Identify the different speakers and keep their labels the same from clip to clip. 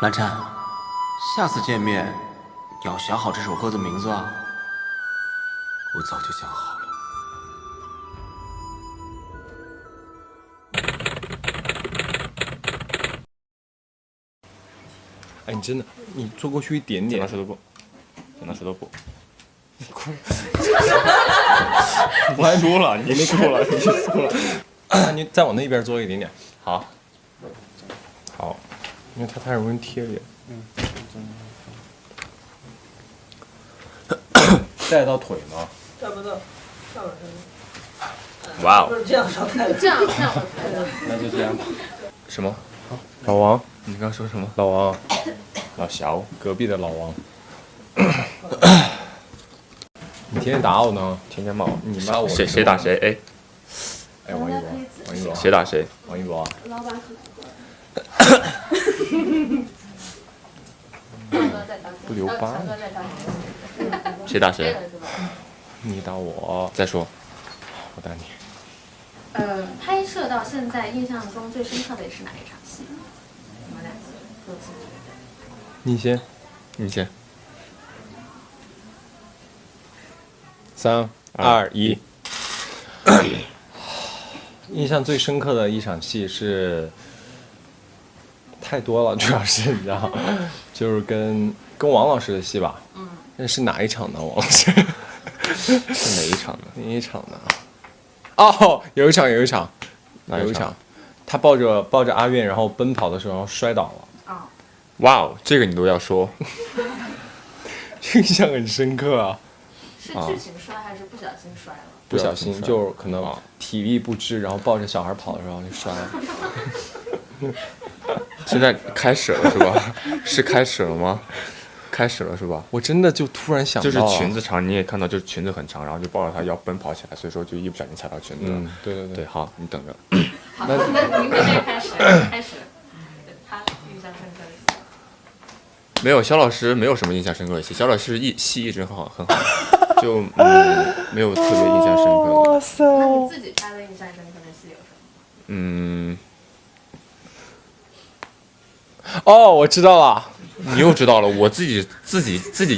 Speaker 1: 南辰，下次见面要想好这首歌的名字啊。
Speaker 2: 我早就想好了。
Speaker 3: 哎，你真的，你坐过去一点点。
Speaker 2: 剪刀石头布，剪刀石头布。
Speaker 3: 我还
Speaker 2: 输了，你输了，你输了。
Speaker 3: 你再往那边坐一点点。
Speaker 2: 好，
Speaker 3: 好，因为它太容易贴脸。带到腿吗？
Speaker 4: 差不多，差不多。
Speaker 2: 哇哦，
Speaker 4: 不是这样上台的。
Speaker 5: 这样我拍的。
Speaker 3: 那就这样吧。
Speaker 2: 什么？
Speaker 3: 老王，
Speaker 2: 你刚刚说什么？
Speaker 3: 老王，
Speaker 2: 老肖，
Speaker 3: 隔壁的老王。你天天打我呢？
Speaker 2: 天天骂我。
Speaker 3: 你骂我？
Speaker 2: 谁打谁？哎，
Speaker 3: 哎，王一博，王一博，
Speaker 2: 谁打谁？
Speaker 3: 王一博。
Speaker 5: 老板是
Speaker 3: 不留疤。
Speaker 2: 谁打谁？
Speaker 3: 你打我。
Speaker 2: 再说。
Speaker 3: 我打你。
Speaker 5: 拍摄到现在印象中最深刻的是哪一场戏？你们俩各自觉得。
Speaker 3: 你先。
Speaker 2: 你先。
Speaker 3: 3、2、1。印象最深刻的一场戏是太多了，主要是你知道，就是跟王老师的戏吧。那是哪一场呢？王老师
Speaker 2: 是哪一场呢？
Speaker 3: 哪一场呢？哦，有一场，
Speaker 2: 哪一场？
Speaker 3: 他抱着阿苑，然后奔跑的时候摔倒了。
Speaker 2: 哇哦，这个你都要说，
Speaker 3: 印象很深刻啊。
Speaker 5: 是剧情摔还是不小心摔了？
Speaker 3: 不小心就可能体力不支，然后抱着小孩跑的时候就摔了。
Speaker 2: 现在开始了是吧？是开始了吗？开始了是吧？
Speaker 3: 我真的就突然想到，
Speaker 2: 就是裙子长，你也看到，就是裙子很长，然后就抱着她要奔跑起来，所以说就一不小心踩到裙子了。
Speaker 3: 对，
Speaker 2: 好，你等着。
Speaker 5: 好，那您准备开始。他印象深刻的戏。
Speaker 2: 没有，肖老师没有什么印象深刻的戏，肖老师戏一直很好，就没有特别印象深刻的。
Speaker 3: 哇塞！
Speaker 5: 那你自己拍的印象深刻的戏有什么？
Speaker 3: 哦，我知道了。
Speaker 2: 你又知道了，我自己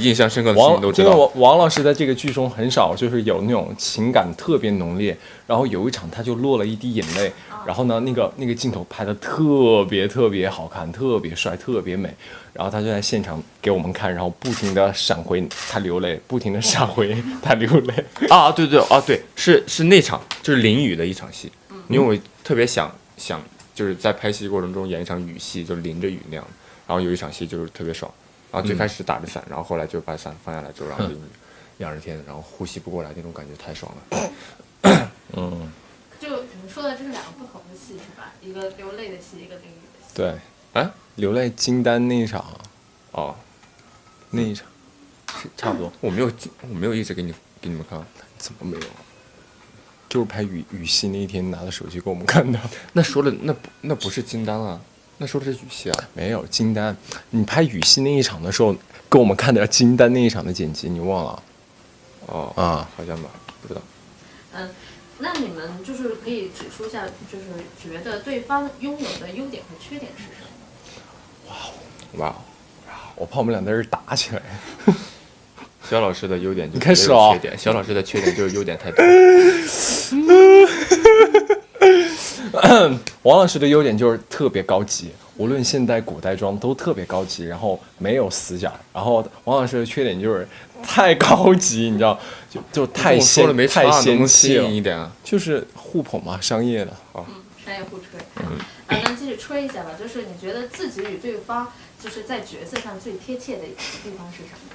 Speaker 2: 印象深刻的事情都知道。
Speaker 3: 王老师在这个剧中很少就是有那种情感特别浓烈，然后有一场他就落了一滴眼泪，然后呢那个镜头拍的特别好看，特别帅，特别美，然后他就在现场给我们看，然后不停的闪回他流泪，不停的闪回他流泪。
Speaker 2: 啊，对，是那场就是淋雨的一场戏，因为我特别想就是在拍戏过程中演一场雨戏，就淋着雨那样的。然后有一场戏就是特别爽，然后最开始打着伞，然后后来就把伞放下来之后，然后淋雨，两日天，然后呼吸不过来那种感觉太爽了。
Speaker 5: 就你们说的这是两个不同的戏是吧？一个流泪的戏，一个淋雨的戏。
Speaker 3: 对，流泪金丹那一场，那一场是差不多。
Speaker 2: 我没有一直给你们看，
Speaker 3: 怎么没有？就是拍雨戏那一天拿的手机给我们看的。
Speaker 2: 那说的那不是金丹啊。那说的是雨戏啊？
Speaker 3: 没有金丹，你拍雨戏那一场的时候，给我们看的金丹那一场的剪辑，你忘了？
Speaker 2: 好像吧，不知道。
Speaker 5: 那你们就是可以指出一下，就是觉得对方拥有的优点和缺点是什么？
Speaker 2: 哇，
Speaker 3: 我怕我们俩在这打起来。
Speaker 2: 肖老师的优点就是
Speaker 3: 开始了。
Speaker 2: 缺点，肖老师的缺点就是优点太多。
Speaker 3: 王老师的优点就是特别高级，无论现代古代装都特别高级，然后没有死角。然后王老师的缺点就是太高级，你知道，就太
Speaker 2: 说了没
Speaker 3: 太仙气了
Speaker 2: 一点啊，
Speaker 3: 就是互捧嘛，商业的。
Speaker 5: 商业互吹。那继续吹一下吧，就是你觉得自己与对方就是在角色上最贴切的地方是什么？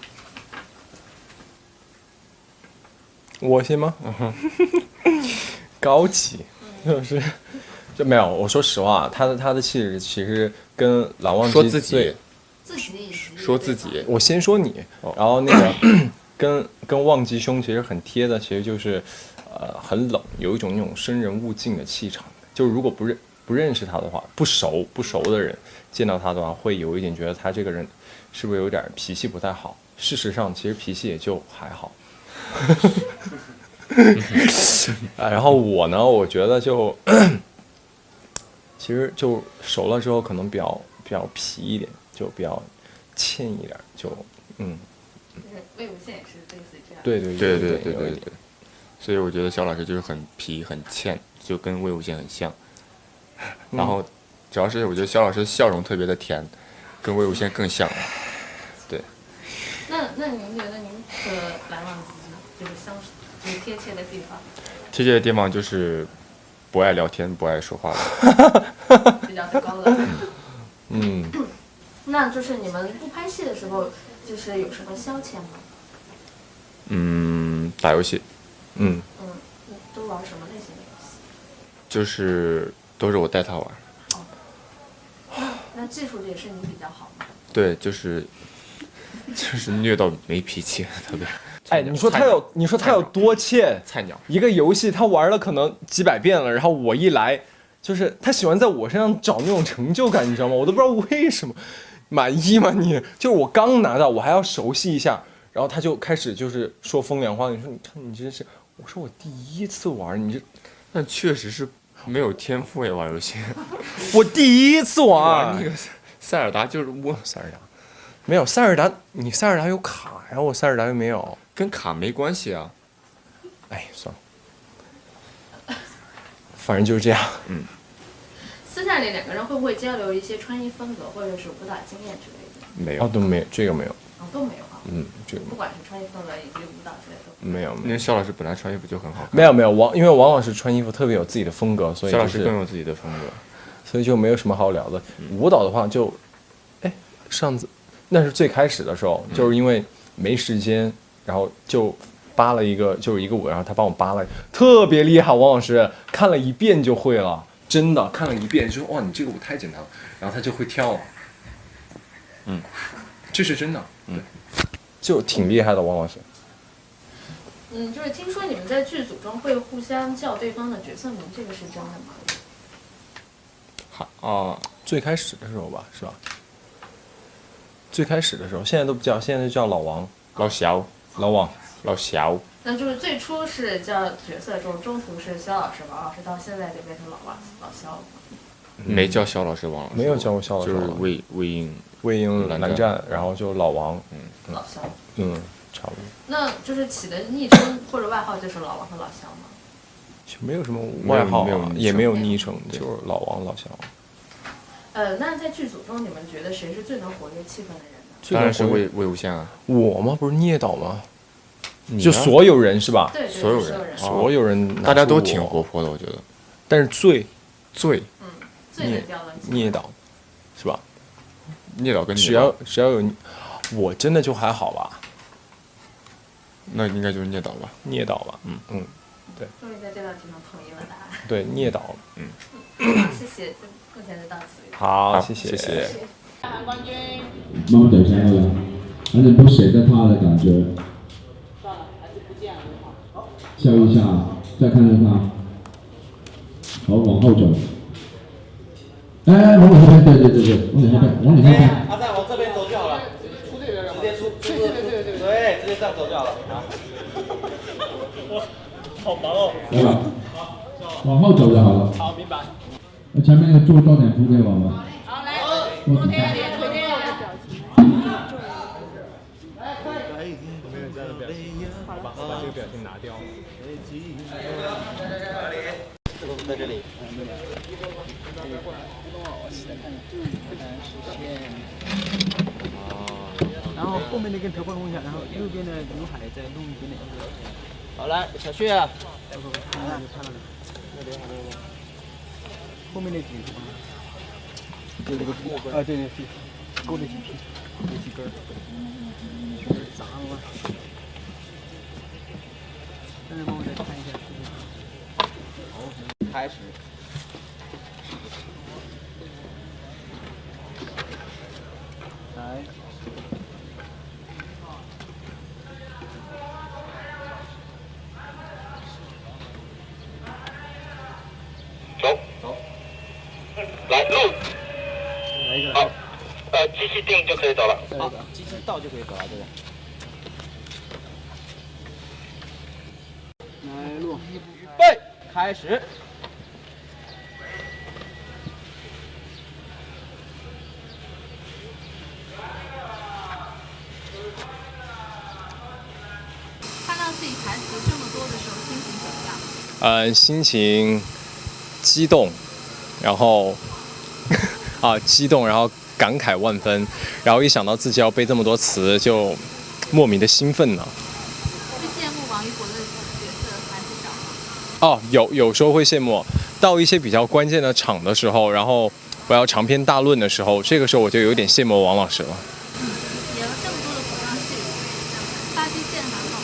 Speaker 3: 我先吗？高级，就没有。我说实话，他的气质其实跟蓝忘机
Speaker 2: 说自己说自己。
Speaker 3: 我先说你，然后那个跟忘机兄其实很贴的，其实就是很冷，有一种那种生人勿近的气场。就是如果不认识他的话，不熟的人见到他的话，会有一点觉得他这个人是不是有点脾气不太好。事实上，其实脾气也就还好。然后我呢，我觉得其实就熟了之后可能比较皮一点，就比较欠一点，就
Speaker 5: 就是魏无羡也是类似于这样。
Speaker 3: 对
Speaker 2: 对，所以我觉得肖老师就是很皮很欠，就跟魏无羡很像。然后主要是我觉得肖老师笑容特别的甜，跟魏无羡更像。对。
Speaker 5: 那您觉得您和蓝忘机就是就是贴切的地方？
Speaker 2: 贴切的地方就是不爱聊天，不爱说话了。
Speaker 5: 比较高冷。
Speaker 3: 嗯，
Speaker 5: 那就是你们不拍戏的时候，就是有什么消遣吗？
Speaker 2: 打游戏，
Speaker 5: 都玩什么类型的游戏？
Speaker 2: 就是都是我带他玩。
Speaker 5: 那技术也是你比较好吗？
Speaker 2: 对，就是虐到没脾气，特别。
Speaker 3: 哎，你说他有多欠？
Speaker 2: 菜鸟。
Speaker 3: 一个游戏他玩了可能几百遍了，然后我一来，就是他喜欢在我身上找那种成就感，你知道吗？我都不知道为什么。满意吗你？就是我刚拿到，我还要熟悉一下，然后他就开始就是说风凉话。你说你看你真是，我说我第一次玩，你这，
Speaker 2: 但确实是没有天赋也玩游戏。
Speaker 3: 我第一次玩
Speaker 2: 那个塞尔达就是塞尔达，
Speaker 3: 没有塞尔达，你塞尔达有卡呀，我塞尔达又没有，
Speaker 2: 跟卡没关系啊。
Speaker 3: 哎，算了，反正就是这样。
Speaker 5: 私下里两个人会不会交流一些穿衣风格或者是舞蹈经验之类的？
Speaker 2: 没有。
Speaker 3: 都没有，这个没有。
Speaker 5: 都没有啊。
Speaker 3: 这个
Speaker 5: 不管是穿衣风格以及舞蹈之类的。
Speaker 3: 没有。
Speaker 2: 因为肖老师本来穿衣服就很好看。
Speaker 3: 没有因为王老师穿衣服特别有自己的风格，所以
Speaker 2: 肖老师更有自己的风格，
Speaker 3: 所以就没有什么好聊的。舞蹈的话就，上次那是最开始的时候，就是因为没时间，然后就扒了一个就是一个舞，然后他帮我扒了，特别厉害。王老师看了一遍就会了，真的看了一遍就说哇你这个舞太简单了，然后他就会跳了。这是真的，就挺厉害的王老师。
Speaker 5: 就是听说你们在剧组中会互相叫对方的角色名，这个是真的吗？
Speaker 3: 最开始的时候吧，是吧？最开始的时候，现在都不叫，现在就叫老王、
Speaker 2: 老肖、
Speaker 3: 老王、
Speaker 2: 老肖。
Speaker 5: 那就是最初是叫角色中，中途是肖老师、王老师，到现在就变成老王、老肖了。
Speaker 2: 没叫肖老师、王老师，
Speaker 3: 没有叫过肖老师，
Speaker 2: 就是魏
Speaker 3: 婴蓝湛，然后就老王，
Speaker 5: 老肖。
Speaker 3: 差不多。
Speaker 5: 那就是起的昵称或者外号就是老王和老肖吗？
Speaker 3: 就没有什么外号，也没有昵称，
Speaker 2: 对
Speaker 3: 就是老王、老肖。
Speaker 5: 那在剧组中，你们觉得谁是最能活跃气氛的人呢？
Speaker 2: 当然是魏无羡啊。
Speaker 3: 我吗？不是聂导吗？
Speaker 2: 你
Speaker 3: 就所有人是吧？
Speaker 5: 对，
Speaker 2: 所有人
Speaker 3: 所有人，
Speaker 2: 大家都挺活泼的，我觉得。
Speaker 3: 但是最
Speaker 5: 最能调动气氛。
Speaker 3: 聂导，是吧？
Speaker 2: 聂导跟
Speaker 3: 只要有，我真的就还好吧。
Speaker 2: 那应该就是聂导吧。
Speaker 3: 聂导吧，对。
Speaker 5: 终于在这道题上统一了答案。
Speaker 3: 对，聂导。
Speaker 5: 谢谢，目前就到此为止。
Speaker 3: 好，
Speaker 2: 谢谢。
Speaker 6: 慢慢等下来，反正不舍得他的感觉。
Speaker 4: 算了，还是不见了好。
Speaker 6: 笑一下，再看着他。好，往后走。哎，往你后边，对，往你后边，往你后边。
Speaker 4: 阿赞往这边走就好了，出这边，直接出，对，直接这样走就好了。好忙哦。
Speaker 6: 来吧，往后走就好了。
Speaker 4: 好，明白。
Speaker 6: 前面那个做多点铺给我们。
Speaker 5: 好，来，
Speaker 6: 多点。
Speaker 3: 把这个表情拿掉。
Speaker 4: 在这里。然后后面那根头发弄一下，然后右边的刘海再弄一点点。好，来，小旭啊。看了。后面那几根。就那个皮。对，勾那几皮，那几根。脏了。再帮我再看一下。开始。来。走。来录。来一个。好。机器定就可以走了。好，机器到就可以走了，对吧？来录。预备，开始。
Speaker 5: 台词这么多的时候，心情怎么样？
Speaker 3: 心情激动，然后激动，然后感慨万分，然后一想到自己要背这么多词，就莫名的兴奋呢。
Speaker 5: 会羡慕王一博的角色台词少吗？
Speaker 3: 有时候会羡慕，到一些比较关键的场的时候，然后我要长篇大论的时候，这个时候我就有点羡慕王老师了。
Speaker 5: 演了这么多的服装戏，发际线还好吗？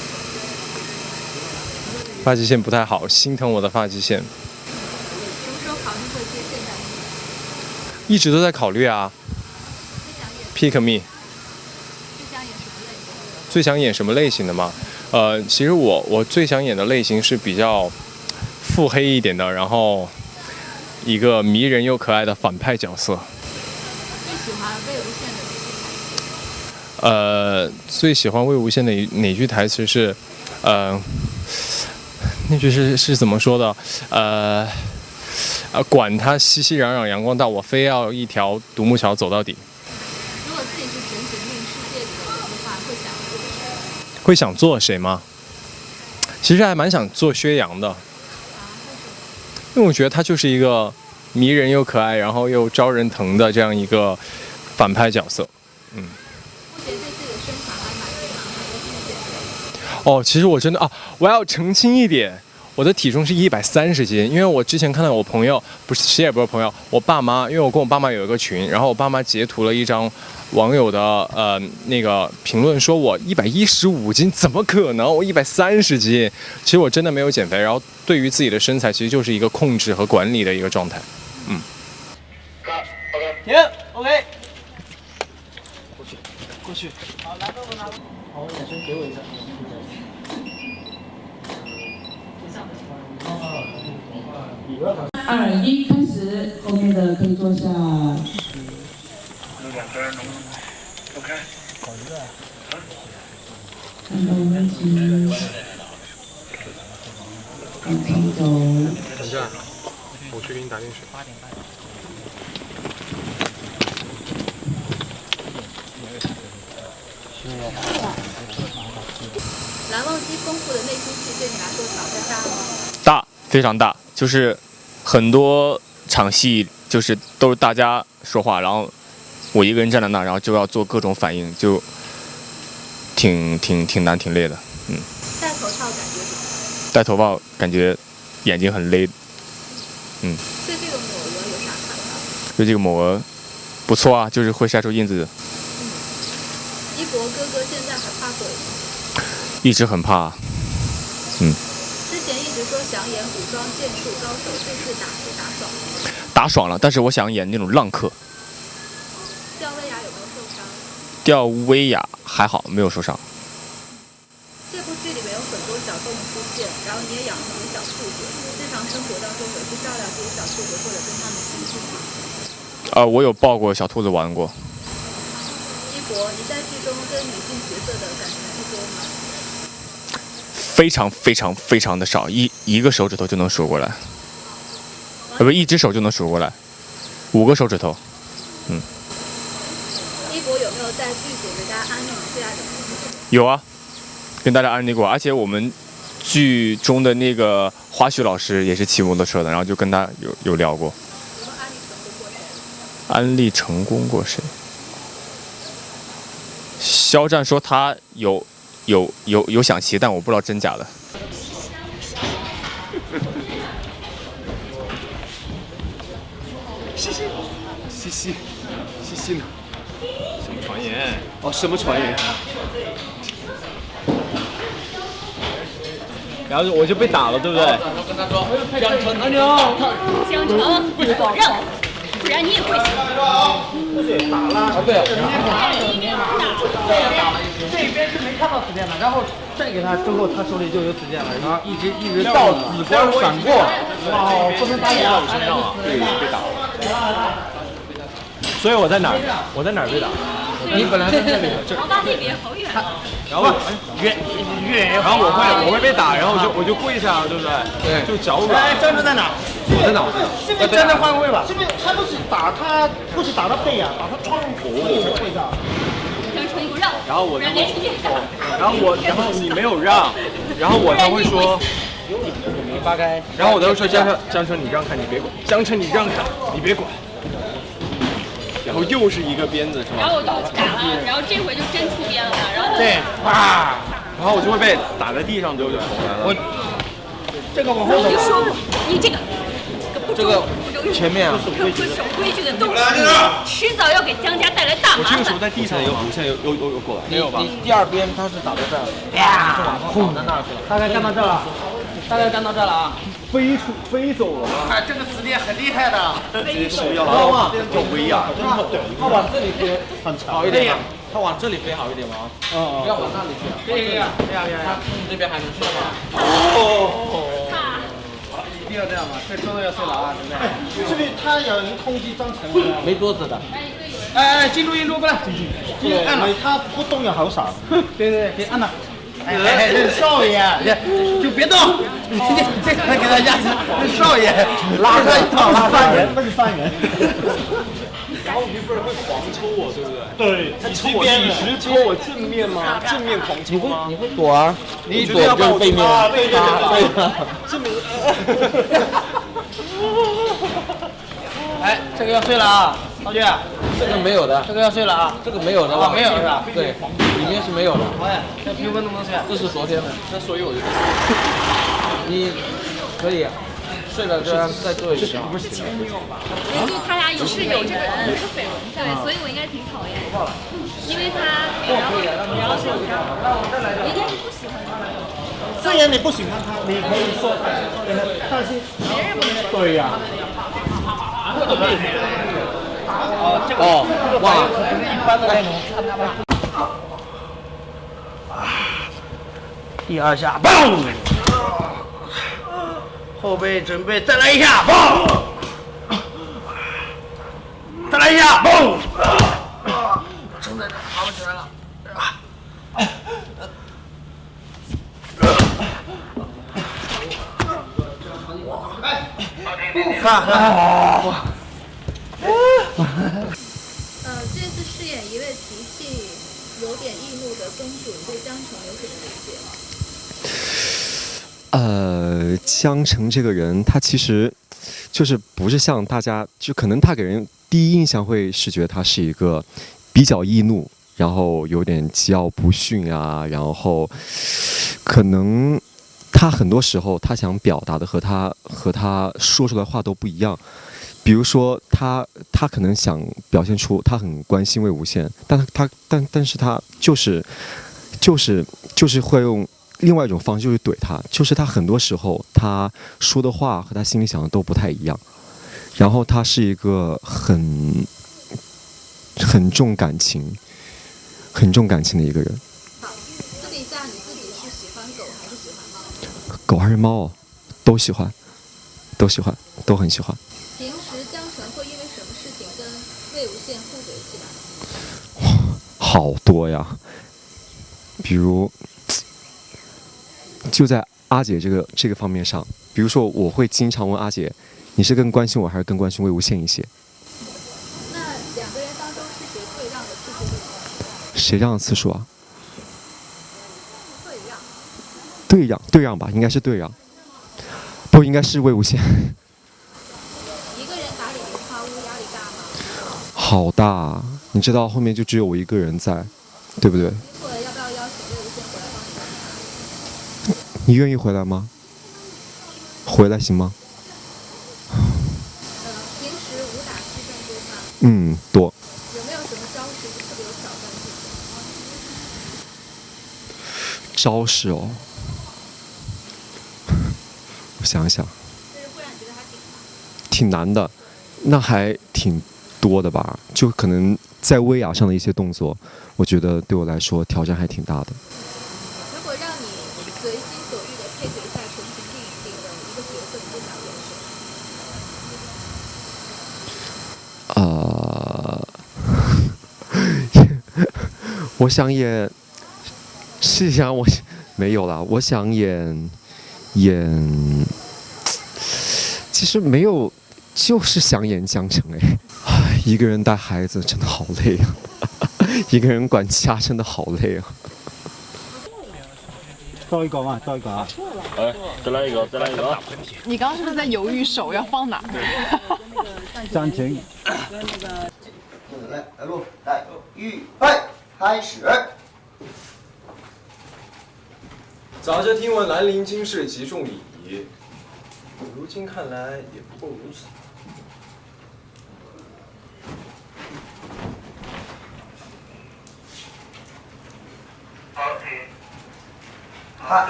Speaker 3: 发际线不太好，心疼我的发际线。
Speaker 5: 什么时候考虑会接现代戏？
Speaker 3: 一直都在考虑啊。Pick me。最想演什么类型的嘛？其实我最想演的类型是比较腹黑一点的，然后一个迷人又可爱的反派角色。
Speaker 5: 最喜欢魏无羡的哪句台词？
Speaker 3: 最喜欢魏无羡的哪句台词是，那句是怎么说的？管他熙熙攘攘阳光大，我非要一条独木桥走到底。
Speaker 5: 如果自己是神行令世界里的人的话，会想做谁？
Speaker 3: 会想做谁吗？其实还蛮想做薛洋的，因为我觉得他就是一个迷人又可爱，然后又招人疼的这样一个反派角色。
Speaker 5: 目前对自己的身材还满意吗？还是去减肥？
Speaker 3: 哦，其实我真的我要澄清一点，我的体重是130斤，因为我之前看到我朋友，其实也不是朋友，我爸妈，因为我跟我爸妈有一个群，然后我爸妈截图了一张网友的那个评论，说我115斤，怎么可能？我130斤。其实我真的没有减肥，然后对于自己的身材，其实就是一个控制和管理的一个状态。
Speaker 7: 停 ，OK。过去。好，来，拿。好，眼神给我一下。
Speaker 8: 2、1，开始 ，OK 的可以坐下。
Speaker 4: OK。
Speaker 8: 看到问题，往前走。
Speaker 2: 等着，我去给你打电水。
Speaker 5: 蓝忘机丰富的内心戏对你来说挑战大吗？
Speaker 2: 大，非常大，就是很多场戏就是都是大家说话，然后我一个人站在那，然后就要做各种反应，就挺难挺累的。
Speaker 5: 戴头套感觉怎么样？
Speaker 2: 戴头发感觉眼睛很勒。
Speaker 5: 对这个抹额有啥看法？
Speaker 2: 对这个抹额不错啊，就是会晒出印子。
Speaker 5: 一博哥哥现在还怕鬼吗？
Speaker 2: 一直很怕。
Speaker 5: 之前一直说想演武装剑术高手，这次打戏打爽了。
Speaker 2: 打爽了，但是我想演那种浪客。
Speaker 5: 吊威亚有没有受伤？
Speaker 2: 吊威亚还好，没有受伤。
Speaker 5: 这部剧里面有很多小动物出现，然后你也养了很多小兔子，日常生活当中会去照料这些小兔子，或者跟它们亲近吗？
Speaker 2: 我有抱过小兔子玩过。
Speaker 5: 一博，你在剧中跟女性角色的感情戏多吗？
Speaker 2: 非常非常非常的少，一个手指头就能数过来，一只手就能数过来，5个手指头。
Speaker 5: 一博有没有在剧组给大家安利最爱的摩托？
Speaker 2: 有啊，跟大家安利过，而且我们剧中的那个花絮老师也是骑摩托车的，然后就跟他有聊过。
Speaker 5: 有没有
Speaker 2: 安利成功过谁？肖战说他有想骑，但我不知道真假的。
Speaker 7: 西呢？什么传言？哦，什么传言？然后我就被打了，对不对？
Speaker 9: 跟他说，江城，江城，不否认，不然你也会死。
Speaker 7: 打了，对，这边是没看到子弹的，然后再给他之后，他手里就有子弹了，然后一直到紫光闪过，哦，不能打你到我身上啊，对，被打了。所以我在哪儿？我在哪儿被打？你本来在这里，
Speaker 9: 逃到那边好远。
Speaker 7: 然后远，然后我会被打，然后我就跪下了，对不对？对，就脚软。哎，张哲在哪？我在哪？这边站着换位吧。这边他不是打他，不是打他背啊，打他窗户。跪下。
Speaker 9: 江城，成一股让，
Speaker 3: 然后我
Speaker 9: 不然连世界上。
Speaker 3: 然后你没有让，然后我才会说，
Speaker 7: 你八该。
Speaker 3: 然后我才会说江城你让开，你别管，江城你让开，你别管。然后又是一个鞭子是吗？
Speaker 9: 然后我就打了，然后这回就真出鞭了，然后
Speaker 7: 对，啪，
Speaker 3: 然后我就会被打在地上之后就重来了。
Speaker 7: 我这个往后走
Speaker 9: 我就。说你这个不
Speaker 7: 这个
Speaker 9: 周
Speaker 7: 前面啊，
Speaker 9: 不守规矩的东西，迟早要给江家带来大麻烦。
Speaker 3: 在地上有，现在有过来，没有吧？
Speaker 7: 你第二鞭他是打到这儿，啪，是往后轰到那儿去了。大概干到这了，大概干到这了啊。
Speaker 3: 飞走了吗？
Speaker 7: 哎，这个子弟很厉害的，
Speaker 3: 是要往有威亚，
Speaker 7: 他往这里飞好一点，他往这里飞好一点吗？不要往那里去。对呀，他从你这边还能去吗？一定要这样吗？这桌子要碎了啊！是不是他有人攻击张成？没桌子的。哎，进入过来，按了，他不动也好傻。对，别按了。哎，这少爷，就别动，这个给他压着。少爷，拉他一套，拉犯人，问犯人。
Speaker 3: 然后于夫人会狂抽我，对不对？
Speaker 7: 对，
Speaker 3: 他抽我几十抽我正面吗？正面狂抽吗？
Speaker 7: 你会躲啊？你躲就是背面。对，正面。哎，这个要碎了啊，老弟。这个没有的，这个要碎了啊，这个没有的，没有是吧？对，里面是没有的。哎，这评分能不能碎？这是昨天的，
Speaker 3: 那所以我就
Speaker 7: 你可以睡了再做一下。
Speaker 9: 就他俩是有这个绯闻在，所以我应该挺讨厌的，因为他然后是有这样，应该是不喜欢他。
Speaker 7: 虽然你不喜欢他，你可以说，但是
Speaker 9: 别人不喜欢。
Speaker 7: 对呀。这个哇，一般的那种看他吧。第二下，嘣！后背准备再来一下，嘣！再来一下，嘣！真的爬不起来了。哇！
Speaker 5: 这次饰演一位脾气有点易怒的公主，对江澄有什么理解？
Speaker 10: 江澄这个人，他其实就是不是像大家，就可能他给人第一印象会是觉得他是一个比较易怒，然后有点桀骜不驯啊，然后可能他很多时候他想表达的和他说出来的话都不一样。比如说他可能想表现出他很关心魏无羡，但是他就是会用另外一种方式就是怼他，就是他很多时候他说的话和他心里想的都不太一样，然后他是一个很重感情的一个人。
Speaker 5: 好，私底下你自己是喜欢狗还是喜欢猫？
Speaker 10: 狗还是猫哦，都喜欢，都很喜欢。
Speaker 5: 平时江澄会因为什么事情跟魏无羡互怼起来？
Speaker 10: 好多呀，比如就在阿姐这个方面上，比如说我会经常问阿姐，你是更关心我还是更关心魏无羡一些？
Speaker 5: 那两个人当中是谁退让的次数最多？
Speaker 10: 谁让的次数啊？
Speaker 5: 退让
Speaker 10: 吧，应该是对让，不应该是魏无羡。
Speaker 5: 一个人打理梨花屋压力大吗？
Speaker 10: 好大，你知道后面就只有我一个人在，对不对？
Speaker 5: 错了，要不要邀请魏无羡回来帮你看看？
Speaker 10: 你愿意回来吗？回来行吗？
Speaker 5: 平时武打戏份多吗？
Speaker 10: 多。
Speaker 5: 有没有什么招式是特别有挑战性的？
Speaker 10: 招式哦，我想想，
Speaker 5: 就是会让你觉得还
Speaker 10: 挺难的，那还挺多的吧？就可能在威亚上的一些动作，我觉得对我来说挑战还挺大的。
Speaker 5: 如果让你随心所欲的配合一下重庆电影里的一个角色，你会想演谁？
Speaker 10: 我想演，试想我没有啦，我想演，其实没有，就是想演江澄哎，一个人带孩子真的好累啊，一个人管其他真的好累啊。
Speaker 7: 倒一个嘛，倒一个啊！
Speaker 11: 哎，再来一个，再来一个。
Speaker 12: 你刚刚是不是在犹豫手要放哪？
Speaker 7: 暂停。
Speaker 13: 来录，来，预备，开始。
Speaker 3: 早就听闻兰陵今世极重礼仪，如今看来也不过如此。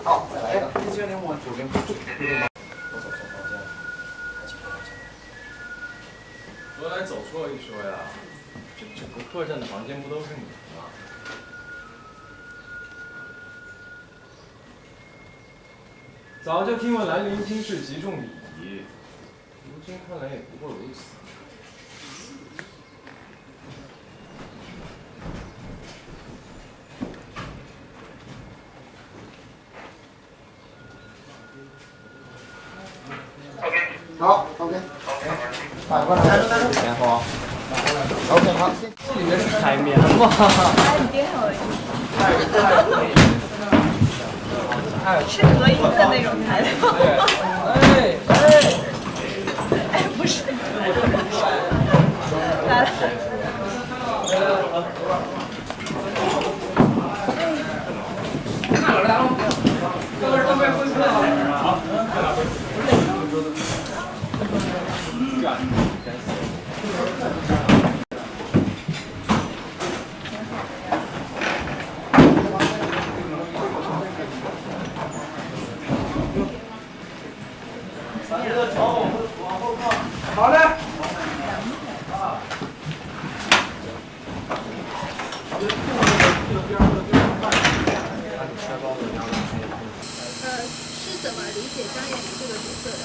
Speaker 13: 好，再来一个。
Speaker 3: 何来走错一说呀？这整个客栈的房间不都是你的吗？早就听闻兰陵今世极重礼仪，如今看来也不过如此。
Speaker 13: 好 ，OK， 反过来，然后 ，OK， 好，
Speaker 7: 这里面是海绵吗？
Speaker 12: 是隔音的那种材料。哎，不是，来了。
Speaker 13: 好嘞。
Speaker 5: 是怎么理解张艳玲这个角色的？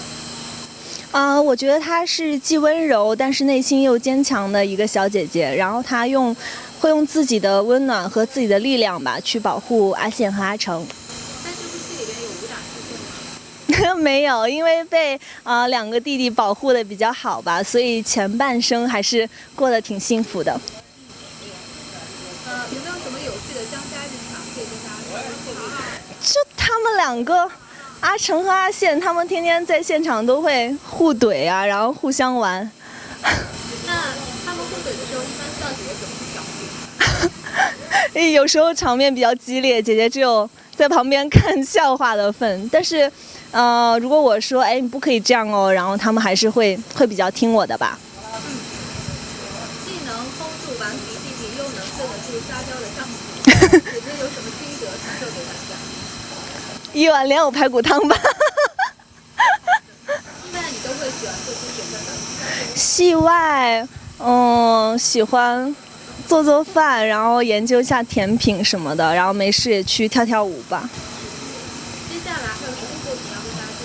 Speaker 14: 我觉得她是既温柔但是内心又坚强的一个小姐姐，然后她会用自己的温暖和自己的力量吧，去保护阿宪和阿成。
Speaker 5: 在这部戏里边有武打戏份吗？
Speaker 14: 没有，因为被两个弟弟保护的比较好吧，所以前半生还是过得挺幸福的。
Speaker 5: 有没有什么有趣的江家剧场可以跟大家说说？
Speaker 14: 就他们两个。阿成和阿宪他们天天在现场都会互怼啊，然后互相玩。
Speaker 5: 那他们互怼的时候，一般笑姐姐怎么表现？
Speaker 14: 有时候场面比较激烈，姐姐只有在旁边看笑话的份。但是，如果我说，哎，你不可以这样哦，然后他们还是会比较听我的吧。
Speaker 5: 既能 hold 住顽皮弟弟，又能对得住撒娇的丈夫，姐姐有什么心得传授给大家？
Speaker 14: 一碗莲藕排骨汤吧。
Speaker 5: 戏外你都会喜欢做些什么的？
Speaker 14: 戏外，喜欢做饭，然后研究一下甜品什么的，然后没事也去跳舞吧。
Speaker 5: 接下来还有什么作品要跟大家介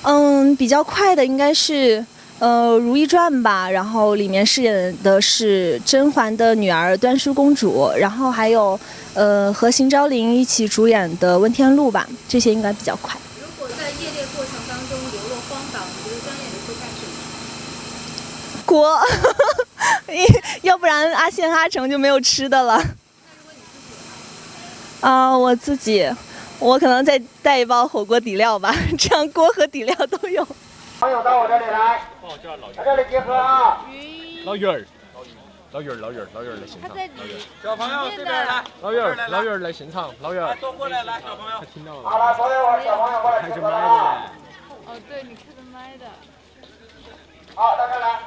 Speaker 5: 绍吗？
Speaker 14: 比较快的应该是《如懿传》吧，然后里面饰演的是甄嬛的女儿端淑公主，然后还有和邢昭林一起主演的《温天禄》吧，这些应该比较快。
Speaker 5: 如果在夜猎过程当中流落荒岛，你觉得张艳玲会干什么？
Speaker 14: 锅，要不然阿宪阿成就没有吃的了。我自己，我可能再带一包火锅底料吧，这样锅和底料都有。
Speaker 13: 朋友到我这里来，在这里集合啊！
Speaker 3: 老远儿来现场。
Speaker 11: 小朋友这边来，
Speaker 3: 老远儿来现场，老远儿。
Speaker 11: 多过来，来小朋友。
Speaker 3: 听到了。
Speaker 13: 好了，所有小朋友过来
Speaker 3: 开着麦的。
Speaker 12: 哦，对，你开着麦的。
Speaker 13: 好，到这来，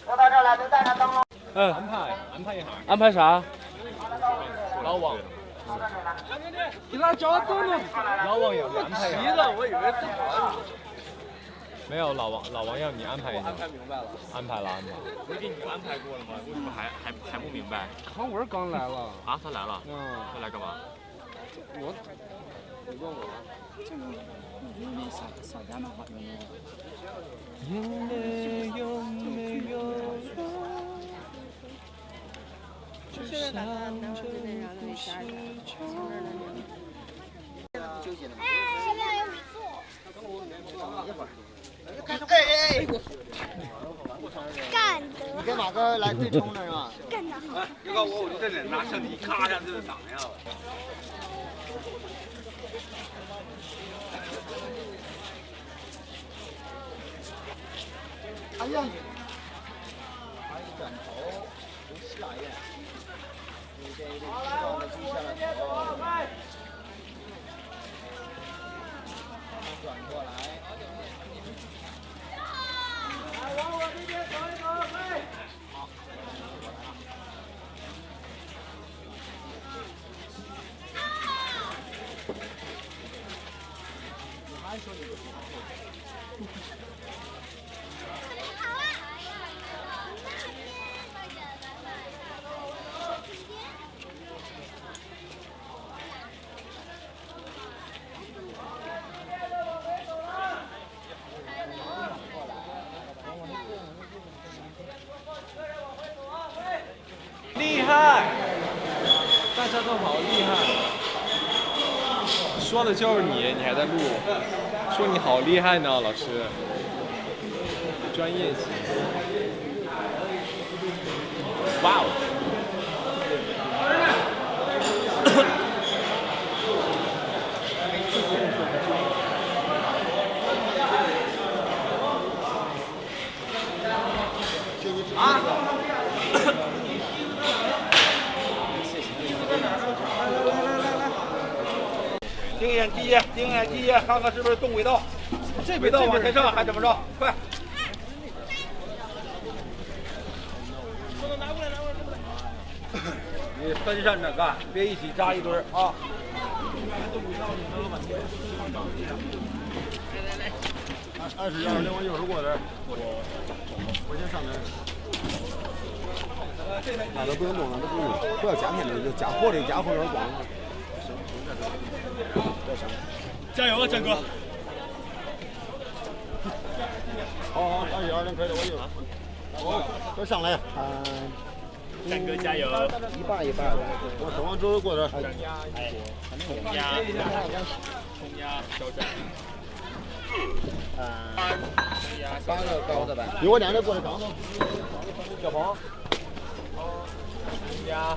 Speaker 13: 都到这来，都带上灯笼。
Speaker 3: 安排一下。
Speaker 7: 安排啥？
Speaker 3: 老王。
Speaker 7: 给他叫走了。
Speaker 3: 老王要安排一下。
Speaker 11: 我以为是我。
Speaker 3: 没有，老王要你安排一下。
Speaker 11: 安排明白了。
Speaker 3: 安排了。
Speaker 2: 不是给你们安排过了吗？为什么还不明白？
Speaker 7: 康文刚来了。
Speaker 2: 啊，他来了。他来干嘛？
Speaker 7: 你问我。
Speaker 8: 有点小家的话，
Speaker 3: 眼泪有没有
Speaker 12: 现在打算然后就那啥那啥前面的
Speaker 8: 纠结呢。现在有你做。
Speaker 13: 干得！你跟马哥来对冲了是吧？
Speaker 8: 干得好。
Speaker 11: 就告我就这里拿相机咔上就是长那样子。
Speaker 13: 哎呀！
Speaker 7: 转头不下咽，你这一个激动的低下了头，转过来。来，往我这边走一走，来。好。你还说你不行？
Speaker 3: 厉害！大家都好厉害！说的就是你，你还在录，说你好厉害呢，老师，专业级。哇哦！
Speaker 13: 啊！
Speaker 11: 盯一眼第一页，盯一眼第一页，看看是不是动轨道。这轨道往前上还怎么着？快！你分散着干，别一起扎一堆儿啊！20
Speaker 15: 另外一会儿过来，我先上来。那都不用动了，都不用，不要夹面的，就夹火的，夹火有点光。
Speaker 11: 加油啊，战哥！
Speaker 15: 好，22可以了，我有。好，快上来。
Speaker 11: 战哥加油！
Speaker 15: 一半，我等完之后过来。
Speaker 11: 冲压，挑战。
Speaker 13: 8个高的呗。
Speaker 15: 比我2个过来刚。小鹏。
Speaker 3: 冲压。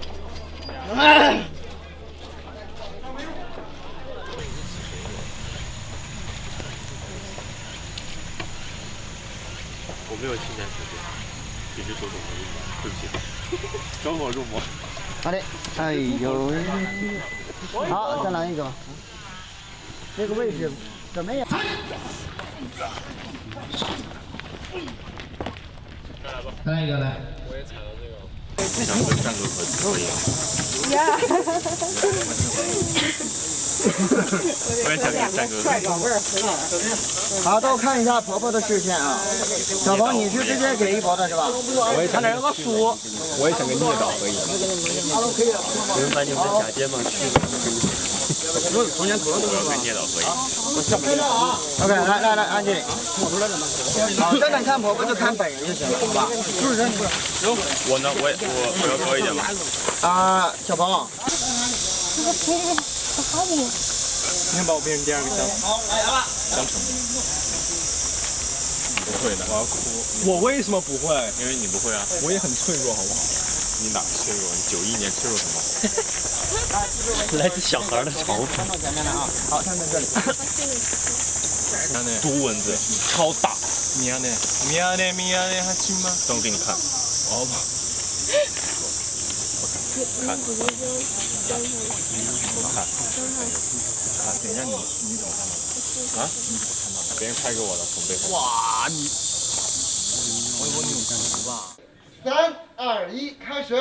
Speaker 2: 我没有亲眼所见，只是走走入魔，对不起，走火入魔。
Speaker 13: 好的，哎呦，好，再来一个吧。这个位置怎么样？
Speaker 6: 再来一个来。
Speaker 3: 我也踩到这个。
Speaker 2: 想跟战哥可以。我也想跟战哥。
Speaker 13: 帅宝贝儿回来了。好，都看一下婆婆的视线啊。小鹏，你是直接给一博的是吧？
Speaker 3: 我也想跟个书，我也想跟聂导合影。
Speaker 13: 可以了。
Speaker 2: 你们把你们的假睫毛去了。中间可能都要跟聂导合影。
Speaker 13: OK， 来，安静。好，这边看婆婆就看本人就行了，好吧？主持人，
Speaker 2: 我呢，我要高一点吧。
Speaker 13: 啊，小鹏。
Speaker 8: 这个陪人好的。
Speaker 3: 你看把我变成第2个香橙。不会的，我要哭。我为什么不会？
Speaker 2: 因为你不会啊。
Speaker 3: 我也很脆弱，好不好？
Speaker 2: 你哪脆弱？你91年脆弱什么？来自小孩的嘲讽。
Speaker 13: 前面的啊，好，看在这里。
Speaker 2: 毒蚊子，超大。
Speaker 3: 미안해，하지 마。
Speaker 2: 等我给你看。哦。看。等一下你怎么看到的？啊？你怎么看到的？别人拍给我的，从背后。
Speaker 3: 哇，你！我以为你有看图吧
Speaker 13: ？3、2、1，开始。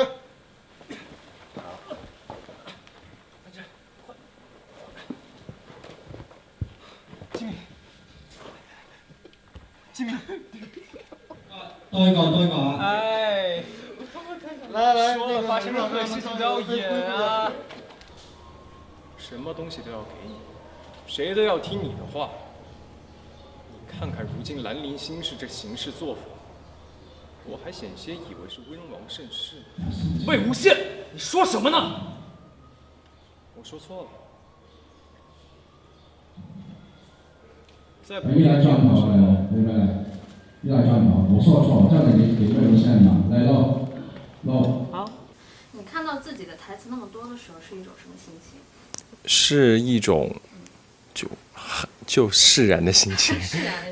Speaker 6: 多一个啊！
Speaker 3: 哎，
Speaker 13: 来，
Speaker 3: 说了发生任何事情都要演啊！什么东西都要给你，谁都要听你的话。你看看如今兰陵新氏这行事作风，我还险些以为是温王盛世。魏无羡，你说什么呢？我说错了。再不
Speaker 6: 一来转跑来了，对不对？一来转跑，我说错，叫你给魏无羡嘛，来喽。
Speaker 3: 好。
Speaker 9: 你看到自己的台词那么多的时候，是一种什么心情？
Speaker 3: 是一种就释然的心情，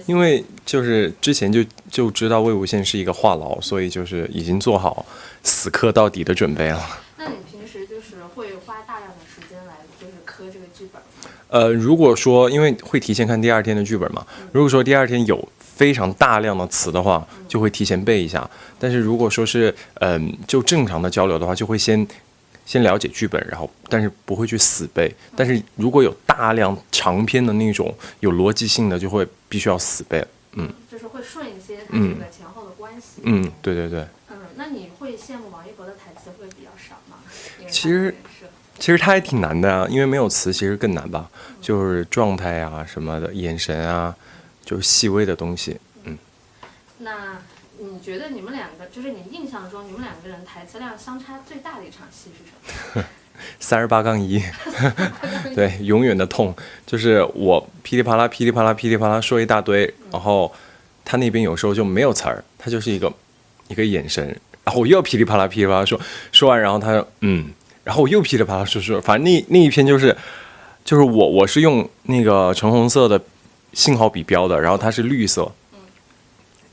Speaker 3: 因为就是之前就知道魏无羡是一个话痨，所以就是已经做好死磕到底的准备了。
Speaker 9: 那你平时就是会花大量的时间来就是磕这个剧本吗？
Speaker 3: 如果说因为会提前看第二天的剧本嘛，如果说第二天有非常大量的词的话，就会提前背一下。但是如果说是就正常的交流的话，就会先了解剧本，然后但是不会去死背。但是如果有大量长篇的那种有逻辑性的，就会必须要死背。
Speaker 9: 就是会顺一些它这个前后的关系。
Speaker 3: 对对对。
Speaker 9: 那你会羡慕王一博的台词会比较少吗？
Speaker 3: 其实他还挺难的啊，因为没有词其实更难吧，就是状态啊什么的，眼神啊，就是细微的东西。
Speaker 9: 那你觉得你们两个，就是你印象中你们两个人台词量相差最大的一场戏是什么
Speaker 3: ？38-1，对，永远的痛，就是我噼里啪啦噼里啪啦噼里啪啦说一大堆，然后他那边有时候就没有词儿，他就是一个眼神，然后我又噼里啪啦噼里啪啦说完，然后他然后我又噼里啪啦说，反正那一篇就是我是用那个橙红色的信号笔标的，然后它是绿色。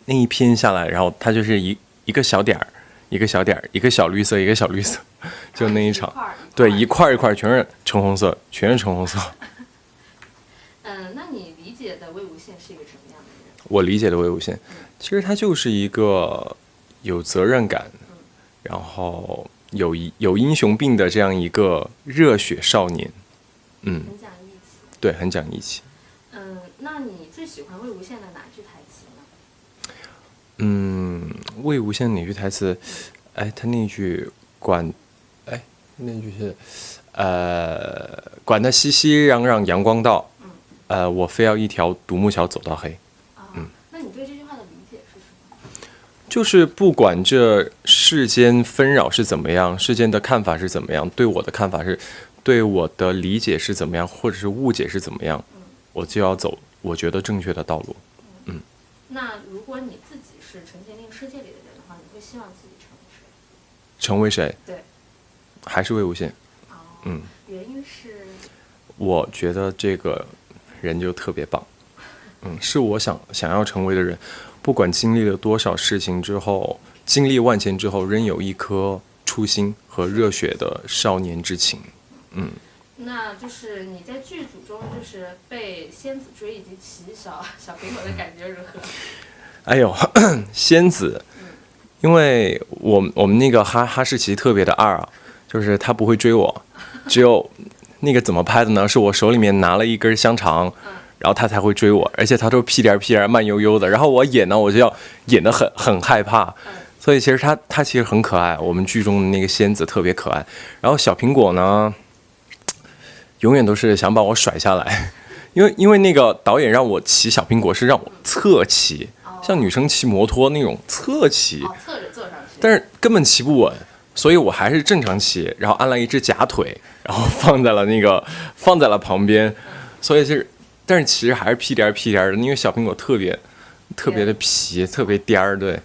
Speaker 3: 那一篇下来，然后它就是一个小点儿，一个小点儿，一个小绿色，一个小绿色，就那一场，对，一块一块全是橙红色，全是橙红色。
Speaker 9: 那你理解的魏无羡是一个什么样的人？
Speaker 3: 我理解的魏无羡，其实他就是一个有责任感，然后有英雄病的这样一个热血少年。
Speaker 9: 很讲义气。
Speaker 3: 对，很讲义气。
Speaker 9: 那你最喜欢魏无羡的哪句台词呢？
Speaker 3: 魏无羡哪句台词？他那句那句是管他熙熙攘攘阳光道，我非要一条独木桥走到黑。
Speaker 9: 那你对这句话的理解是什么？
Speaker 3: 就是不管这世间纷扰是怎么样，世间的看法是怎么样，对我的看法是，对我的理解是怎么样，或者是误解是怎么样，我就要走我觉得正确的道路。
Speaker 9: 那如果你自己是陈建宁世界里的人的话，你会希望自己
Speaker 3: 成为谁？
Speaker 9: 对，
Speaker 3: 还是魏无羡。
Speaker 9: 原因是？
Speaker 3: 我觉得这个人就特别棒。是我想要成为的人，不管经历了多少事情之后，经历万千之后，仍有一颗初心和热血的少年之情。
Speaker 9: 那就是你在剧组中就是被仙子追以及骑小苹果的感觉如何？
Speaker 3: 哎呦，仙子，因为我们那个哈士奇特别的二啊，就是他不会追我，只有那个怎么拍的呢？是我手里面拿了一根香肠，然后他才会追我，而且他都屁颠屁颠慢悠悠的，然后我演呢，我就要演得很害怕，所以其实他其实很可爱，我们剧中的那个仙子特别可爱，然后小苹果呢，永远都是想把我甩下来，因为那个导演让我骑小苹果是让我侧骑，像女生骑摩托那种侧骑，
Speaker 9: 侧着坐上去，
Speaker 3: 但是根本骑不稳，所以我还是正常骑，然后安了一只假腿，然后放在了旁边，所以但是其实还是屁颠屁颠的，因为小苹果特别的皮，特别颠儿，对，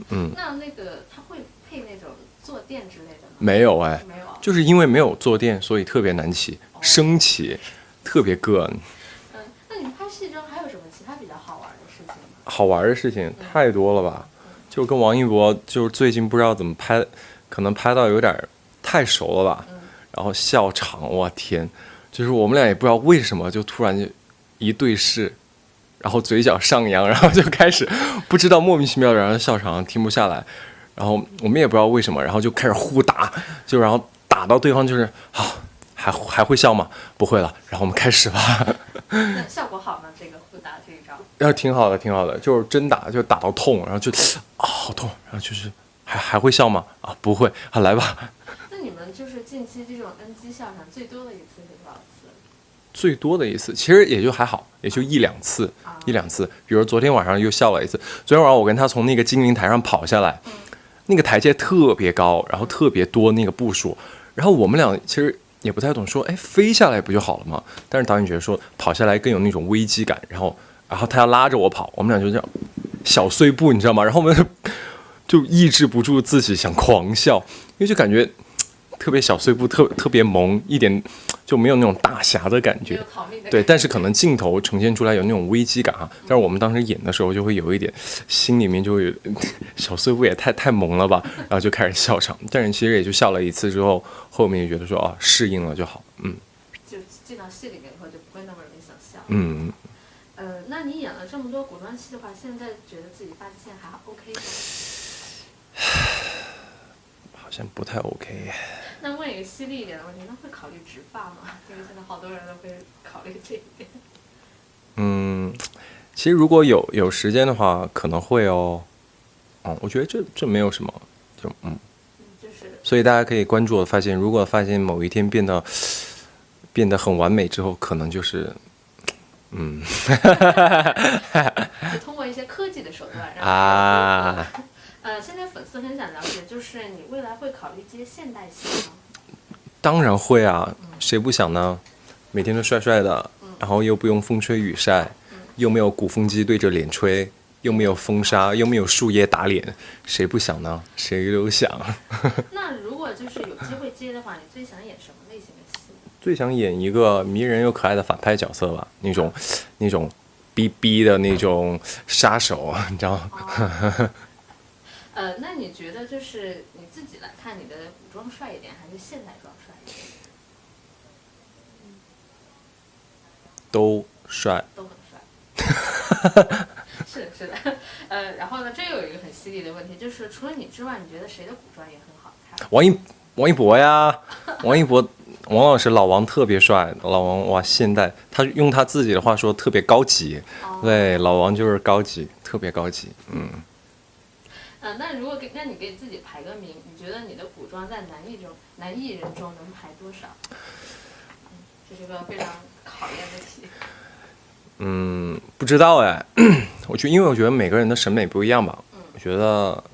Speaker 9: 那个他会配那种坐垫之类的吗？
Speaker 3: 没有
Speaker 9: 没有，
Speaker 3: 就是因为没有坐垫，所以特别难骑，生骑，特别硌。
Speaker 9: 那你拍戏中还有什么其他比较好玩的事情吗？
Speaker 3: 好玩的事情太多了吧？就跟王一博，就是最近不知道怎么拍，可能拍到有点太熟了吧。然后笑场，我天，就是我们俩也不知道为什么，就突然就一对视，然后嘴角上扬，然后就开始不知道莫名其妙的，然后笑场停不下来，然后我们也不知道为什么，然后就开始互打，就然后打到对方就是还会笑吗？不会了，然后我们开始吧。
Speaker 9: 那效果好吗？这个互打这一招？
Speaker 3: 挺好的，就是真打，就打到痛，然后就好痛，然后就是还会笑吗？不会，来吧。
Speaker 9: 那你们就是近期这种 NG 笑场最多的一次是多少次？
Speaker 3: 最多的一次其实也就还好，也就一两次，比如昨天晚上又笑了一次。昨天晚上我跟他从那个精灵台上跑下来，那个台阶特别高，然后特别多那个步数，然后我们俩其实也不太懂，说飞下来不就好了吗？但是导演觉得说跑下来更有那种危机感，然后他要拉着我跑，我们俩就这样小碎步，你知道吗？然后我们就抑制不住自己想狂笑，因为就感觉特别小碎步，特别萌，一点就没有那种大侠的感觉。对，但是可能镜头呈现出来有那种危机感哈。但是我们当时演的时候就会有一点，心里面就会有小碎步也太萌了吧，然后就开始笑场。但是其实也就笑了一次之后，后面就觉得说啊，适应了就好，
Speaker 9: 就进到戏里面以后就不会那么容易想笑。
Speaker 5: 那你演了这么多古装戏的话，现在觉得自己发际线还 OK 吗？
Speaker 3: 好像不太 OK。
Speaker 5: 那问一个犀利一点的问题，那会考虑植发吗？因为现在好多人都会考虑这一点。
Speaker 3: 其实如果有时间的话，可能会哦。我觉得这没有什么，所以大家可以关注我的发线。如果发现某一天变得很完美之后，可能就是
Speaker 5: 就通过一些科技的手段让现在粉丝很想了解，就是你未来会考虑接现代戏吗？
Speaker 3: 当然会啊，谁不想呢？每天都帅帅的，然后又不用风吹雨晒，又没有鼓风机对着脸吹，又没有风沙，又没有树叶打脸，谁不想呢？谁都想。
Speaker 5: 那如果就是有机会接的话，你最想演什么类型的戏？
Speaker 3: 最想演一个迷人又可爱的反派角色吧，那种逼的那种杀手，你知道吗？
Speaker 5: 那你觉得就是你自己来看，你的古装帅一点，还是现代装帅一点？
Speaker 3: 都帅，
Speaker 5: 都很帅。是的，然后呢，这又有一个很犀利的问题，就是除了你之外，你觉得谁的古装也很好看？
Speaker 3: 王一博呀，王老师老王特别帅，老王哇，现代他用他自己的话说特别高级，对，老王就是高级，特别高级，
Speaker 5: 那如果让你给自己排个名，你觉得你的古装在男艺人中能排多少？这是个非常考验的题。
Speaker 3: 不知道哎，因为我觉得每个人的审美不一样吧。我觉得，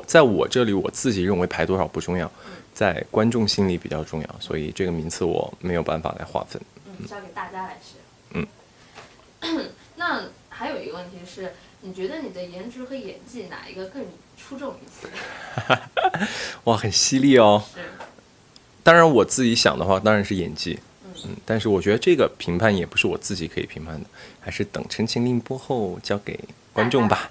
Speaker 3: 在我这里，我自己认为排多少不重要，在观众心里比较重要，所以这个名次我没有办法来划分。
Speaker 5: 交给大家来选。那还有一个问题是，你觉得你的颜值和演技哪一个更出众一些？
Speaker 3: 哇，很犀利哦。当然我自己想的话，当然是演技。但是我觉得这个评判也不是我自己可以评判的，还是等《陈情令》播后交给观众吧。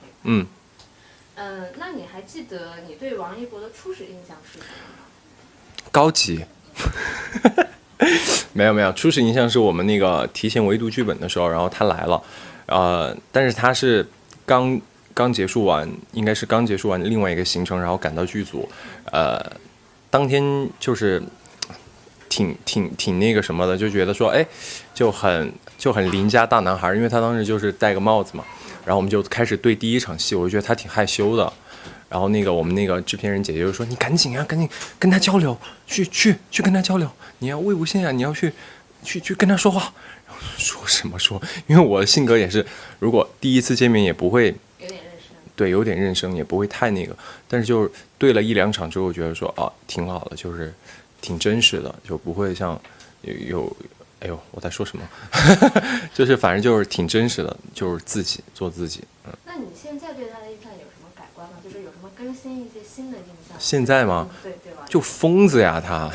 Speaker 5: 那你还记得你对王一博的初始印象是什么吗？
Speaker 3: 高级。没有，初始印象是我们那个提前围读剧本的时候，然后他来了，但是他是刚结束完，应该是刚结束完另外一个行程，然后赶到剧组，当天就是挺那个什么的，就觉得说，就很邻家大男孩，因为他当时就是戴个帽子嘛，然后我们就开始对第一场戏，我就觉得他挺害羞的，然后我们那个制片人姐姐就说，你赶紧跟他交流，去跟他交流，你要魏无羡啊，你要去跟他说话，然后说什么说，因为我的性格也是，如果第一次见面也不会有点认生，也不会太那个，但是就是对了1-2场之后，我觉得说挺好的，就是挺真实的，就不会像我在说什么，就是反正就是挺真实的，就是做自己。
Speaker 5: 那你现在对他的印象有什么改观吗？就是有什么更新一些新的印象？
Speaker 3: 现在吗？
Speaker 5: 对吧？
Speaker 3: 就疯子呀，他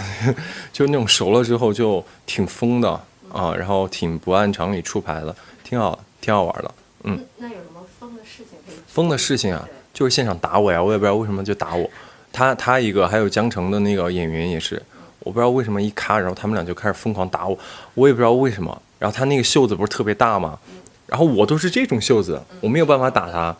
Speaker 3: 就那种熟了之后就挺疯的然后挺不按常理出牌的，挺好玩的。
Speaker 5: 那有什么疯的事情可以？
Speaker 3: 疯的事情啊，就是现场打我呀，我也不知道为什么就打我。他一个，还有江城的那个演员也是，我不知道为什么一咔，然后他们俩就开始疯狂打我，我也不知道为什么。然后他那个袖子不是特别大吗？然后我都是这种袖子，我没有办法打他。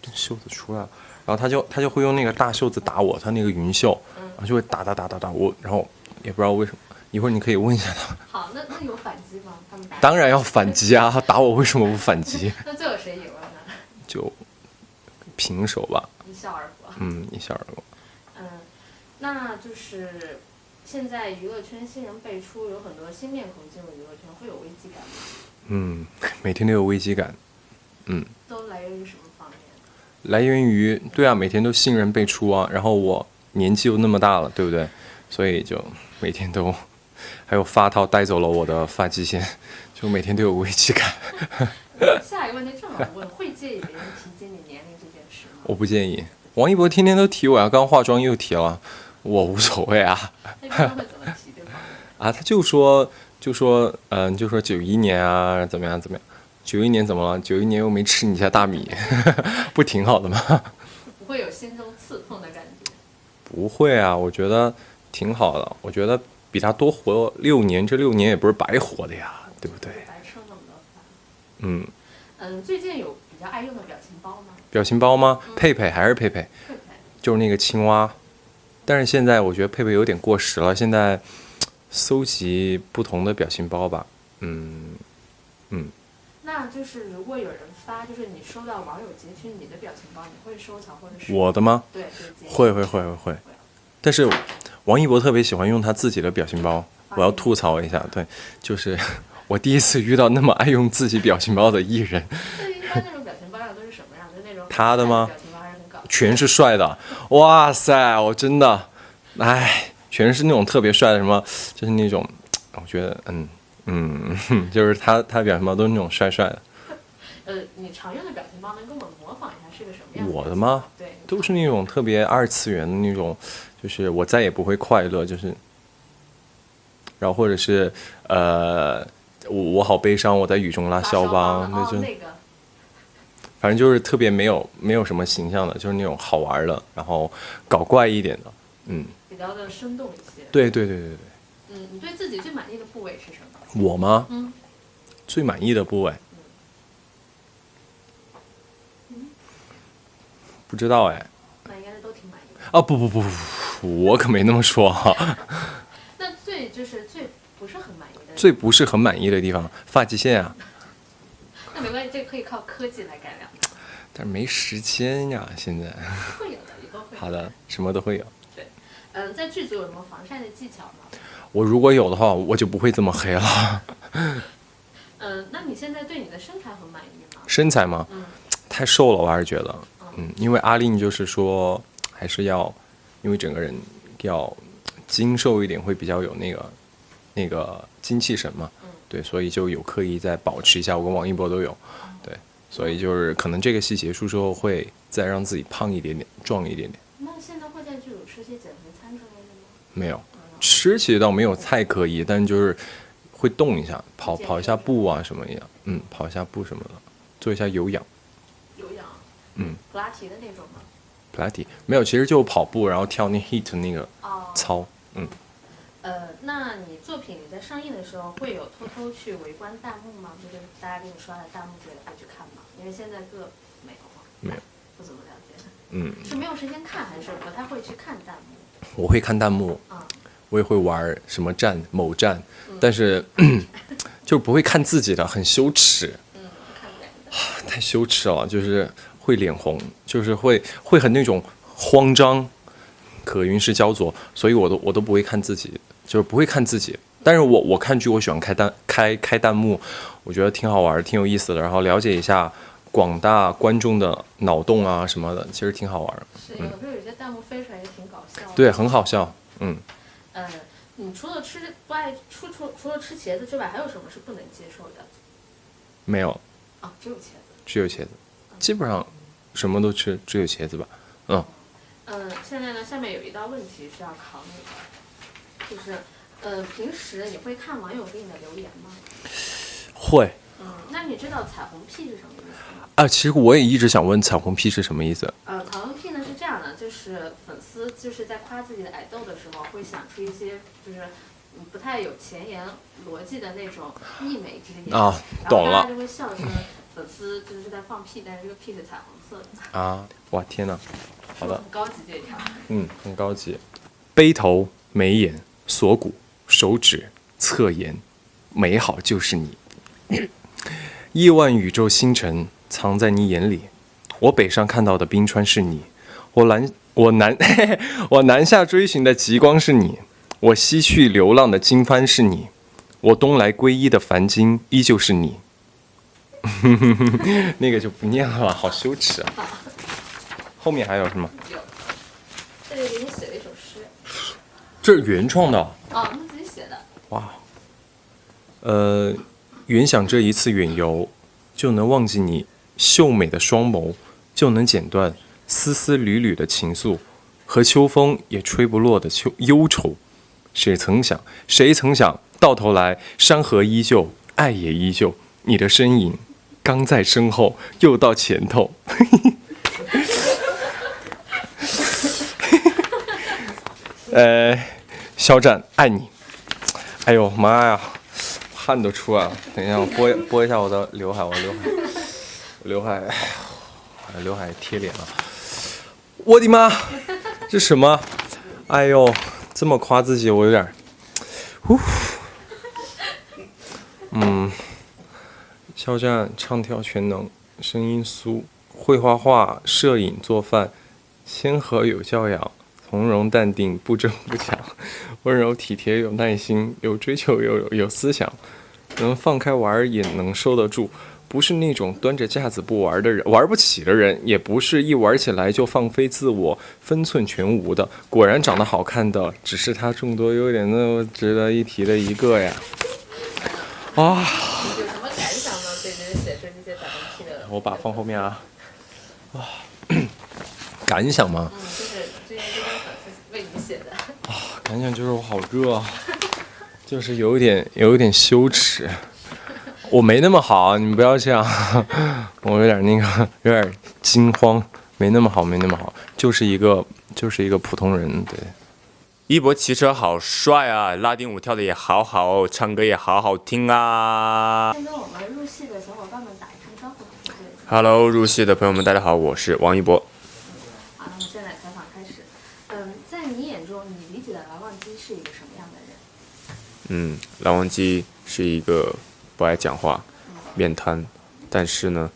Speaker 3: 这袖子出来了，然后他就会用那个大袖子打我，他那个云袖，然后就会打我，然后也不知道为什么。一会儿你可以问一下他。
Speaker 5: 好，那有反击吗？他们打？
Speaker 3: 当然要反击啊！他打我为什么不反击？
Speaker 5: 那最后谁赢了呢？
Speaker 3: 就平手吧。
Speaker 5: 一笑而过。
Speaker 3: 一笑而过。
Speaker 5: 那就是现在娱乐圈新人辈出，有很多新面孔进入娱乐圈，会有危机感吗？
Speaker 3: 每天都有危机感。
Speaker 5: 都来源于什么方面？
Speaker 3: 来源于每天都新人辈出啊，然后我年纪又那么大了，对不对？所以就每天都，还有发套带走了我的发际线，就每天都有危机感。
Speaker 5: 下一个问题正好问，会介意别人提及你年龄这件事吗？
Speaker 3: 我不介意，王一博天天都提我呀，刚化妆又提了，我无所谓啊。
Speaker 5: 那一般会怎么提对方？
Speaker 3: 啊，他就说91年啊，怎么样？91年怎么了？91年又没吃你家大米，不挺好的吗？
Speaker 5: 不会有心中刺痛的感觉？
Speaker 3: 不会啊，我觉得挺好的。我觉得比他多活6年，这6年也不是白活的呀，对不对？
Speaker 5: 白吃那么多饭。最近有比较爱用的表情包吗？
Speaker 3: 表情包吗？佩佩还是佩佩，就是那个青蛙。但是现在我觉得佩佩有点过时了，现在搜集不同的表情包吧。
Speaker 5: 那就是如果有人发，就是你收到网友截取你的表情包，你会收藏或者是
Speaker 3: 我的吗？
Speaker 5: 对，
Speaker 3: 会。但是王一博特别喜欢用他自己的表情包，我要吐槽一下。对，就是我第一次遇到那么爱用自己表情包的艺人。
Speaker 5: 对，一般那种表情包上都是什么样的那种？
Speaker 3: 他的吗？
Speaker 5: 表情包还是很搞笑，
Speaker 3: 全是帅的，哇塞！我真的，全是那种特别帅的，什么就是那种，我觉得就是他表情包都是那种帅帅的。
Speaker 5: 你常用的表情包能跟我们模仿一下是个什么样的？
Speaker 3: 我的吗？
Speaker 5: 对，
Speaker 3: 都是那种特别2次元的那种，就是我再也不会快乐，就是，然后或者是我好悲伤，我在雨中拉肖邦，那就，反正就是特别没有什么形象的，就是那种好玩的，然后搞怪一点的，
Speaker 5: 比较的生动一些。
Speaker 3: 对。
Speaker 5: 你对自己最满意的部位是什么？
Speaker 3: 我吗？最满意的部位。不知道哎。
Speaker 5: 那应该是都挺满意的。
Speaker 3: 啊不，我可没那么说哈。
Speaker 5: 那最不是很满意的。
Speaker 3: 最不是很满意的地方，发际线啊。
Speaker 5: 那没关系，这个可以靠科技来改良。
Speaker 3: 但是没时间呀，现在。
Speaker 5: 会有的，以后会有。
Speaker 3: 好的，什么都会有。
Speaker 5: 对，在剧组有什么防晒的技巧吗？
Speaker 3: 我如果有的话，我就不会这么黑了。
Speaker 5: 那你现在对你的身材很满意吗？
Speaker 3: 身材吗？太瘦了，我还是觉得。因为阿令就是说，还是要，因为整个人要精瘦一点，会比较有那个精气神嘛。对，所以就有刻意在保持一下，我跟王一博都有。对，所以就是可能这个戏结束之后，会再让自己胖一点点，壮一点点。
Speaker 5: 那现在会在剧组吃些减肥餐之类的吗？
Speaker 3: 没有，吃其实倒没有太刻意，但就是会动一下，跑一下步啊什么一样，跑一下步什么的，做一下有氧。
Speaker 5: 普拉提的那种吗？
Speaker 3: 普拉提没有，其实就跑步，然后跳那 HIIT 那个操。
Speaker 5: 那你作品在上映的时候会有偷偷去围观弹幕吗？就是大家给你刷的弹幕之类的会去看吗？因为现在没有吗？
Speaker 3: 没有，
Speaker 5: 不怎么了解。是没有时间看，还是不太会去看弹幕？
Speaker 3: 我会看弹幕，我也会玩什么站某站，但是就不会看自己的，很羞耻。太羞耻了，就是会脸红，就是会很那种慌张，可云石焦灼，所以我都不会看自己，就是不会看自己。但是我看剧，我喜欢开弹幕，我觉得挺好玩，挺有意思的，然后了解一下广大观众的脑洞啊什么的，其实挺好玩。
Speaker 5: 是，有时候有些弹幕飞出来也挺搞笑的。
Speaker 3: 对，很好笑。
Speaker 5: 你除了吃茄子之外，还有什么是不能接受的？
Speaker 3: 没有。
Speaker 5: 只有茄子。
Speaker 3: 只有茄子，基本上什么都吃，只有茄子吧。
Speaker 5: 现在呢，下面有一道问题是要考你的，就是平时你会看网友给你的留言吗？
Speaker 3: 会。
Speaker 5: 那你知道彩虹屁是什么意思吗？
Speaker 3: 其实我也一直想问彩虹屁是什么意思。
Speaker 5: 彩虹屁呢是这样的，就是粉丝就是在夸自己的爱豆的时候，会想出一些就是不太有前言逻辑的那种溢美之言
Speaker 3: 懂了。
Speaker 5: 然后大家就会笑说粉丝就是在放屁，但是这个屁是彩虹色的。
Speaker 3: 哇天哪！好的。
Speaker 5: 很高级这一条。
Speaker 3: 很高级。背头、眉眼、锁骨、手指、侧颜，美好就是你。亿万宇宙星辰藏在你眼里，我北上看到的冰川是你，我南下追寻的极光是你，我西去流浪的经幡是你，我东来皈依的梵经依旧是你。那个就不念了吧，好羞耻啊！后面还有什么？
Speaker 5: 有，这里给你写了一首诗。
Speaker 3: 这是原创的。
Speaker 5: 你自己写的。
Speaker 3: 哇。原想这一次远游，就能忘记你秀美的双眸，就能剪断丝丝缕缕的情愫和秋风也吹不落的忧愁。谁曾想，到头来山河依旧，爱也依旧，你的身影刚在身后，又到前头。肖战爱你。哎呦妈呀，汗都出来了。等一下，我拨一下我的刘海，刘海贴脸了。我的妈，这什么？哎呦，这么夸自己，我有点，肖战唱跳全能，声音酥，会画画，摄影做饭，谦和有教养，从容淡定，不争不抢，温柔体贴有耐心，有追求有思想，能放开玩也能收得住。不是那种端着架子不玩的人，玩不起的人，也不是一玩起来就放飞自我、分寸全无的。果然长得好看的，只是他众多优点中值得一提的一个呀！啊！
Speaker 5: 有什么感想吗？对这些写出这些假东西的？
Speaker 3: 我把放后面啊。啊，感想吗？
Speaker 5: 就是这些都是粉丝为你写的。
Speaker 3: 啊，感想就是我好热啊，就是有一点羞耻。我没那么好，你们不要这样，我有点有点惊慌，没那么好，就是一个普通人，对。
Speaker 2: 一博骑车好帅啊，拉丁舞跳的也好好，唱歌也好好听啊。
Speaker 5: 先跟我们入戏的小伙伴们打一声招呼。
Speaker 2: Hello， 入戏的朋友们，大家好，我是王一博。
Speaker 5: 好，那么现在采访开始。在你眼中，你理解的蓝忘机是一个什么样的人？
Speaker 2: 蓝忘机是一个不爱讲话、面瘫，但是呢，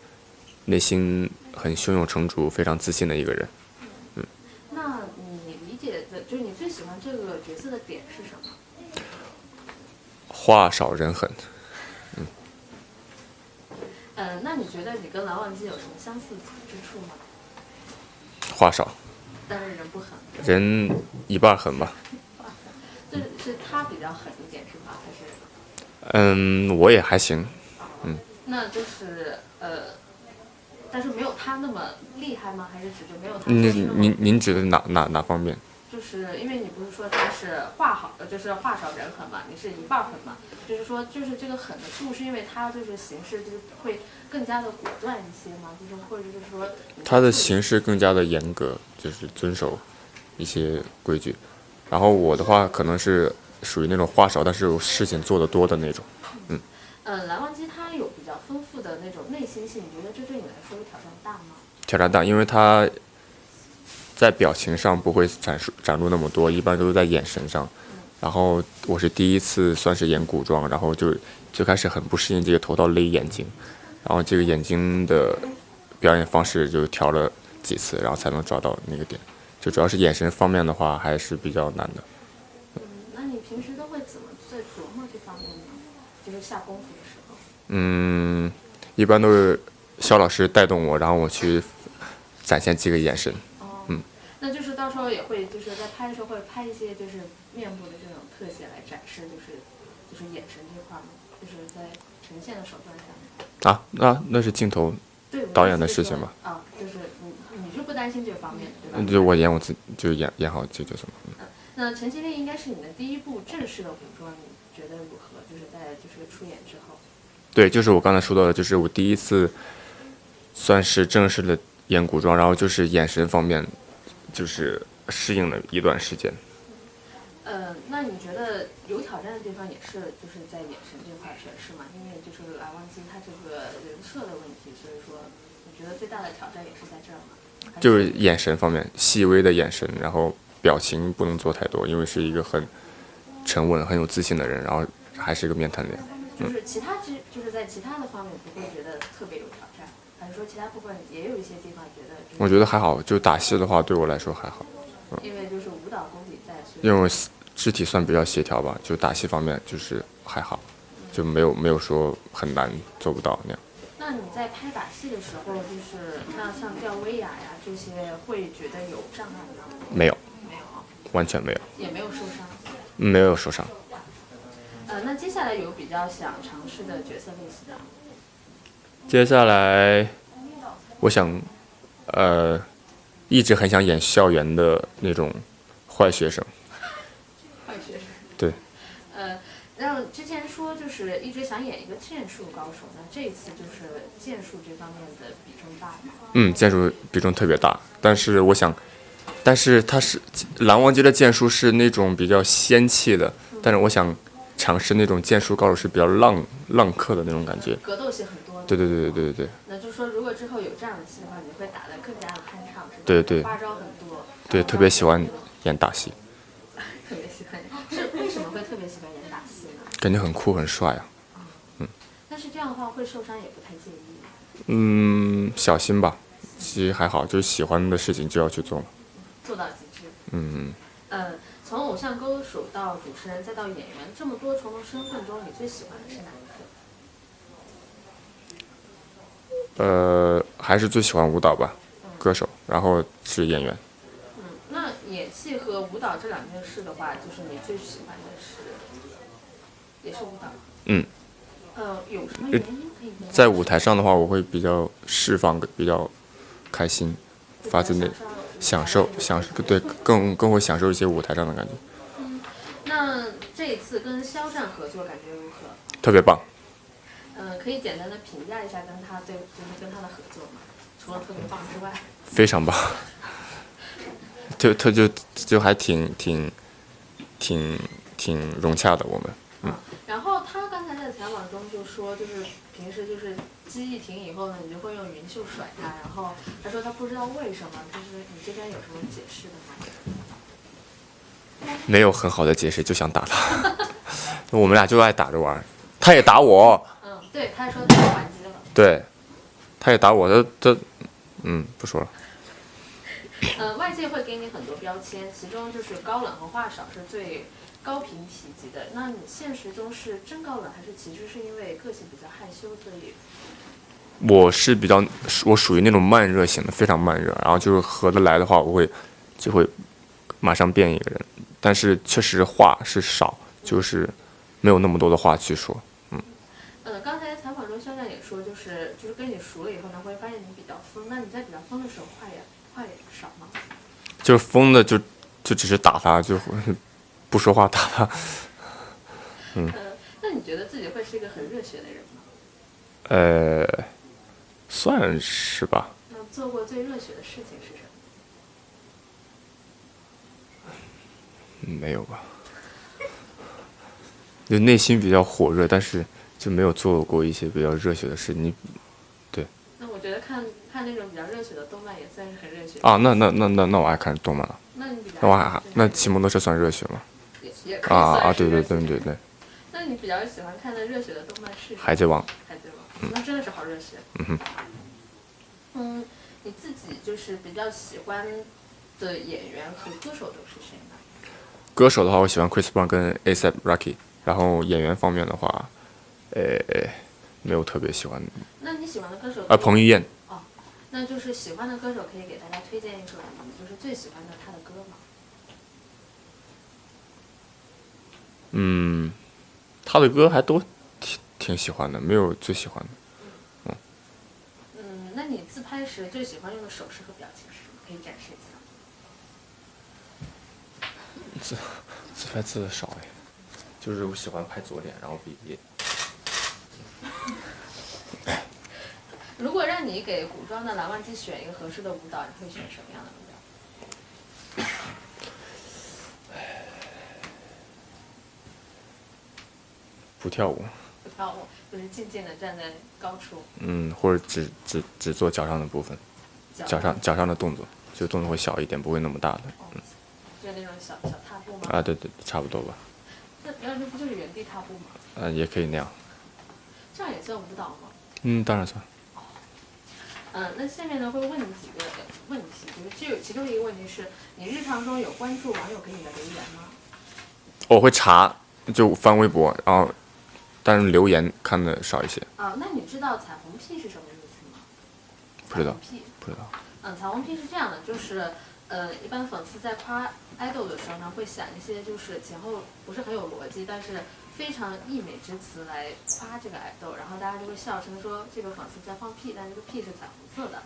Speaker 2: 内心很胸有成竹、非常自信的一个人。
Speaker 5: 那你理解的，就是你最喜欢这个角色的点是什么？
Speaker 2: 话少人狠。
Speaker 5: 那你觉得你跟蓝忘机有什么相似之处吗？
Speaker 2: 话少，
Speaker 5: 但是人不狠。
Speaker 2: 人一半狠吧。
Speaker 5: 是他比较狠一点是吧？还是？
Speaker 2: 我也还行。
Speaker 5: 那就是但是没有他那么厉害吗？还是指就没有他？
Speaker 2: 您指的哪方面？
Speaker 5: 就是因为你不是说他是就是话少人狠嘛，你是一半狠嘛，就是说就是这个狠的度是因为他就是行事就是会更加的果断一些嘛，就是或者就是说
Speaker 2: 他的行事更加的严格，就是遵守一些规矩，然后我的话可能是属于那种话少但是事情做得多的那种。
Speaker 5: 蓝忘机他有比较丰富的那种内心戏，你觉得这对你来说挑战大吗？
Speaker 2: 挑战大，因为他在表情上不会展露那么多，一般都是在眼神上。然后我是第一次算是演古装，然后就最开始很不适应这个头套勒眼睛，然后这个眼睛的表演方式就调了几次，然后才能找到那个点。就主要是眼神方面的话还是比较难的。
Speaker 5: 那你平时都会怎么在琢磨这方面呢？就是下功夫的时候。
Speaker 2: 一般都是肖老师带动我，然后我去展现这个眼神。
Speaker 5: 那就是到时候也会就是在拍的时候会拍一些就是面部的这种特写来展示，就是眼神这块吗？就是在呈现的手段上面。
Speaker 2: 那是镜头导演的事情吧？
Speaker 5: 就是你是不担心这方面的对吧？
Speaker 2: 就我演我自己就演好这个角色嘛。
Speaker 5: 那陈其令应该是你的第一部正式的古装，你觉得如何？就是在就是出演之后。
Speaker 2: 对，就是我刚才说到的，就是我第一次算是正式的演古装，然后就是眼神方面就是适应了一段时间。
Speaker 5: 那你觉得有挑战的地方也是就是在眼神这块诠释嘛？因为就是蓝忘机他这个人设的问题，所以说你觉得最大的挑战也是在这儿吗？
Speaker 2: 就是眼神方面，细微的眼神，然后表情不能做太多，因为是一个很沉稳、很有自信的人，然后还是一个面瘫脸。
Speaker 5: 就是就是在其他的方面不会觉得特别有挑战，还是说其他部分也有一些地方觉得？
Speaker 2: 我觉得还好，就打戏的话对我来说还好。
Speaker 5: 因为就是舞蹈功底在。
Speaker 2: 因为我肢体算比较协调吧，就打戏方面就是还好，就没有说很难做不到那样。
Speaker 5: 那你在拍打戏的时候，就是那像吊威亚呀这些，会觉得有障碍吗？
Speaker 2: 没有，
Speaker 5: 没有，
Speaker 2: 完全没有。
Speaker 5: 也没有受伤。
Speaker 2: 没有受伤。
Speaker 5: 那接下来有比较想尝试的角色类型吗？
Speaker 2: 接下来，我想，一直很想演校园的那种坏学生。
Speaker 5: 坏学生。
Speaker 2: 对。
Speaker 5: 然后之前说就是一直想演一个剑术高手，那这一次就是剑术这方面的比重大吗？
Speaker 2: 剑术比重特别大，但是他是蓝忘机的剑术是那种比较仙气的，但是我想尝试那种剑术高手是比较浪客的那种感觉。
Speaker 5: 格斗戏很多。
Speaker 2: 对。
Speaker 5: 那就是说，如果之后有这样的戏的话，你会打得更加的酣畅，是吧？
Speaker 2: 对。
Speaker 5: 花招很多。
Speaker 2: 对，特别喜欢演打戏。
Speaker 5: 特别喜欢，是为什么会特别喜欢演打戏呢？
Speaker 2: 感觉很酷很帅啊。
Speaker 5: 但是这样的话会受伤，也不太介意。
Speaker 2: 小心吧，其实还好，就是喜欢的事情就要去做嘛。
Speaker 5: 做到极致。从偶像歌手到主持人再到演员，这么多重的身份中，你最喜欢的是哪一个？
Speaker 2: 还是最喜欢舞蹈吧，歌手，然后是演员。
Speaker 5: 那演戏和舞蹈这两件事的话，就是你最喜欢的是，也是舞蹈。有什么原因可以？
Speaker 2: 在舞台上的话，我会比较释放，比较开心，发自内享受，对，更会享受一些舞台上的感觉。
Speaker 5: 那这一次跟肖战合作感觉如何？
Speaker 2: 特别棒。
Speaker 5: 可以简单的评价一下跟他的合作吗？除了特别棒之外。
Speaker 2: 非常棒。就还挺融洽的我们。
Speaker 5: 然后他刚才在采访中就说，就是平时就是机一停以后呢，你就会用云袖甩他，然后他说他不知道为什么，就是你这边有什么解释的吗？
Speaker 2: 没有很好的解释，就想打他。我们俩就爱打着玩，他也打我。
Speaker 5: 对，他说他还击了。
Speaker 2: 对，他也打我，不说了。
Speaker 5: 外界会给你很多标签，其中就是高冷和话少是最高频提及的。那你现实中是真高冷，还是其实是因为个性比较害羞，所以？
Speaker 2: 我属于那种慢热型的，非常慢热。然后就是合得来的话，就会马上变一个人。但是确实话是少，就是没有那么多的话去说。
Speaker 5: 刚才采访中肖战也说，就是跟你熟了以后呢，会发现你比较疯。那你在比较疯的时候，话也少吗？
Speaker 2: 就是疯的就只是打他，就不说话打他。
Speaker 5: 那你觉得自己会是一个很热血的人吗？
Speaker 2: 算是吧。
Speaker 5: 那做过最热血的事情是什么？
Speaker 2: 没有吧。就内心比较火热，但是就没有做过一些比较热血的事。对。
Speaker 5: 那我觉得看那种比较热血的动漫也算是很热血。
Speaker 2: 那我还看动漫了。
Speaker 5: 那你比较
Speaker 2: 那骑摩托车算热血吗？
Speaker 5: 也可以算是热血。
Speaker 2: 对。
Speaker 5: 那你比较喜欢看的热血的动漫是什么？
Speaker 2: 海贼王。
Speaker 5: 那真的是好热血。你自己就是比较喜欢的演员和歌手都是谁呢？
Speaker 2: 歌手的话，我喜欢 Chris Brown 跟 A$AP Rocky。然后演员方面的话，没有特别喜欢的。
Speaker 5: 那你喜欢的歌手？
Speaker 2: 彭于晏。
Speaker 5: 那就是喜欢的歌手可以给大家推荐一首你就是最喜欢的他的歌吗？
Speaker 2: 他的歌还都挺喜欢的，没有最喜欢的。
Speaker 5: 那你自拍时最喜欢用的手势和表情是什么？可以展示一下。
Speaker 2: 自拍字少哎。就是我喜欢拍左脸，然后比。
Speaker 5: 如果让你给古装的蓝忘机选一个合适的舞蹈，你会选什么样的舞蹈？
Speaker 2: 不跳舞。
Speaker 5: 不跳舞，就是静静的站在高处。
Speaker 2: 或者只做脚上的部分，脚上的动作，就动作会小一点，不会那么大的。
Speaker 5: 就是那种小踏步吗？
Speaker 2: 对，差不多吧。
Speaker 5: 那不就是原地踏步吗？
Speaker 2: 也可以那样。
Speaker 5: 这样也算舞蹈吗？
Speaker 2: 当然算。
Speaker 5: 那下面呢会问你几个问题，就是其中一个问题是你日常中有关注网友给你的留言吗？
Speaker 2: 我会查，就翻微博，然后但是留言看的少一些。
Speaker 5: 那你知道彩虹屁是什么意思吗？
Speaker 2: 不知道。
Speaker 5: 彩虹屁是这样的，就是一般粉丝在夸idol的时候呢，会想一些就是前后不是很有逻辑，但是非常溢美之词来夸这个idol，然后大家就会笑称说这个粉丝在放屁，但这个屁是彩虹色的。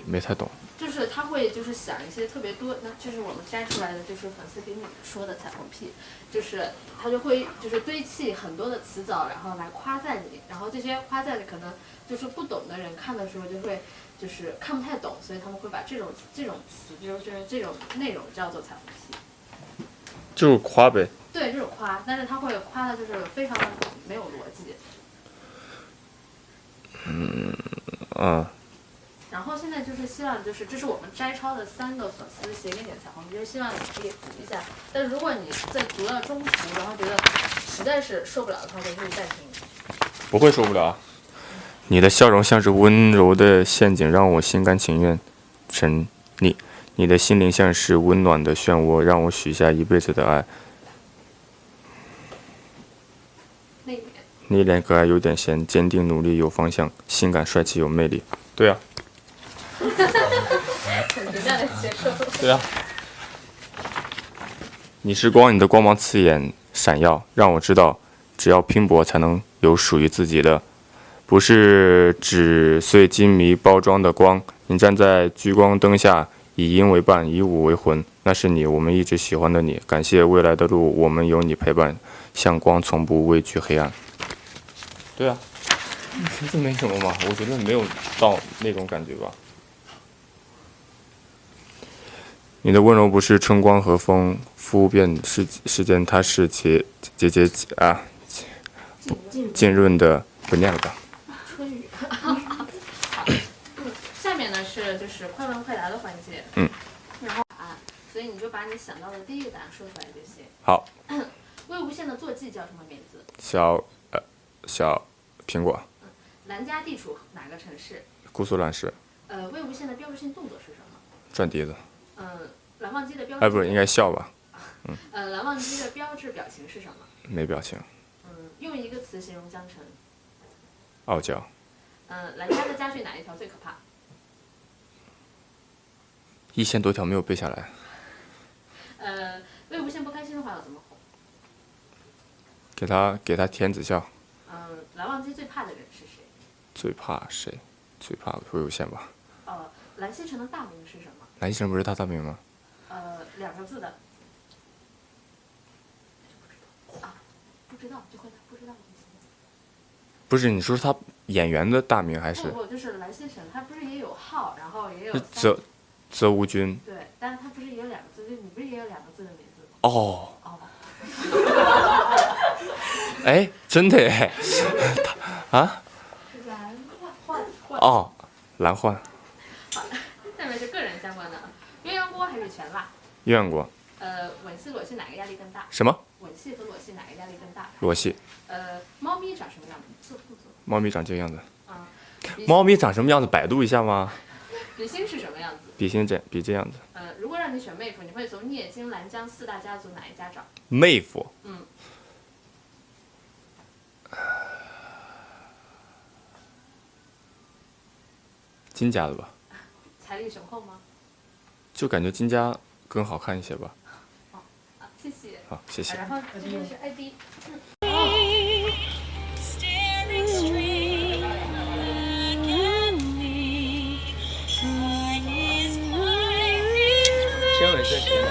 Speaker 2: 没太懂。
Speaker 5: 就是他会就是想一些特别多，那这是我们摘出来的，就是粉丝给你说的彩虹屁，就是他就会就是堆砌很多的词藻，然后来夸赞你，然后这些夸赞可能就是不懂的人看的时候就会就是看不太懂，所以他们会把这种词就是这种内容叫做彩虹屁。
Speaker 2: 就是夸呗。
Speaker 5: 对，这种夸，但是他会夸的就是非常的没有逻辑。然后现在就是希望就是这是我们摘抄的3个粉丝写给你的彩虹，就是希望你可以读一下。但是如果你在读到中途，然后觉得实在是受不了的话，可以暂停。
Speaker 2: 不会受不了。你的笑容像是温柔的陷阱，让我心甘情愿沉溺。你的心灵像是温暖的漩涡，让我许下一辈子的爱。你脸可爱有点咸，坚定努力有方向，性感帅气有魅力。对啊。对啊。你是光，你的光芒刺眼闪耀，让我知道，只要拼搏才能有属于自己的，不是纸碎金迷包装的光。你站在聚光灯下，以阴为伴，以武为魂，那是你，我们一直喜欢的你。感谢未来的路，我们有你陪伴，像光从不畏惧黑暗。对啊，这没什么嘛，我觉得没有到那种感觉吧。你的温柔不是春光和风敷遍世间，它是浸润的，不念了吧。
Speaker 5: 春雨。下面呢是就是快问快答的环节。然后答案，所以你就把你想到的第一个答案说出来就行。
Speaker 2: 好。
Speaker 5: 魏无羡的坐骑叫什么名字？
Speaker 2: 小苹果。
Speaker 5: 兰家地处哪个城市？
Speaker 2: 姑苏兰市。
Speaker 5: 魏无羡的标志性动作是什么？
Speaker 2: 转笛子。
Speaker 5: 蓝忘机的标志。
Speaker 2: 不是，应该笑吧？
Speaker 5: 蓝忘机的标志表情是什么？
Speaker 2: 没表情。
Speaker 5: 用一个词形容江澄。
Speaker 2: 傲娇。
Speaker 5: 兰家的家训哪一条最可怕
Speaker 2: ？1000多条没有背下来。
Speaker 5: 魏无羡不开心的话要怎么哄？
Speaker 2: 给他甜子笑。
Speaker 5: 蓝忘机最怕的人是谁？
Speaker 2: 最怕谁？最怕魏无羡吧。
Speaker 5: 蓝曦臣的大名是什么？
Speaker 2: 蓝曦臣不是他大名吗
Speaker 5: ？2个字的。不知道就回答不知道就行。
Speaker 2: 不是，你说他演员的大名还是？
Speaker 5: 不，就是蓝曦臣，他不是也有号，然后也有。
Speaker 2: 泽无君。
Speaker 5: 对，但是他不是也有2个字？就你不是也有2个字的名字？
Speaker 2: 哦。哎，真的哎。啊？
Speaker 5: 蓝焕。
Speaker 2: 哦，蓝焕。
Speaker 5: 好，下面是个人相关的，鸳鸯锅还是全辣？
Speaker 2: 鸳鸯锅。
Speaker 5: 吻戏裸戏哪个压力更大？
Speaker 2: 什么？
Speaker 5: 吻戏和裸戏哪个压力更大？
Speaker 2: 裸戏。
Speaker 5: 猫咪长什么样子？
Speaker 2: 猫咪长这个样子。猫咪长什么样子？百度一下吗？
Speaker 5: 比心是什么样子？
Speaker 2: 比心比这样子。
Speaker 5: 如果让你选妹夫，你会从聂金、兰江4大家族哪一家找？
Speaker 2: 妹夫。金家的吧。
Speaker 5: 财力雄厚吗？
Speaker 2: 就感觉金家更好看一些吧。
Speaker 5: 谢谢。
Speaker 2: 好，谢谢。
Speaker 5: 然后这边是 AB。
Speaker 1: 片尾在谁呢？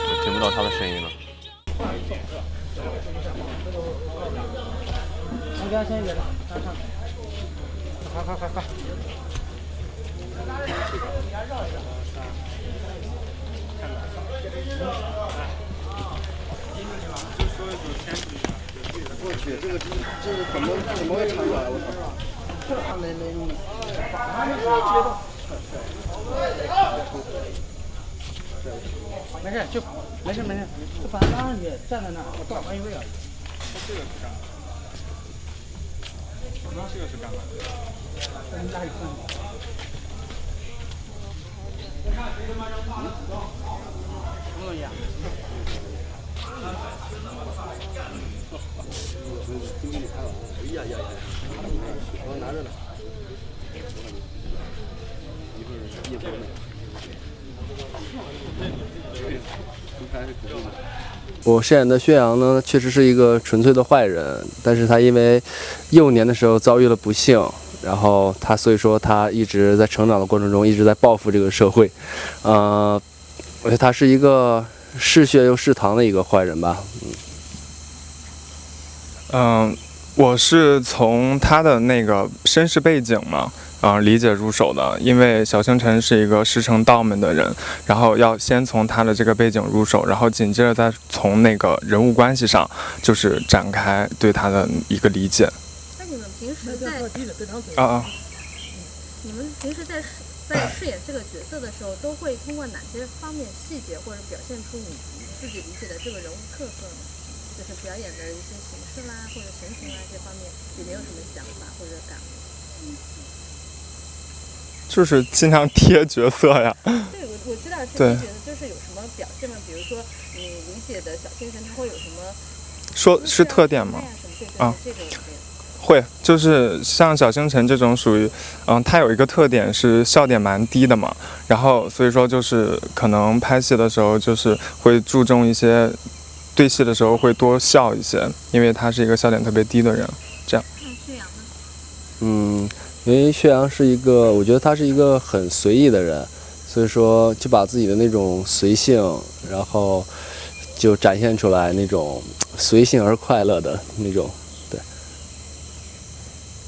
Speaker 1: 我听不到他的声音了。
Speaker 7: 我给他先一点，快！
Speaker 13: 我去，这怎么会唱出来？我操！
Speaker 7: 没事，没事，就把他拉上去，站在那儿，我多少换一位而已。
Speaker 15: 这个是干嘛？这个是干嘛？
Speaker 7: 你拉一份。什么东西啊？
Speaker 13: 我拿着呢。一会儿我饰演的薛洋呢，确实是一个纯粹的坏人，但是他因为幼年的时候遭遇了不幸，
Speaker 16: 然后他所以说他一直在成长的过程中一直在报复这个社会，我觉得他是一个嗜血又嗜糖的一个坏人吧。
Speaker 17: 我是从他的那个身世背景嘛，理解入手的。因为小星辰是一个师承道门的人，然后要先从他的这个背景入手，然后紧接着再从那个人物关系上，就是展开对他的一个理解。
Speaker 9: 那你们平时在你们平时在饰演这个角色的时候，都会通过哪些方面细节或者表现出你自己理解的这个人物特色呢？就是表演的一些形式啦，或者神情啦这方面，有没有什么想法或者感悟？
Speaker 17: 就是尽量贴角色呀。
Speaker 9: 对，我知道是贴角色，就是有什么表现吗？比如说你理解的小星辰，他会有什么？
Speaker 17: 说是特点吗？
Speaker 9: 这个
Speaker 17: 会，就是像小星辰这种属于，他有一个特点是笑点蛮低的嘛，然后所以说就是可能拍戏的时候就是会注重一些。对戏的时候会多笑一些，因为他是一个笑点特别低的人，这样。
Speaker 9: 薛洋呢？
Speaker 16: 因为薛洋是一个，我觉得他是一个很随意的人，所以说就把自己的那种随性，然后就展现出来那种随性而快乐的那种，对。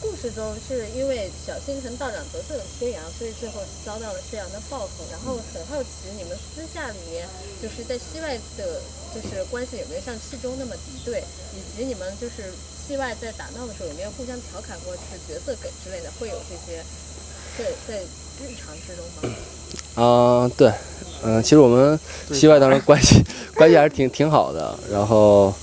Speaker 9: 故事中是因为小星辰道长得罪了薛洋，所以最后遭到了薛洋的报复。然后很好奇，你们私下里面就是在戏外的。就是关系有没有像戏中那么敌对，以及你们就是戏外在打闹的时候有没有互相调侃过，就是角色梗之类的，会有这些在日常之中吗？
Speaker 16: 对，其实我们戏外当然关系还是挺好的。然后，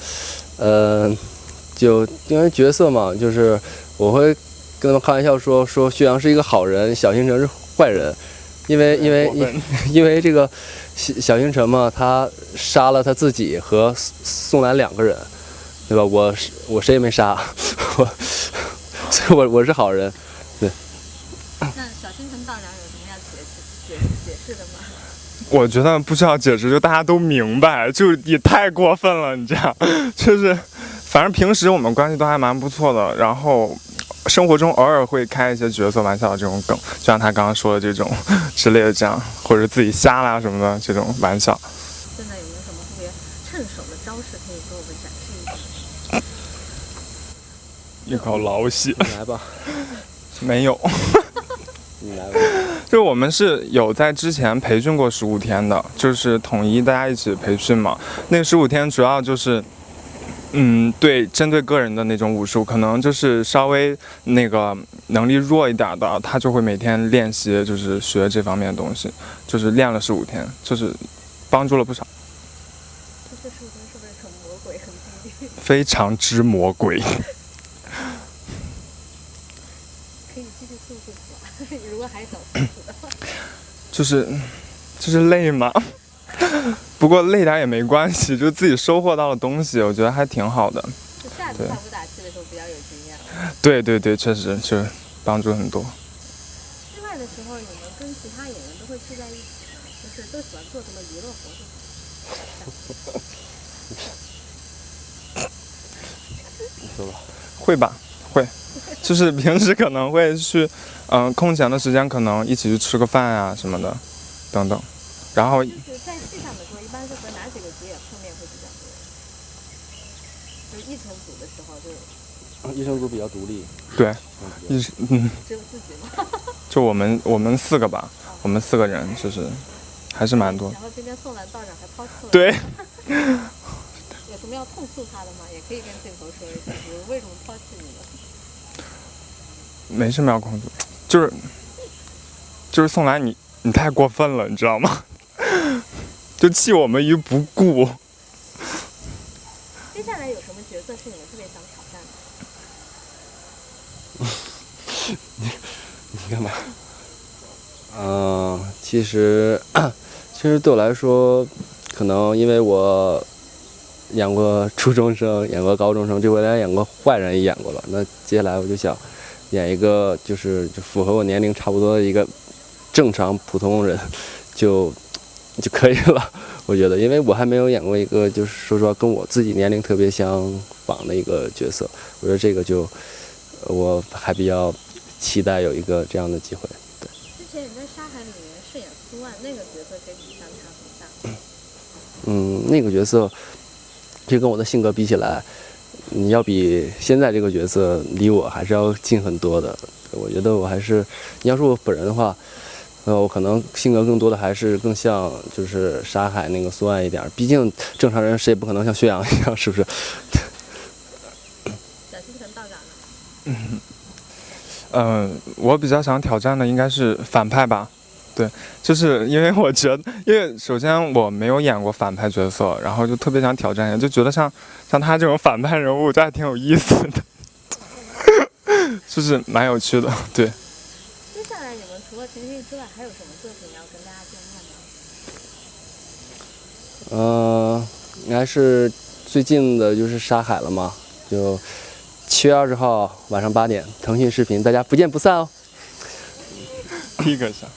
Speaker 16: 就因为角色嘛，就是我会跟他们开玩笑说薛洋是一个好人，小星辰是坏人，因为这个。小星辰嘛，他杀了他自己和宋兰2个人，对吧？我谁也没杀，所以我是好人，对。
Speaker 9: 那小星辰道长有什么要解释的吗？
Speaker 17: 我觉得不需要解释，就大家都明白，就也太过分了，你这样，就是反正平时我们关系都还蛮不错的，然后。生活中偶尔会开一些角色玩笑的这种梗，就像他刚刚说的这种之类的这样，或者自己瞎啦什么的这种玩笑。
Speaker 9: 现在有没有什么特别趁手的招式可以给我们展示一下？
Speaker 17: 一口老血。
Speaker 16: 你来吧。
Speaker 17: 没有。
Speaker 16: 你来吧。
Speaker 17: 就我们是有在之前培训过15天的，就是统一大家一起培训嘛。那个15天主要就是。对，针对个人的那种武术，可能就是稍微那个能力弱一点的，他就会每天练习，就是学这方面的东西，就是练了15天，就是帮助了不少。
Speaker 9: 这15天是不是很魔鬼，很地狱？
Speaker 17: 非常之魔鬼。可
Speaker 9: 以继续诉苦，如果还想诉苦的话。
Speaker 17: 就是累吗？不过累点也没关系，就自己收获到的东西，我觉得还挺好的。
Speaker 9: 就下次打武打戏的时候比较有经验。
Speaker 17: 对，确实是帮助很多。
Speaker 9: 戏外的时候，你们跟其他演员都会聚在一起吗？就是都喜欢做什么娱乐活动？
Speaker 16: 你说吧。
Speaker 17: 会吧，会，就是平时可能会去，空闲的时间可能一起去吃个饭啊什么的，等等。然后
Speaker 9: 就是在戏上的时候，一般是和哪几个主演碰面会比较多？就是一成组的时候就。
Speaker 16: 一成组比较独立。
Speaker 17: 对，
Speaker 9: 只有自己吗？
Speaker 17: 就我们4个吧，我们4个人就是还是蛮多。
Speaker 9: 然后今天宋兰道长还抛弃了。
Speaker 17: 对。
Speaker 9: 有什么要控诉他的吗？也可以跟镜头说一下，比如为什么抛弃你们？
Speaker 17: 没什么要控诉，就是宋兰你太过分了，你知道吗？就弃我们于不顾。
Speaker 9: 接下来有什么角色是你们特别想挑战
Speaker 16: 的？你干嘛？其实对我来说，可能因为我演过初中生，演过高中生，这回连演过坏人也演过了。那接下来我就想演一个就符合我年龄差不多的一个正常普通人，就可以了。我觉得，因为我还没有演过一个就是说实话跟我自己年龄特别相仿的一个角色，我觉得这个我还比较期待有一个这样的机会。对。
Speaker 9: 之前你在《沙海》里面饰演苏万那个角色，跟你相差很大。
Speaker 16: 那个角色，其实跟我的性格比起来，你要比现在这个角色离我还是要近很多的。我觉得我还是，你要说我本人的话，我可能性格更多的还是更像就是沙海那个苏万一点。毕竟正常人谁也不可能像薛洋一样，是不是？
Speaker 9: 小星辰道长呢？
Speaker 17: 我比较想挑战的应该是反派吧。对，就是因为我觉得，因为首先我没有演过反派角色，然后就特别想挑战一下，就觉得像他这种反派人物，就还挺有意思的，就是蛮有趣的。对。
Speaker 9: 接下来你们除了情绪之外，还有什么作品要跟大家见面吗？
Speaker 16: 应该是最近的就是沙海了嘛，就7月20号晚上8点，腾讯视频，大家不见不散哦。
Speaker 17: 第一个下。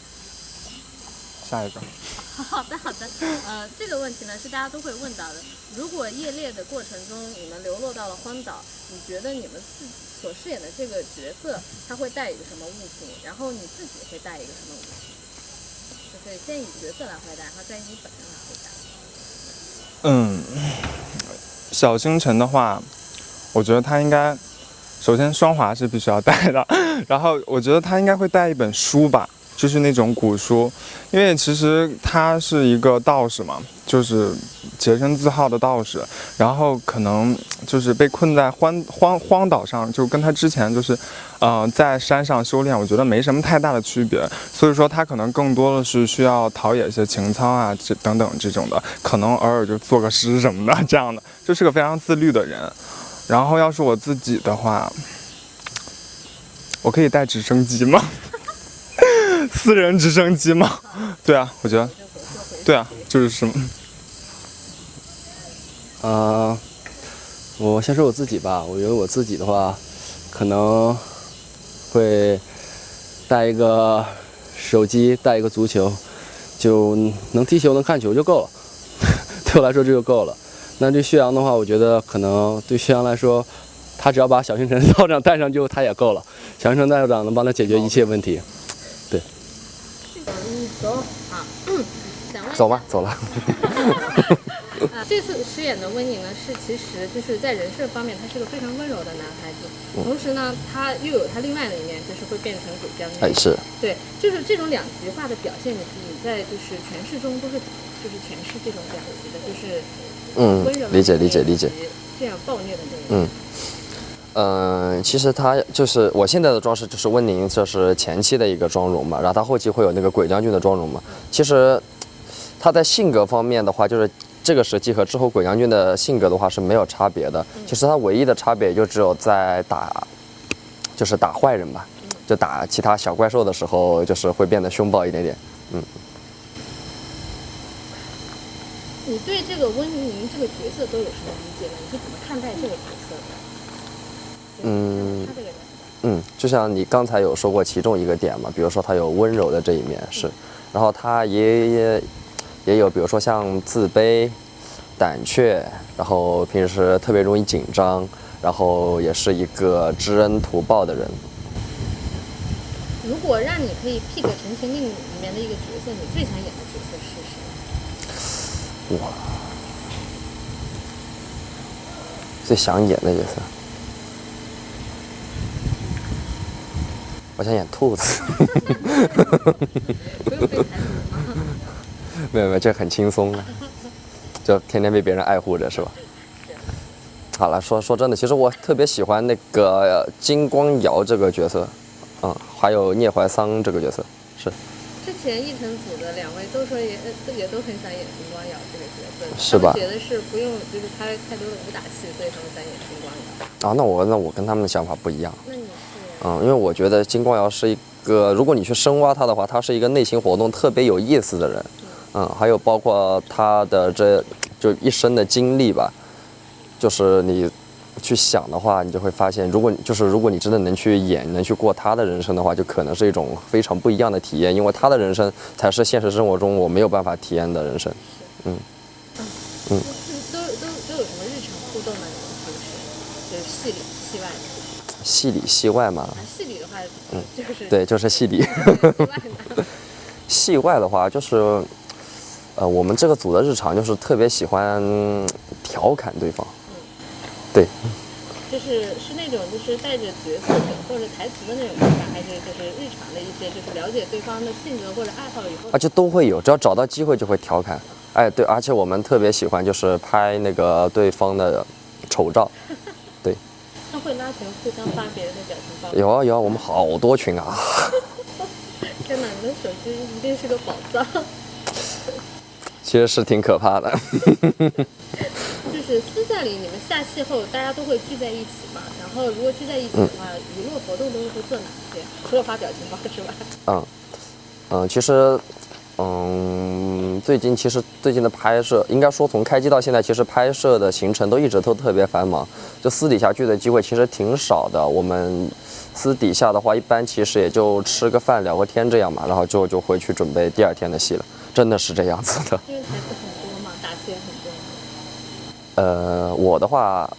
Speaker 17: 下一个。
Speaker 9: 好的。这个问题呢是大家都会问到的。如果夜猎的过程中你们流落到了荒岛，你觉得你们自己所饰演的这个角色他会带一个什么物品？然后你自己会带一个什么物品？就是先以角色来回答，然后再以你本人来回答。
Speaker 17: 小星辰的话，我觉得他应该，首先双滑是必须要带的，然后我觉得他应该会带一本书吧。就是那种古书，因为其实他是一个道士嘛，就是洁身自好的道士，然后可能就是被困在荒岛上，就跟他之前就是，在山上修炼，我觉得没什么太大的区别，所以说他可能更多的是需要陶冶一些情操啊，等等这种的，可能偶尔就作个诗什么的这样的，就是个非常自律的人。然后要是我自己的话，我可以带直升机吗？私人直升机吗？对啊，我觉得，对啊，就是什么？
Speaker 16: 我先说我自己吧。我觉得我自己的话，可能会带一个手机，带一个足球，就能踢球能看球就够了。对我来说这就够了。那对薛洋的话，我觉得可能对薛洋来说，他只要把小星辰道长带上就他也够了。小星辰道长能帮他解决一切问题。对。
Speaker 9: 走啊！
Speaker 16: 走吧，走了。
Speaker 9: 这次饰演的温宁呢，其实就是在人设方面，他是个非常温柔的男孩子，同时呢，他又有他另外的一面，就是会变成鬼将军。
Speaker 16: 是。
Speaker 9: 对，就是这种两极化的表现，你在就是诠释中都是就是诠释这种两极的，就是温柔
Speaker 16: 理解。
Speaker 9: 这样暴虐的这种。
Speaker 16: 其实他就是我现在的装饰就是温宁，这是前期的一个妆容嘛，然后他后期会有那个鬼将军的妆容嘛。其实他在性格方面的话，就是这个时期和之后鬼将军的性格的话是没有差别的。其实他唯一的差别就只有在打坏人吧，就打其他小怪兽的时候，就是会变得凶暴一点点。
Speaker 9: 你对这个温宁这个角色都有什么理解呢？你是怎么看待这个角色的？
Speaker 16: 就像你刚才有说过其中一个点嘛，比如说他有温柔的这一面是，然后他也有比如说像自卑、胆怯，然后平时特别容易紧张，然后也是一个知恩图报的人。
Speaker 9: 如果让你可以 pick《陈情令》里面的一个角色，你最想演的角色是谁？
Speaker 16: 哇，最想演的角色。我想演兔子。没有，这很轻松，就天天被别人爱护着，是吧？好了，说真的，其实我特别喜欢那个金光瑶这个角色，还有聂怀桑这个角色，是。
Speaker 9: 之前一成组的两位都说也都很想演金光瑶这个角色，
Speaker 16: 是吧？
Speaker 9: 他们觉得是不用就是拍太多的武打戏，所以他们想演金光瑶。
Speaker 16: 那我跟他们的想法不一样。
Speaker 9: 那你是？
Speaker 16: 因为我觉得金光瑶是一个，如果你去深挖他的话，他是一个内心活动特别有意思的人。还有包括他的就一生的经历吧，就是你去想的话，你就会发现，如果你真的能去演，能去过他的人生的话，就可能是一种非常不一样的体验，因为他的人生才是现实生活中我没有办法体验的人生。
Speaker 9: 都有什么日常互动呢？就是戏里戏外的。
Speaker 16: 戏里戏外嘛。
Speaker 9: 戏里的话话，就是
Speaker 16: 对，就是戏里。戏外的话，就是我们这个组的日常就是特别喜欢调侃对方。对。
Speaker 9: 是那种就是带着角色或者台词的那种调侃，还是就是日常的一些就是了解对方的性格或者爱好以后？
Speaker 16: 而且都会有，只要找到机会就会调侃。哎，对，而且我们特别喜欢就是拍那个对方的丑照。对。
Speaker 9: 那会拉群互相发别人的表情包？
Speaker 16: 有啊有啊，我们好多群啊。
Speaker 9: 天哪，你的手机一定是个宝藏。
Speaker 16: 其实是挺可怕的。
Speaker 9: 就是私下里你们下戏后大家都会聚在一起嘛，然后如果聚在一起的话，娱乐活动都会做哪些？除了发表情包之外。
Speaker 16: 其实，最近的拍摄，应该说从开机到现在，其实拍摄的行程都一直都特别繁忙，就私底下聚的机会其实挺少的。我们私底下的话，一般其实也就吃个饭聊个天这样嘛，然后就回去准备第二天的戏了，真的是这样子的。
Speaker 9: 因为台词很多嘛，打戏也很多。
Speaker 16: 我的话，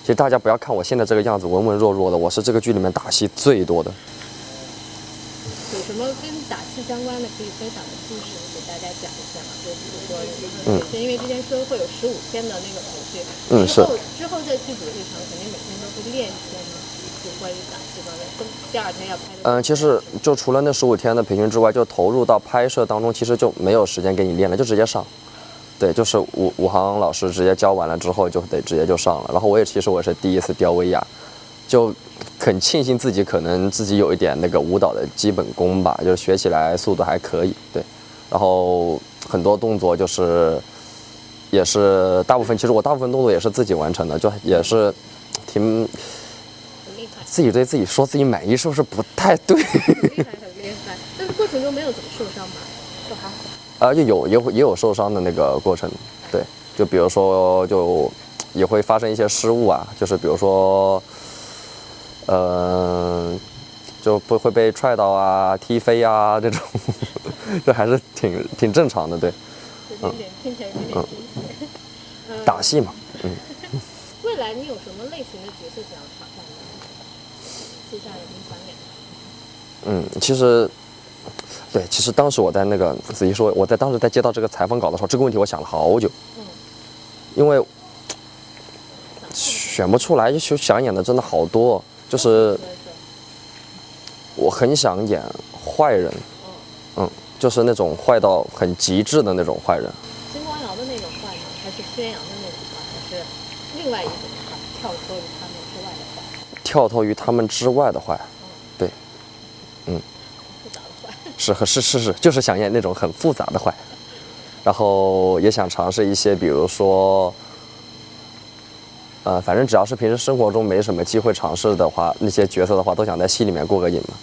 Speaker 16: 其实大家不要看我现在这个样子文文弱弱的，我是这个剧里面打戏最多的。
Speaker 9: 有什么跟打戏相关的可以分享的故事给大家讲一下吗？就比如说，也是因为之前说会有15天的那个培训，之后在剧组日常肯定每天都会练一些吗？就关于打戏方面，第二天要拍的。
Speaker 16: 其实就除了那15天的培训之外，就投入到拍摄当中，其实就没有时间给你练了，就直接上。对，就是武行老师直接教完了之后就得直接就上了。然后其实我是第一次雕威亚，就很庆幸自己可能自己有一点那个舞蹈的基本功吧，就是学起来速度还可以。对，然后很多动作也是其实我大部分动作也是自己完成的，就也是挺自己对自己说自己满意，是不是不太对？
Speaker 9: 很厉害，但是过程中没有怎么受伤吧？就还好。
Speaker 16: 也有受伤的那个过程，对，就比如说也会发生一些失误啊，就是比如说，就会被踹到啊、踢飞啊这种，这还是挺正常的，对。
Speaker 9: 听起来有点惊险。
Speaker 16: 打戏嘛，
Speaker 9: 未来你有什么类型的角色想要挑战的？接下来你想演？
Speaker 16: 其实当时我在那个子怡说，我当时在接到这个采访稿的时候，这个问题我想了好久，因为选不出来，就想演的真的好多，就是我很想演坏人，就是那种坏到很极致的那种坏人。
Speaker 9: 金光瑶的那种坏呢，还是宣扬的那种坏，还是另外一种坏，跳脱于他们之外的坏？
Speaker 16: 跳脱于他们之外的坏，对，
Speaker 9: 复杂的坏。
Speaker 16: 是，就是想演那种很复杂的坏，然后也想尝试一些，比如说，反正只要是平时生活中没什么机会尝试的话，那些角色的话，都想在戏里面过个瘾嘛，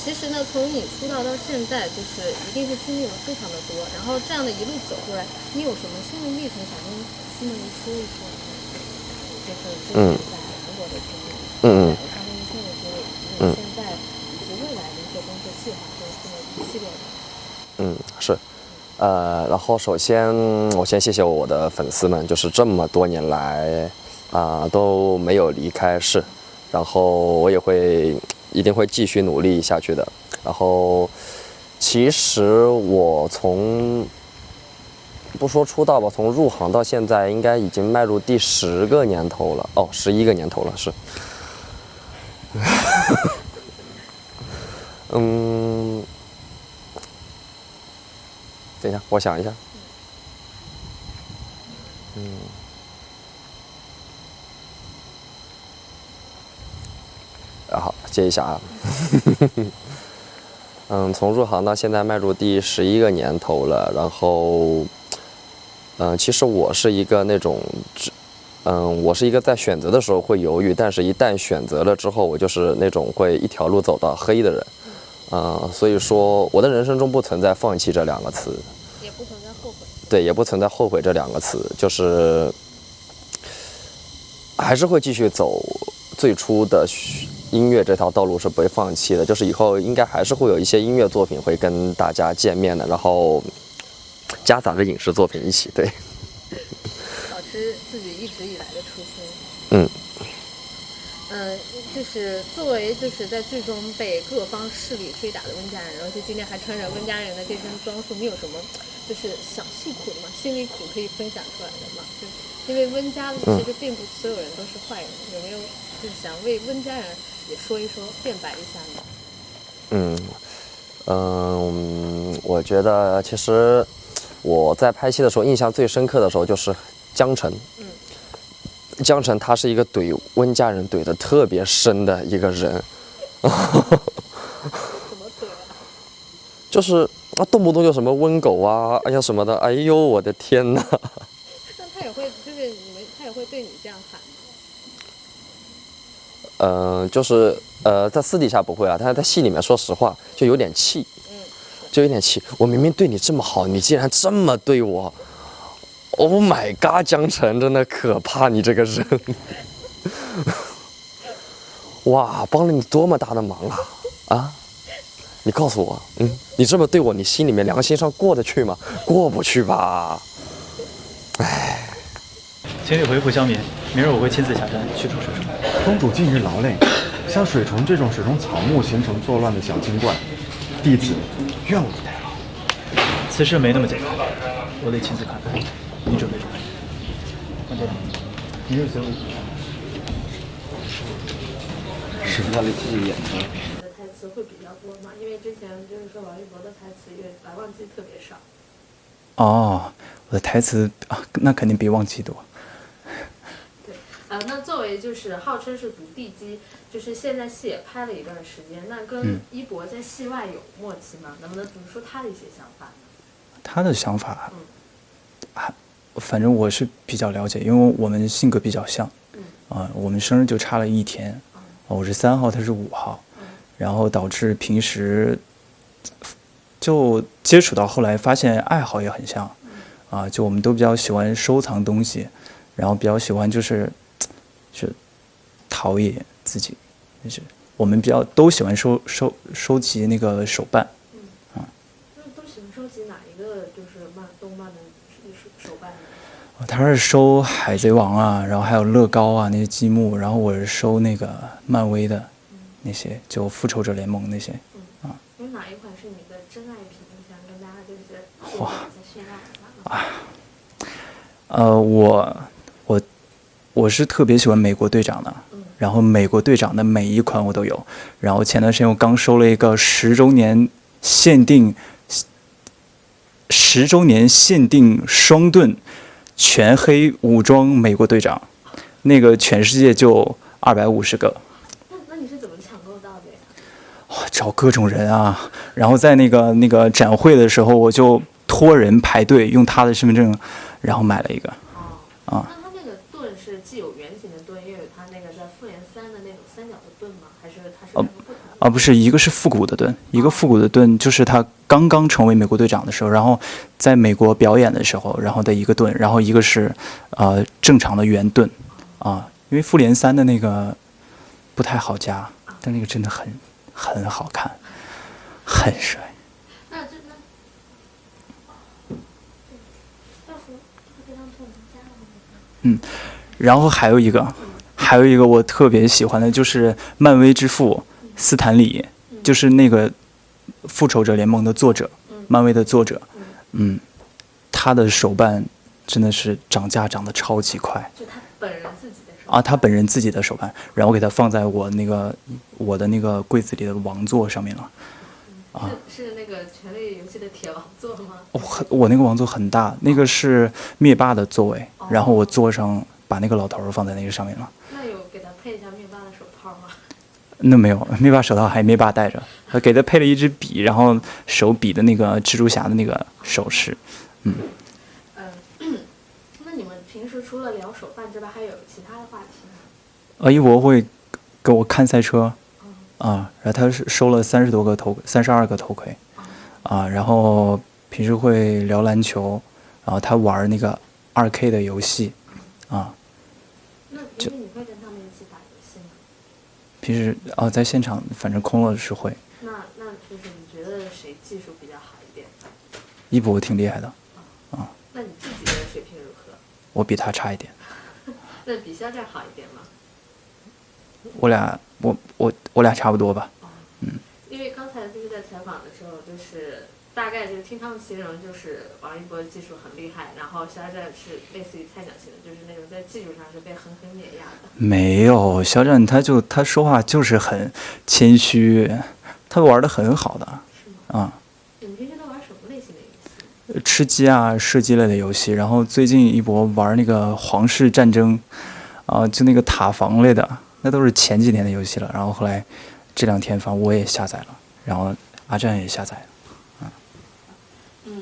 Speaker 9: 其实呢，从你出道到现在，就是一定是经历了非常的多，然后这样的一路走过来，你有什么心路历程想跟新的人说一说？就是之前在韩国的经历，在上面一线的经历，你现在以及未来的一些工作计划，或者这么一系列的。
Speaker 16: 是，然后首先我先谢谢我的粉丝们，就是这么多年来都没有离开是，然后我也一定会继续努力下去的。然后其实我不说出道吧，从入行到现在应该已经迈入第10个年头了，11个年头了是。等一下，我想一下。好，接一下啊。从入行到现在迈入第11个年头了，然后，其实我是一个那种，我是一个在选择的时候会犹豫，但是一旦选择了之后，我就是那种会一条路走到黑的人，所以说我的人生中不存在放弃这2个词，
Speaker 9: 也不存在后悔。
Speaker 16: 对，也不存在后悔这2个词，就是还是会继续走最初的音乐这条道路是不会放弃的，就是以后应该还是会有一些音乐作品会跟大家见面的，然后夹杂着影视作品一起，对。
Speaker 9: 保持自己一直直以来的初心。
Speaker 14: 就是作为就是在剧中被各方势力追打的温家人，而且今天还穿着温家人的这身装束，你有什么就是小诉苦的吗？心里苦可以分享出来的吗？就因为温家其实并不所有人都是坏人，有没有就是想为温家人也说一说，辩白一下呢？
Speaker 16: 我觉得其实我在拍戏的时候印象最深刻的时候就是江澄。江澄他是一个怼温家人怼得特别深的一个人，
Speaker 14: 怎么怼啊？
Speaker 16: 就是动不动就什么温狗啊，哎呀什么的，哎呦我的天哪！
Speaker 14: 那他也会就是他也会对你这样喊？
Speaker 16: 就是在私底下不会啊，但是在戏里面说实话就有点气，就有点气。我明明对你这么好，你竟然这么对我。Oh my god， 江澄真的可怕，你这个人，哇，帮了你多么大的忙啊！你告诉我，你这么对我，你心里面良心上过得去吗？过不去吧？唉。
Speaker 18: 请你回复乡民，明日我会亲自下山驱除水虫。
Speaker 19: 公主近日劳累，像水虫这种水中草木形成作乱的小精怪，弟子愿无代劳。
Speaker 18: 此事没那么简单，我得亲自看看。你准备准备。万队长，明日随我一起上。
Speaker 1: 是不是要自己演的？
Speaker 5: 台词会比较多嘛？因为之前就是说王一博的台词也来忘记特别少。
Speaker 18: 哦，我的台词啊，那肯定比忘记多。
Speaker 5: 对，那作为就是号称是独地机，就是现在戏也拍了一段时间，那跟一博在戏外有默契吗？能不能比如说他的一些想法呢？
Speaker 18: 他的想法，反正我是比较了解，因为我们性格比较像，我们生日就差了一天，我是3号，他是5号，然后导致平时就接触到后来发现爱好也很像，就我们都比较喜欢收藏东西，然后比较喜欢就是陶冶自己，就是我们比较都喜欢收集那个手办，
Speaker 5: 那都喜欢收集哪一个就是动漫的手办呢？
Speaker 18: 他是收海贼王啊，然后还有乐高啊那些积木，然后我是收那个漫威的那些，就复仇者联盟那些。
Speaker 5: 有哪一款是你的真爱品？想跟大家就是炫耀一下。我是特别喜欢美国队长的，然后美国队长的每一款我都有。然后前段时间我刚收了一个10周年限定双盾全黑武装美国队长，那个全世界就250个。那你是怎么抢购到的呀？
Speaker 18: 找各种人啊，然后在那个展会的时候，我就托人排队，用他的身份证，然后买了一个。
Speaker 5: 那他那个盾是既有圆形的盾，又有他那个在复联3的那种3角的盾吗？还是它是两个不同？
Speaker 18: 不是，一个是复古的盾，一个复古的盾就是他刚刚成为美国队长的时候，然后在美国表演的时候，然后的一个盾，然后一个是正常的圆盾因为复联3的那个不太好加，但那个真的很好看，很帅。
Speaker 5: 那到时候这张盾能加吗？
Speaker 18: 然后还有一个我特别喜欢的就是漫威之父斯坦李，就是那个复仇者联盟的作者，漫威的作者，他的手办真的是涨价涨得超级快。
Speaker 5: 就他本人自己的手办。
Speaker 18: 他本人自己的手办，然后给他放在我的那个柜子里的王座上面了。
Speaker 5: 是那个《权力游戏》的铁王座吗？
Speaker 18: 我那个王座很大，那个是灭霸的座位，然后我坐上把那个老头放在那个上面了。
Speaker 5: 那有给他配一下灭霸的手套吗？
Speaker 18: 那没有，灭霸手套还没把戴着，给他配了一支笔，然后手比的那个蜘蛛侠的那个手势。
Speaker 5: 那你们平时除了聊手办之外，还有其他的话题吗？
Speaker 18: 一博会给我看赛车，然后他是收了32个头盔，然后平时会聊篮球，然后他玩那个2K 的游戏，
Speaker 5: 那你会跟他们一起打游戏吗？
Speaker 18: 平时在现场反正空了是会。
Speaker 5: 那就是你觉得谁技术比较好一点？
Speaker 18: 一博挺厉害的，
Speaker 5: 那你自己的水平如何？
Speaker 18: 我比他差一点。
Speaker 5: 那比肖战好一点吗？
Speaker 18: 我俩差不多吧。
Speaker 5: 因为刚才就是在采访的时候，就是大概就是听他们形容，就是王一博的技术很厉害，然后肖战是类似于菜鸟型的，就是那种在技术上是被狠狠碾压的。
Speaker 18: 没有，肖战他说话就是很谦虚，他玩的很好的。啊。
Speaker 5: 你们平时都玩什么类型的游戏？
Speaker 18: 吃鸡啊，射击类的游戏。然后最近一波玩那个皇室战争，就那个塔防类的，那都是前几年的游戏了。然后后来这2天，反正我也下载了，然后阿战也下载了。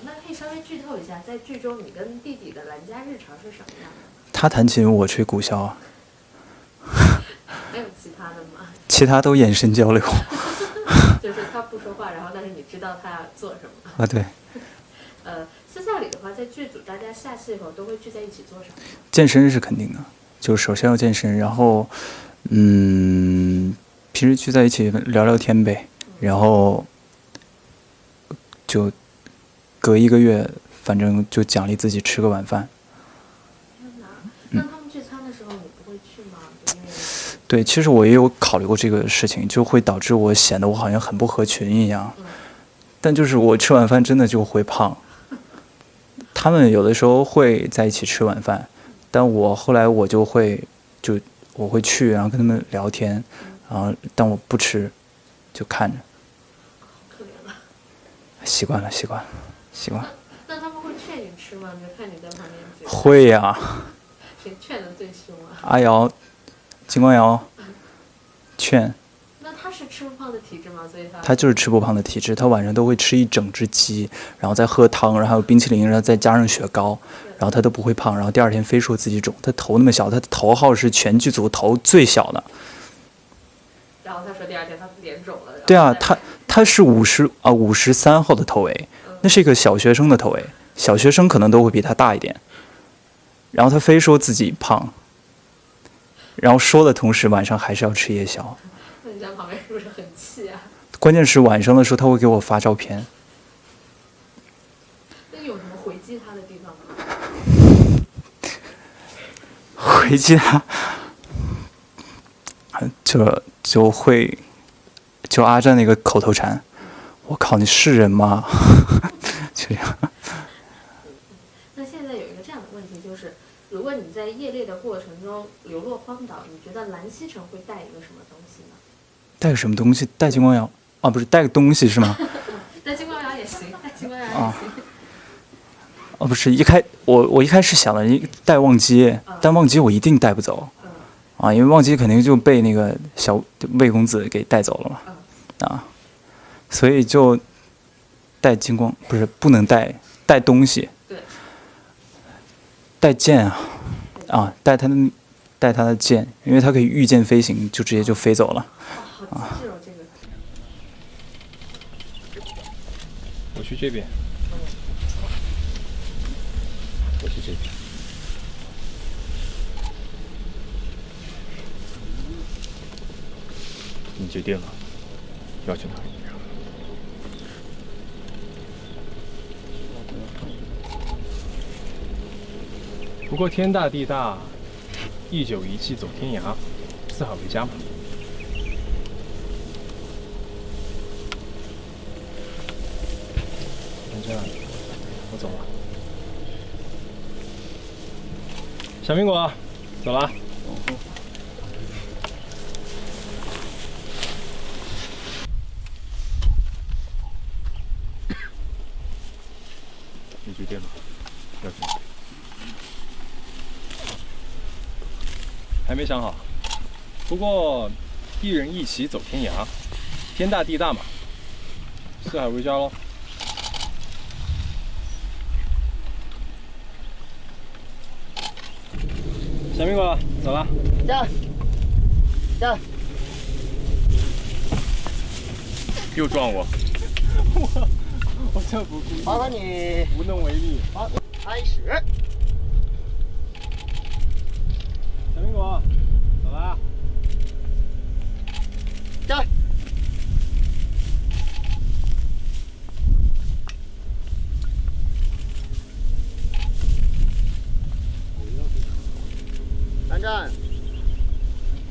Speaker 5: 那可以稍微剧透一下，在剧中你跟弟弟的蓝家日常是什么样的？
Speaker 18: 他弹琴，我吹鼓箫啊。
Speaker 5: 还有其他的吗？
Speaker 18: 其他都眼神交流。
Speaker 5: 就是他不说话，然后但是你知道他要做什么。
Speaker 18: 啊，对。
Speaker 5: 私下里的话，在剧组大家下戏以后都会聚在一起做什么？
Speaker 18: 健身是肯定的，就首先要健身，然后平时聚在一起聊聊天呗，然后就隔1个月，反正就奖励自己吃个晚饭。
Speaker 5: 那他们聚餐的时候你不会去吗？
Speaker 18: 对，其实我也有考虑过这个事情，就会导致我显得我好像很不合群一样。但就是我吃晚饭真的就会胖。他们有的时候会在一起吃晚饭，但我后来我会去，然后跟他们聊天，然后但我不吃，就看着。
Speaker 5: 可怜了。
Speaker 18: 习惯了。
Speaker 5: 那他们会劝你吃吗？就看你在旁边。
Speaker 18: 会呀。
Speaker 5: 谁劝的最凶啊？
Speaker 18: 阿瑶，金光瑶，劝。
Speaker 5: 那他是吃不胖的体质吗？所以
Speaker 18: 他就是吃不胖的体质，他晚上都会吃1整只鸡，然后再喝汤，然后还有冰淇淋，然后再加上雪糕，然后他都不会胖，然后第2天非说自己肿。他头那么小，他的头号是全剧组头最小的。
Speaker 5: 然后他说第2天他脸肿了。
Speaker 18: 对啊，他是53号的头围，那是一个小学生的头围，小学生可能都会比他大一点。然后他非说自己胖，然后说的同时晚上还是要吃夜宵。
Speaker 5: 那你在旁边是不是很气啊？
Speaker 18: 关键是晚上的时候他会给我发照片。
Speaker 5: 那有什么回击他的地方吗？
Speaker 18: 回击他，就会阿战那个口头禅，我靠，你是人吗？就这样。
Speaker 5: 那现在有一个这样的问题，就是如果你在夜猎的过程中流落荒岛，你觉得蓝曦臣会带一个什么东西呢？
Speaker 18: 带个什么东西？带金光瑶啊？不是带个东西是吗？
Speaker 5: 带金光瑶也行，带金光瑶也行。
Speaker 18: 哦，不是，我一开始想的带忘机，但忘机我一定带不走，因为忘机肯定就被那个小魏公子给带走了嘛，所以就带金光，不能带东西，带剑带他的剑，因为他可以御剑飞行，就直接就飞走了。
Speaker 5: 好机智哦，这个。
Speaker 3: 我去这边。我去这边。你决定了要去哪里？不过天大地大，一酒一气走天涯，四海为家嘛。那这样，我走了。小苹果，走了。你决定了要去哪里？还没想好，不过一人一起走天涯，天大地大嘛，四海为家喽。小苹果，走了。
Speaker 13: 走。
Speaker 3: 又撞我。我这不故意。
Speaker 13: 麻烦你
Speaker 3: 无能为力。
Speaker 13: 好，开始。
Speaker 3: 小苹果，走了。
Speaker 13: 走。站正。战，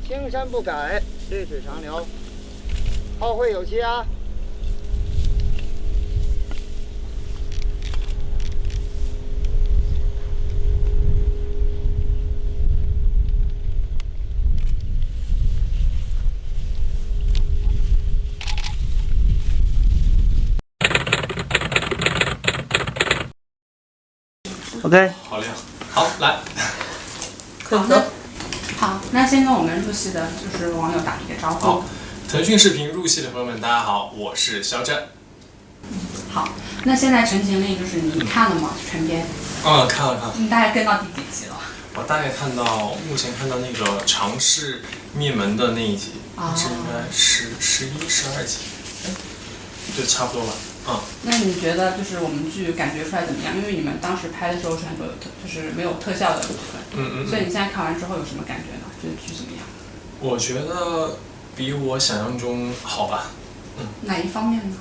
Speaker 13: 青山不改，绿水长流。后会有期啊！OK，
Speaker 20: 好亮，好来。
Speaker 21: 好的，好，那先跟我们入戏的就是网友打一个招呼。
Speaker 20: 好，腾讯视频入戏的朋友们，大家好，我是肖战。
Speaker 21: 好，那现在《陈情令》就是你看了吗？全篇？
Speaker 20: 看了。
Speaker 21: 你大概跟到第几集了？
Speaker 20: 我大概目前看到那个尝试灭门的那一集，这应该11、12集，对，差不多吧。
Speaker 21: 那你觉得就是我们剧感觉出来怎么样？因为你们当时拍的时候是很多就是没有特效的部分，所以你现在看完之后有什么感觉呢？觉得剧怎么样？
Speaker 20: 我觉得比我想象中好吧。
Speaker 21: 哪一方面呢？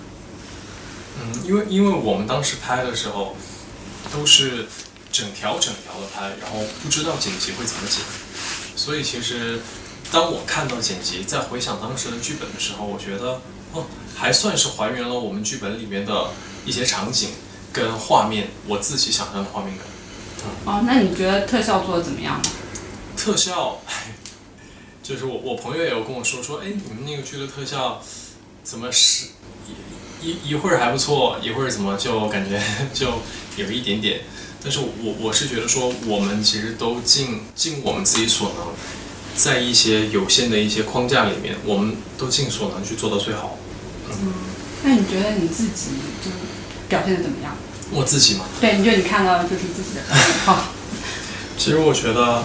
Speaker 20: 因为我们当时拍的时候都是整条的拍，然后不知道剪辑会怎么剪，所以其实当我看到剪辑，再回想当时的剧本的时候，我觉得还算是还原了我们剧本里面的一些场景跟画面，我自己想象的画面感。
Speaker 21: 那你觉得特效做的怎么样呢？
Speaker 20: 特效，就是我朋友也有跟我说，你们那个剧的特效怎么是一会儿还不错，一会儿怎么就感觉就有一点点。但是我是觉得说，我们其实都尽我们自己所能，在一些有限的一些框架里面，我们都尽所能去做到最好。
Speaker 21: 那你觉得你自己就表现的怎么样？
Speaker 20: 我自己吗？
Speaker 21: 对，你觉得你看到的就是自己的表现好。
Speaker 20: 其实我觉得，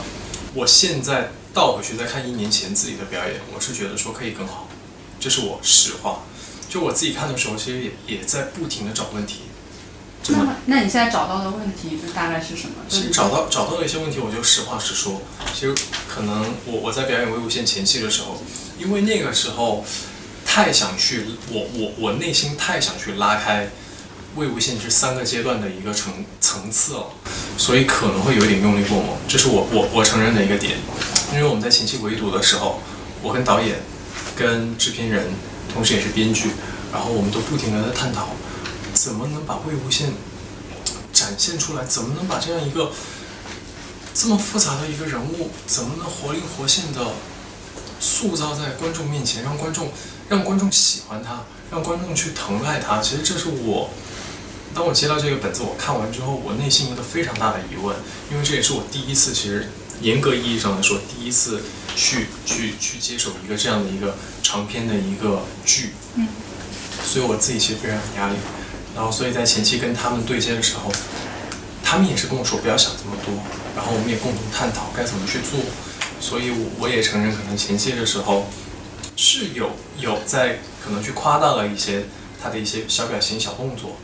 Speaker 20: 我现在倒回去再看1年前自己的表演，我是觉得说可以更好，这是我实话。就我自己看的时候，其实也在不停的找问题。
Speaker 21: 那你现在找到的问题就大概是什么？
Speaker 20: 其实找到了一些问题，我就实话实说。其实可能我在表演魏无羡前期的时候，因为那个时候太想去我内心太想去拉开魏无羡这3个阶段的一个层次了，所以可能会有点用力过猛，这是我承认的一个点。因为我们在前期围堵的时候，我跟导演、跟制片人，同时也是编剧，然后我们都不停的在探讨，怎么能把魏无羡展现出来，怎么能把这样一个这么复杂的一个人物，怎么能活灵活现的塑造在观众面前，让观众喜欢他，让观众去疼爱他。其实这是当我接到这个本子，我看完之后，我内心一个非常大的疑问，因为这也是我第一次，其实严格意义上来说，第一次去接手一个这样的一个长篇的一个剧，所以我自己其实非常有压力。然后，所以在前期跟他们对接的时候，他们也是跟我说不要想这么多，然后我们也共同探讨该怎么去做。所以我也承认，可能前期的时候是有在可能去夸大了一些他的一些小表情、小动作。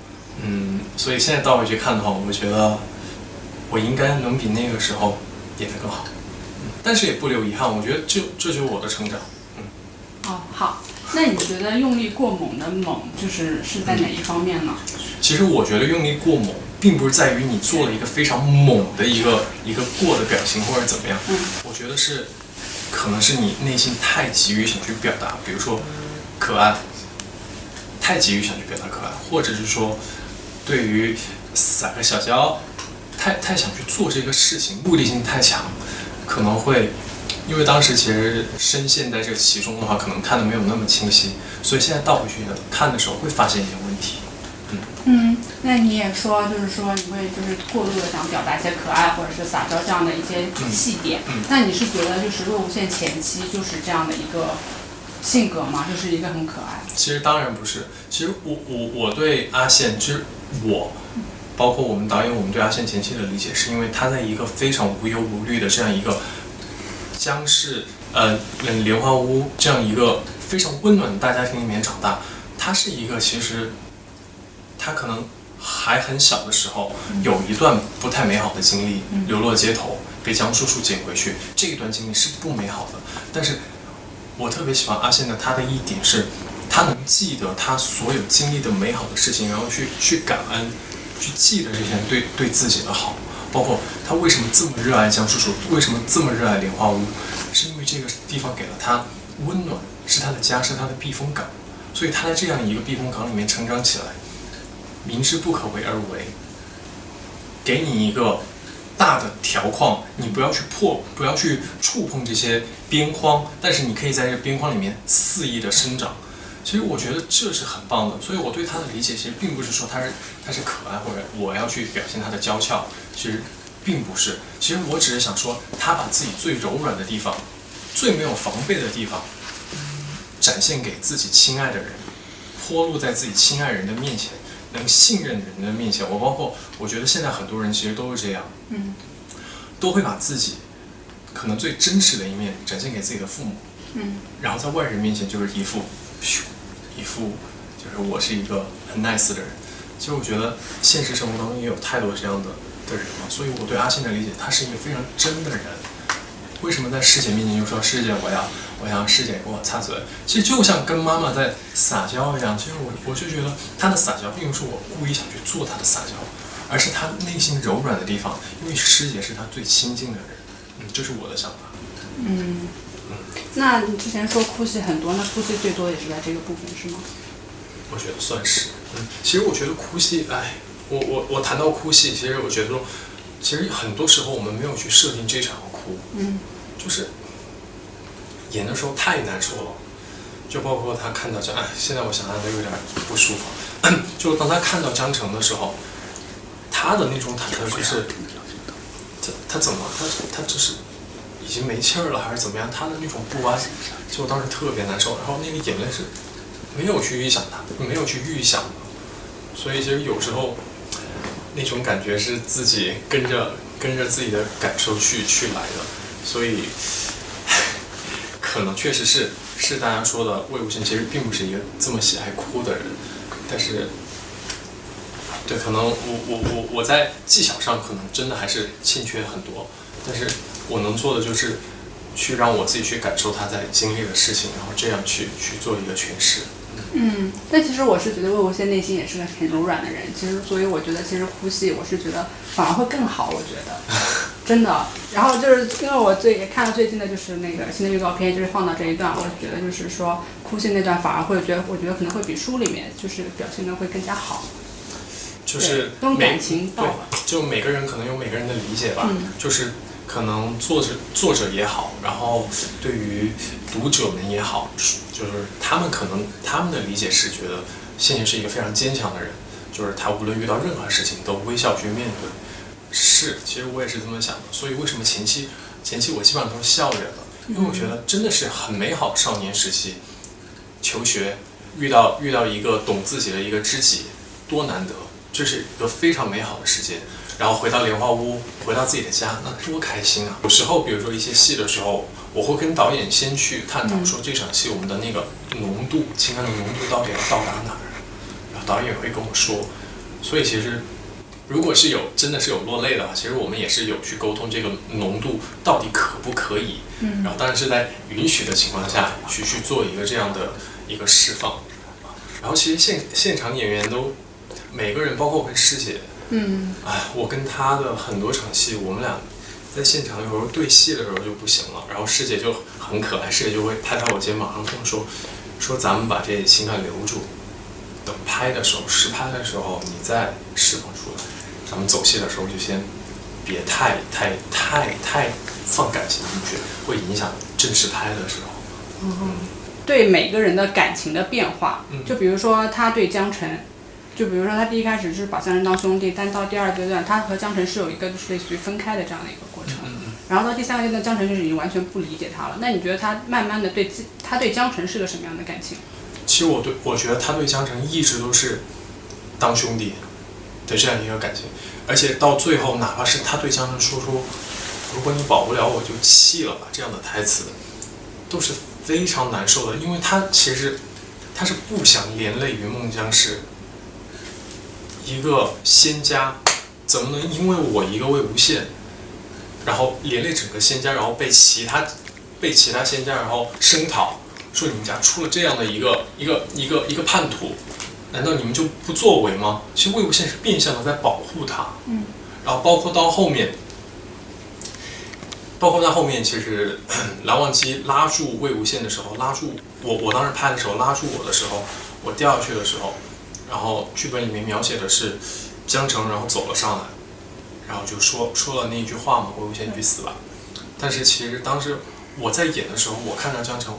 Speaker 20: 所以现在倒回去看的话，我觉得我应该能比那个时候演得更好。但是也不留遗憾，我觉得这就是我的成长。
Speaker 21: 好。那你觉得用力过猛的猛是在哪一方面呢？
Speaker 20: 其实我觉得用力过猛，并不是在于你做了一个非常猛的一个过的表情或者怎么样。我觉得可能是你内心太急于想去表达，比如说可爱，太急于想去表达可爱，或者是说对于撒个小娇，太想去做这个事情，目的性太强，可能会。因为当时其实深陷在这个其中的话，可能看的没有那么清晰，所以现在倒回去看的时候会发现一些问题。
Speaker 21: 那你也说，就是说你会就是过度的想表达一些可爱或者是撒娇这样的一些细点。那你是觉得就是魏无羡前期就是这样的一个性格吗？就是一个很可爱？
Speaker 20: 其实当然不是。其实我对阿羡，其实包括我们导演，我们对阿羡前期的理解，是因为他在一个非常无忧无虑的这样一个。江氏莲花屋这样一个非常温暖的大家庭里面长大，他是一个其实他可能还很小的时候有一段不太美好的经历，流落街头被江叔叔捡回去，这一段经历是不美好的。但是我特别喜欢阿羡的他的一点是，他能记得他所有经历的美好的事情，然后去感恩，去记得这些对自己的好。包括他为什么这么热爱江苏省，为什么这么热爱莲花坞，是因为这个地方给了他温暖，是他的家，是他的避风港，所以他在这样一个避风港里面成长起来，明知不可为而为，给你一个大的条框，你不要去不要去触碰这些边框，但是你可以在这个边框里面肆意的生长。其实我觉得这是很棒的，所以我对他的理解其实并不是说他是可爱，或者我要去表现他的娇俏，其实并不是。其实我只是想说，他把自己最柔软的地方、最没有防备的地方，展现给自己亲爱的人，泼露在自己亲爱人的面前，能信任人的面前。我觉得现在很多人其实都是这样，都会把自己可能最真实的一面展现给自己的父母，然后在外人面前就是一副就是我是一个很 nice 的人。其实我觉得现实生活当中也有太多这样的人了，所以我对阿信的理解，他是一个非常真的人。为什么在师姐面前就说师姐我想让师姐给我擦嘴？其实就像跟妈妈在撒娇一样。其实我就觉得他的撒娇并不是我故意想去做他的撒娇，而是他内心柔软的地方，因为师姐是他最亲近的人。这是我的想法。
Speaker 21: 那你之前说哭戏很多，那哭戏最多也是在这个部分是吗？
Speaker 20: 我觉得算是。其实我觉得哭戏，我谈到哭戏，其实我觉得说，其实很多时候我们没有去设定这场要哭，就是演的时候太难受了，就包括他看到现在我想想都有点不舒服。就当他看到江澄的时候，他的那种忐忑就是他怎么他只是已经没气儿了还是怎么样，他的那种不安，就我当时特别难受，然后那个眼泪是没有去预想的，所以其实有时候那种感觉是自己跟着自己的感受去来的，所以可能确实是大家说的魏无羡其实并不是一个这么喜爱哭的人，但是对，可能我在技巧上可能真的还是欠缺很多，但是我能做的就是去让我自己去感受他在经历的事情，然后这样去做一个诠释。
Speaker 21: 但其实我是觉得魏无羡内心也是个很柔软的人，其实所以我觉得其实哭戏我是觉得反而会更好，我觉得真的。然后就是因为我也看了最近的就是那个新的预告片，就是放到这一段，我觉得就是说哭戏那段反而会我觉得可能会比书里面就是表现的会更加好，
Speaker 20: 就是
Speaker 21: 用感情
Speaker 20: 对，就每个人可能有每个人的理解吧，就是可能作者也好，然后对于读者们也好，就是他们可能他们的理解是觉得谢贤是一个非常坚强的人，就是他无论遇到任何事情都微笑去面对。是，其实我也是这么想的，所以为什么前期我基本上都是笑着的，因为我觉得真的是很美好的少年时期，求学遇到一个懂自己的一个知己，多难得，这是一个非常美好的时间。然后回到莲花坞，回到自己的家，那多开心啊！有时候，比如说一些戏的时候，我会跟导演先去探讨说这场戏我们的那个浓度，情感的浓度到底要到达哪儿，然后导演也会跟我说。所以其实，如果是真的是有落泪的话，其实我们也是有去沟通这个浓度到底可不可以，然后当然是在允许的情况下去做一个这样的一个释放。然后其实现场演员都每个人，包括我跟师姐。我跟他的很多场戏，我们俩在现场有时候对戏的时候就不行了，然后师姐就很可爱，师姐就会拍拍我肩膀，然后跟我说咱们把这情感留住，等拍的时候实拍的时候你再释放出来，咱们走戏的时候就先别太放感情进去，会影响正式拍的时候。
Speaker 21: 对每个人的感情的变化，就比如说他对江澄。就比如说他第一开始是把江澄当兄弟，但到第二阶段他和江澄是有一个就是类似于分开的这样的一个过程，然后到第三个阶段江澄就是已经完全不理解他了。那你觉得他慢慢的他对江澄是个什么样的感情？
Speaker 20: 其实我觉得他对江澄一直都是当兄弟的这样一个感情，而且到最后哪怕是他对江澄说如果你保不了我就弃了吧这样的台词，都是非常难受的，因为他其实他是不想连累于孟姜氏。一个仙家怎么能因为我一个魏无羡，然后连累整个仙家，然后被其他仙家然后声讨，说你们家出了这样的一个叛徒，难道你们就不作为吗？其实魏无羡是变相的在保护他，然后包括到后面，其实蓝忘机拉住魏无羡的时候，拉住我当时拍的时候拉住我的时候，我掉下去的时候，然后剧本里面描写的是江澄然后走了上来，然后就说了那一句话嘛，魏无羡你去死吧。但是其实当时我在演的时候，我看到江澄，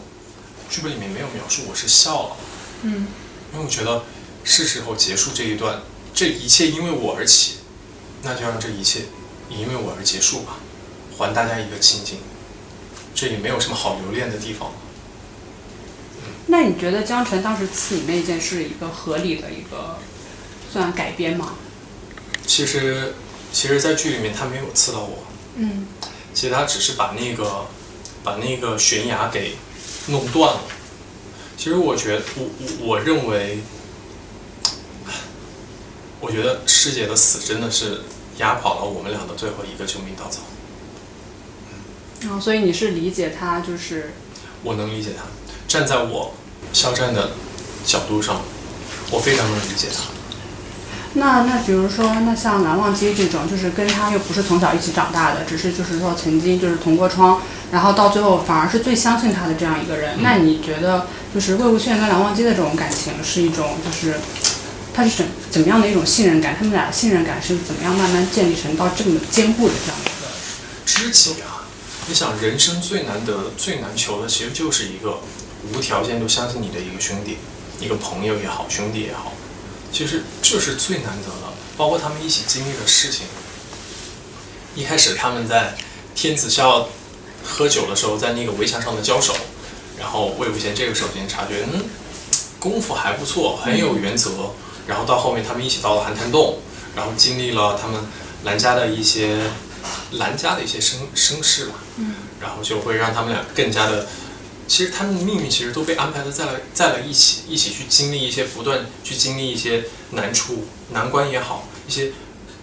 Speaker 20: 剧本里面没有描述，我是笑了，因为我觉得是时候结束这一段，这一切因为我而起，那就让这一切也因为我而结束吧，还大家一个清净，这也没有什么好留恋的地方。
Speaker 21: 那你觉得江澄当时刺你那件是一个合理的一个算改编吗？
Speaker 20: 其实在剧里面他没有刺到我，其实他只是把那个悬崖给弄断了。其实我觉得我认为，我觉得师姐的死真的是压跑了我们俩的最后一个救命稻草。
Speaker 21: 所以你是理解他就是？
Speaker 20: 我能理解他，站在我肖战的角度上，我非常能理解他。
Speaker 21: 那比如说，那像蓝忘机这种，就是跟他又不是从小一起长大的，只是就是说曾经就是同过窗，然后到最后反而是最相信他的这样一个人。那你觉得就是魏无羡跟蓝忘机的这种感情是一种就是他是怎么样的一种信任感？他们俩的信任感是怎么样慢慢建立成到这么坚固的这样一个
Speaker 20: 知己啊？你想，人生最难得、最难求的，其实就是一个无条件都相信你的一个兄弟，一个朋友也好，兄弟也好。其实这是最难得的，包括他们一起经历的事情。一开始他们在天子笑喝酒的时候，在那个围墙上的交手，然后魏无羡这个时候先察觉，功夫还不错，很有原则。然后到后面他们一起到了寒潭洞，然后经历了他们兰家的一些声势吧，然后就会让他们俩更加的。其实他们的命运其实都被安排的在了一起去经历一些不断去经历一些难关也好，一些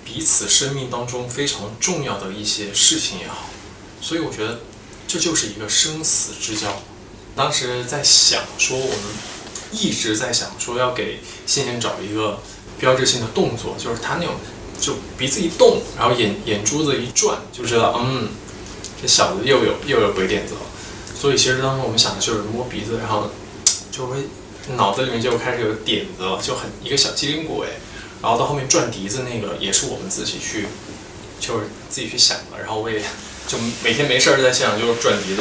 Speaker 20: 彼此生命当中非常重要的一些事情也好，所以我觉得这就是一个生死之交。当时在想说，我们一直在想说要给谢贤找一个标志性的动作，就是他那种就鼻子一动，然后眼珠子一转，就知道这小子又有鬼点子了。所以其实当时我们想的就是摸鼻子，然后就会脑子里面就开始有点子了，就很一个小机灵鬼。然后到后面转笛子那个也是我们自己去想的，然后我也就每天没事在现场就转笛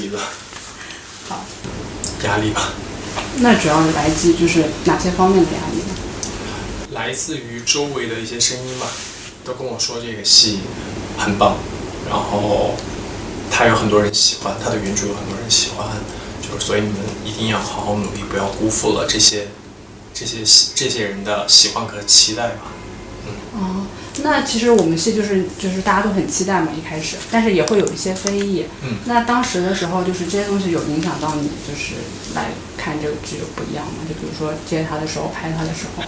Speaker 20: 子。
Speaker 21: 好，
Speaker 20: 压力吧。
Speaker 21: 那主要是来自就是哪些方面的压力呢？
Speaker 20: 来自于周围的一些声音吧，都跟我说这个戏很棒，然后他有很多人喜欢，他的原著有很多人喜欢，就是所以你们一定要好好努力，不要辜负了这些人的喜欢和期待吧。
Speaker 21: 那其实我们戏就是大家都很期待嘛，一开始，但是也会有一些非议。那当时的时候，就是这些东西有影响到你，就是来看这个剧有不一样吗？就比如说接他的时候、拍他的时候，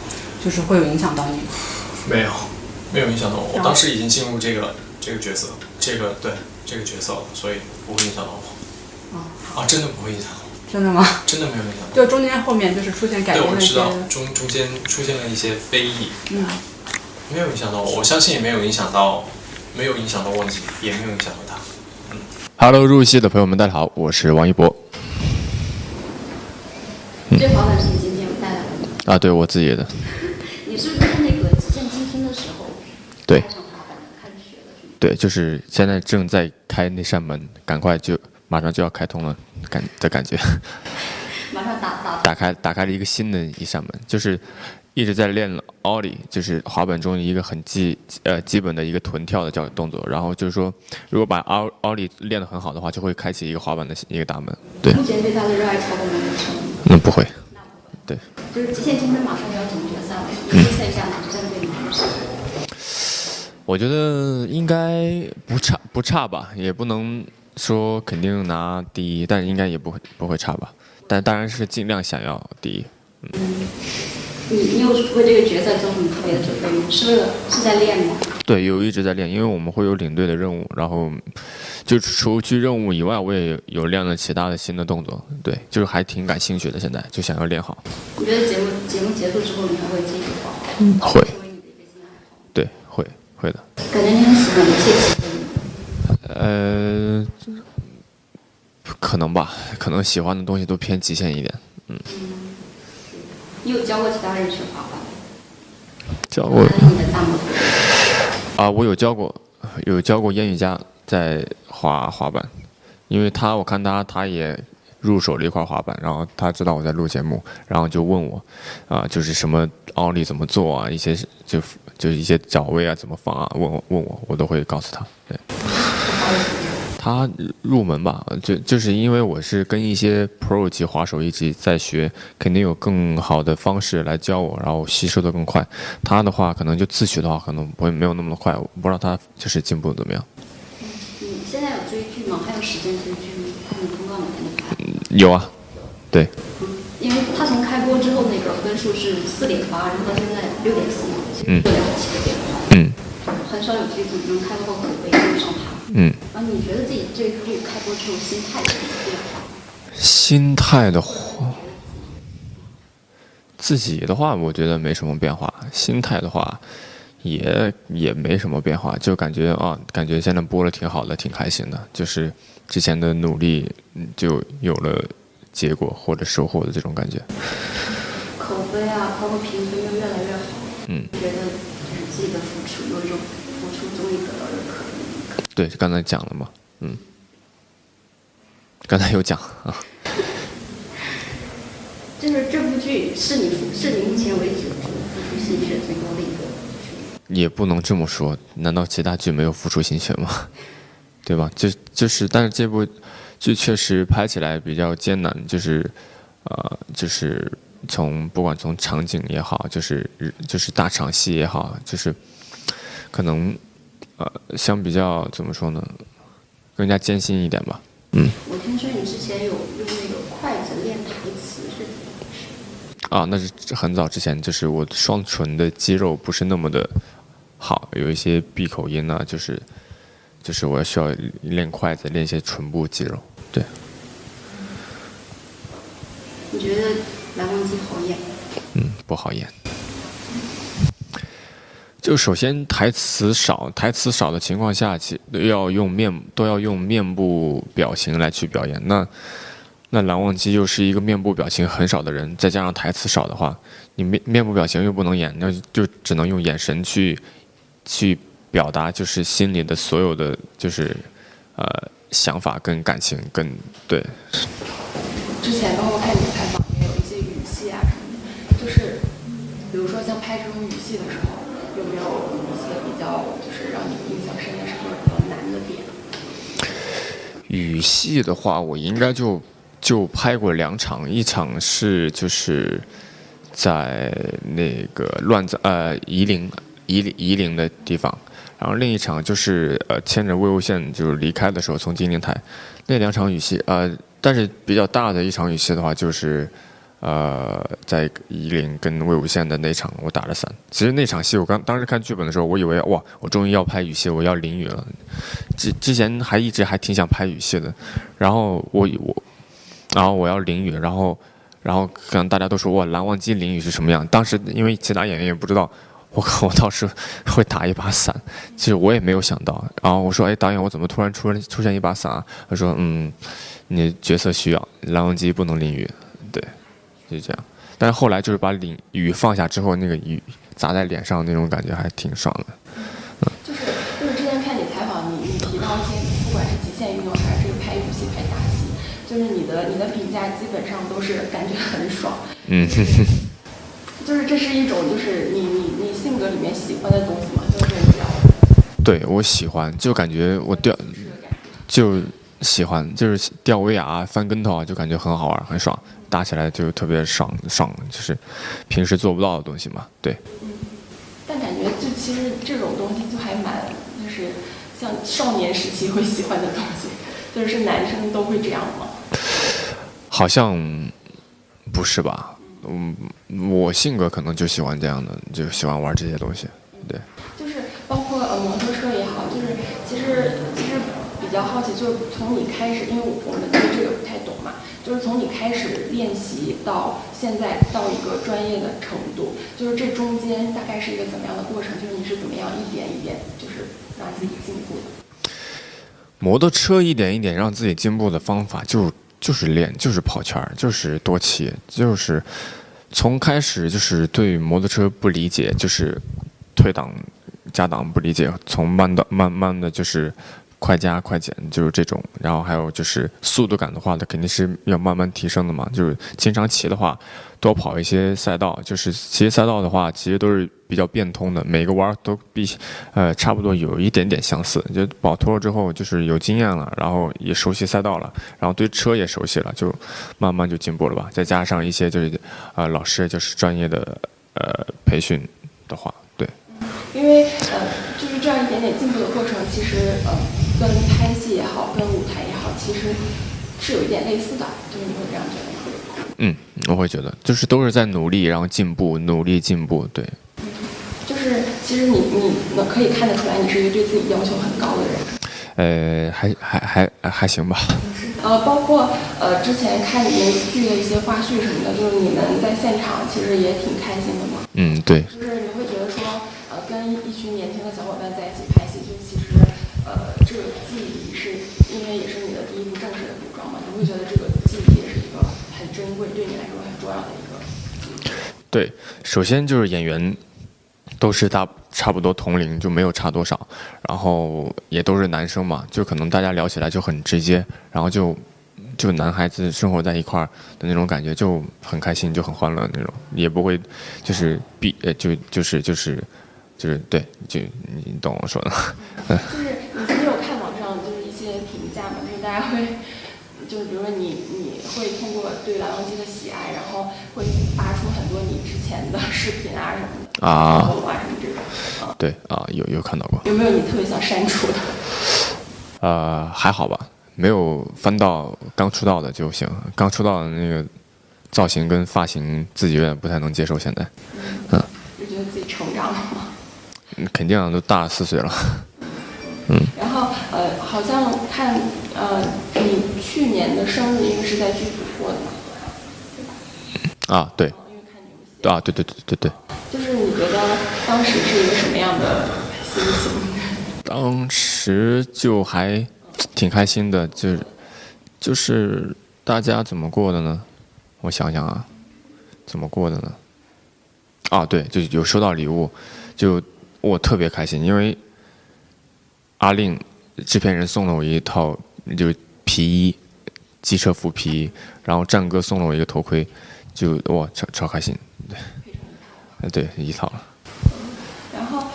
Speaker 21: 就是会有影响到你吗？
Speaker 20: 没有影响到我。我当时已经进入这个角色，这个角色了，所以不会影响到我。真的不会影响到我。
Speaker 21: 真的吗？
Speaker 20: 真的没有影响到我。
Speaker 21: 就中间后面就是出现改编的一些。
Speaker 20: 对，我知道中间出现了一些非议。没有影响到我，我相信也没有影响到忘记，也没有影响到他。
Speaker 2: Hello， 入戏的朋友们，大家好，我是王一博。
Speaker 4: 这滑板是你今天有带来的吗？
Speaker 2: 对，我自己的。
Speaker 4: 你是不是在那个极限精听的时候
Speaker 2: 对
Speaker 4: 开上滑板的，开始学的？
Speaker 2: 对，就是现在正在开那扇门，马上就要开通了的感觉。
Speaker 4: 马上
Speaker 2: 打开了一个新的一扇门，就是一直在练了奥利，就是滑板中一个很基本的一个臀跳的动作。然后就是说，如果把奥利练得很好的话，就会开启一个滑板的一个大门。对。
Speaker 4: 目前对他的热爱超过没有成吗？
Speaker 2: 不会。对。
Speaker 4: 就是极限竞争马上要总决赛了，你预测一下哪支战队能赢？
Speaker 2: 我觉得应该不差吧，也不能说肯定拿第一，但应该也不会差吧。但当然是尽量想要第一。
Speaker 4: 你有为这个决赛做什么特别的准备吗？是在练吗？
Speaker 2: 对，一直在练，因为我们会有领队的任务，然后就除去任务以外，我也有练了其他的新的动作。对，就是还挺感兴趣的，现在就想要练好。
Speaker 4: 你觉得节目结束之后，你还会继续滑？
Speaker 2: 会。对，会会的。
Speaker 4: 感觉你很喜欢一切气氛。
Speaker 2: 可能吧，可能喜欢的东西都偏极限一点。
Speaker 4: 你有教过其他人学滑板吗？
Speaker 2: 教过。
Speaker 4: 你的大摩托。
Speaker 2: 我有教过烟雨佳在滑板，因为我看他也入手了一块滑板，然后他知道我在录节目，然后就问我，就是什么奥利怎么做啊，一些就一些脚位啊怎么放啊，问我都会告诉他。对。他入门吧，就是因为我是跟一些 pro 级滑手一起在学，肯定有更好的方式来教我，然后吸收的更快。他的话可能就自学的话，可能不会没有那么快，我不知道他就是进步怎么样。
Speaker 4: 你现在有追剧吗？还有时间追剧吗？看你通告每天都拍。
Speaker 2: 有啊，对。
Speaker 4: 因为他从开播之后那个分数是4.8，然后到现在6.4嘛，其实又7个变化。很少有剧组能开播后口碑往上爬。然后你觉得自己这个剧开播之后心态有什么变化？
Speaker 2: 心态的话，自己的话我觉得没什么变化，心态的话也没什么变化，就感觉现在播了挺好的，挺开心的，就是之前的努力就有了结果或者收获的这种感觉。
Speaker 4: 口碑啊，包括评分又越来越好。觉得就是自己的付出有一种付出终于得到认可。
Speaker 2: 对，刚才讲了嘛，刚才有讲啊。
Speaker 4: 就是这部剧是你目前为止付出心血最多的一个剧。
Speaker 2: 也不能这么说，难道其他剧没有付出心血吗？对吧？但是这部剧确实拍起来比较艰难，就是不管从场景也好，就是大场戏也好，就是可能相比较怎么说呢，更加艰辛一点吧。
Speaker 4: 我听说你之前有用那个筷子练台词，是怎么回事？
Speaker 2: 那是很早之前，就是我双唇的肌肉不是那么的好，有一些闭口音啊，就是我需要练筷子，练一些唇部肌肉。对。
Speaker 4: 你觉得蓝忘机好演？
Speaker 2: 不好演。就首先台词少的情况下，都要用面部表情来去表演。那蓝忘机又是一个面部表情很少的人，再加上台词少的话，你面部表情又不能演，那就只能用眼神去表达，就是心里的所有的就是想法跟感情跟对。
Speaker 21: 之前包括看你采访也有一些语系啊什么的，就是比如说像拍这种语系的时候，有没有一些比较就是让你印象深的是比较难的点？
Speaker 2: 语系的话，我应该就拍过2场，一场是就是在那个夷陵的地方，然后另一场就是牵着魏无羡就是离开的时候从金陵台，那2场语系但是比较大的一场语系的话就是在夷陵跟魏无羡的那场我打了伞。其实那场戏我当时看剧本的时候，我以为哇，我终于要拍语系，我要淋雨了。之前一直挺想拍语系的，然后我要淋雨，然后可能大家都说哇，蓝忘机淋雨是什么样？当时因为其他演员也不知道我到时会打一把伞，其实我也没有想到。然后我说导演，我怎么突然出现一把伞啊？他说你的角色需要，蓝忘机不能淋雨，对，就是这样。但是后来就是把雨放下之后，那个雨砸在脸上那种感觉还挺爽的。
Speaker 21: 就是之前看你采访，你提到一些不管是极限运动还是拍语系、拍大戏，就是你的评价基本上都是感觉很爽。就是这是一种就是你性格里面喜欢的东西嘛，就是这种。
Speaker 2: 对，我喜欢，就感觉就喜欢，就是吊威亚、翻跟头啊，就感觉很好玩，很爽，打起来就特别爽，就是平时做不到的东西嘛。对。
Speaker 21: 但感觉就其实这种东西就还蛮就是像少年时期会喜欢的东西，就是男生都会这样吗？
Speaker 2: 好像不是吧？我性格可能就喜欢这样的，就喜欢玩这些东西。对。
Speaker 21: 就是包括摩托车也好，就是其实比较好奇，就是从你开始，因为我们对这个不太懂嘛，
Speaker 10: 就是从你开始练习到现在到一个专业的程度，就是这中间大概是一个怎么样的过程？就是你是怎么样一点一点就是让自己进步的？
Speaker 2: 摩托车一点一点让自己进步的方法就是练，就是跑圈，就是多骑，就是从开始就是对摩托车不理解，就是退档加档不理解，从慢的就是快加快减，就是这种。然后还有就是速度感的话，它肯定是要慢慢提升的嘛。就是经常骑的话，多跑一些赛道。就是骑赛道的话，其实都是比较变通的，每个弯都差不多有一点点相似。就跑脱了之后，就是有经验了，然后也熟悉赛道了，然后对车也熟悉了，就慢慢就进步了吧。再加上一些就是老师就是专业的培训的话，对。
Speaker 10: 因为就是这样一点点进步的过程，其实跟拍戏也好，跟舞台也好，其实是有一点类似的，就是你会这样觉得吗？
Speaker 2: 我会觉得就是都是在努力，然后进步，努力进步，对。
Speaker 10: 就是其实你可以看得出来，你是一个对自己要求很高的人。
Speaker 2: 还行吧。
Speaker 10: 包括之前看你们剧的一些花絮什么的，就是你们在现场其实也挺开心的嘛。
Speaker 2: 对。
Speaker 10: 就是你会觉得说，跟一群年轻的小伙伴在一起拍戏，就其实这个记忆是因为也是你的第一部正式的古装嘛，你会觉得这个记忆也是一个很珍贵，对你来说很重要的一个记忆。
Speaker 2: 对，首先就是演员都是差不多同龄，就没有差多少，然后也都是男生嘛，就可能大家聊起来就很直接，然后就男孩子生活在一块儿的那种感觉，就很开心，就很欢乐那种，也不会就是对，就你懂我说的。
Speaker 10: 就是你有看网上就是一些评价嘛，就是大家会，就是比如说你会通过对蓝忘机的喜爱，然后会发出很多你之前的视频啊什么的，什么这种。
Speaker 2: 对有看到过。
Speaker 10: 有没有你特别想删除的？
Speaker 2: 还好吧，没有翻到刚出道的就行。刚出道的那个造型跟发型，自己有点不太能接受。现在，
Speaker 10: 就觉得自己成长了吗？
Speaker 2: 肯定都大4岁了。
Speaker 10: 然后好像看你去年的生日因为是在剧组过的嘛？
Speaker 2: 对。对。
Speaker 10: 就是你觉得当时是一个什么样的心情？
Speaker 2: 当时就还挺开心的，就是大家怎么过的呢？我想想啊，怎么过的呢？对，就有收到礼物，就我特别开心，因为阿令制片人送了我一套就是皮衣，机车服皮衣，然后战哥送了我一个头盔，就哇超开心，对，一套了。
Speaker 10: 然后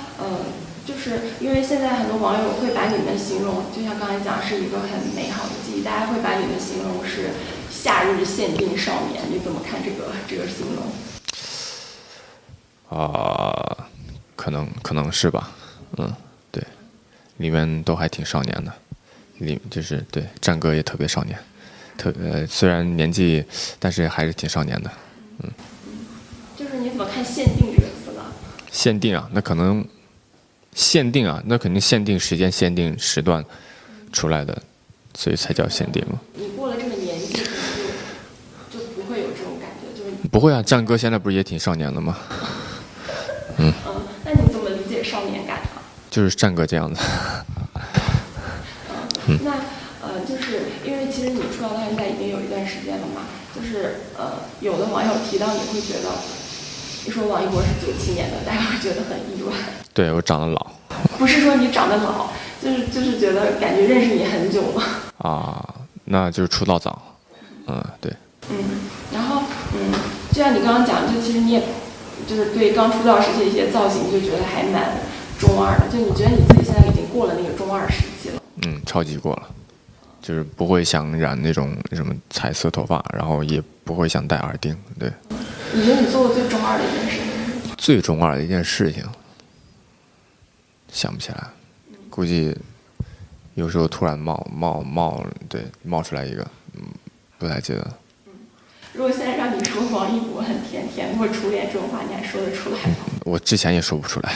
Speaker 10: 就是因为现在很多网友会把你们形容，就像刚才讲是一个很美好的记忆，大家会把你们形容是夏日限定少年，你怎么看这个形容？
Speaker 2: 可能是吧，对，里面都还挺少年的，就是对战哥也特别少年，虽然年纪，但是还是挺少年的，
Speaker 10: 就是你怎么看限定这个词呢？
Speaker 2: 限定那可能限定那肯定限定时间、限定时段出来的，所以才叫限定嘛。
Speaker 10: 你过了这个年纪，可能就不会有这种感觉，就是
Speaker 2: 不会战哥现在不是也挺少年的吗？
Speaker 10: 那你怎么理解少年感呢？
Speaker 2: 就是战哥这样子。
Speaker 10: 那就是因为其实你出道到现在已经有一段时间了嘛，就是有的网友提到你会觉得，你说王一博是97年的，大家会觉得很意外。
Speaker 2: 对，我长得老。
Speaker 10: 不是说你长得老，就是觉得感觉认识你很久了。
Speaker 2: 那就是出道早。对。
Speaker 10: 然后就像你刚刚讲，就其实你也就是对刚出道时期的一些造型就觉得还蛮中二的，就你觉得你自己现在已经过了那个中二时期了？
Speaker 2: 超级过了，就是不会想染那种什么彩色头发，然后也不会想戴耳钉。对。
Speaker 10: 你觉得你做过最中二的一件事情是什么？
Speaker 2: 最中二的一件事情，想不起来，估计有时候突然冒出来一个，不太记得。
Speaker 10: 如果现在让你说王一博很甜甜或初恋这种话，你还说得出来吗？
Speaker 2: 我之前也说不出来。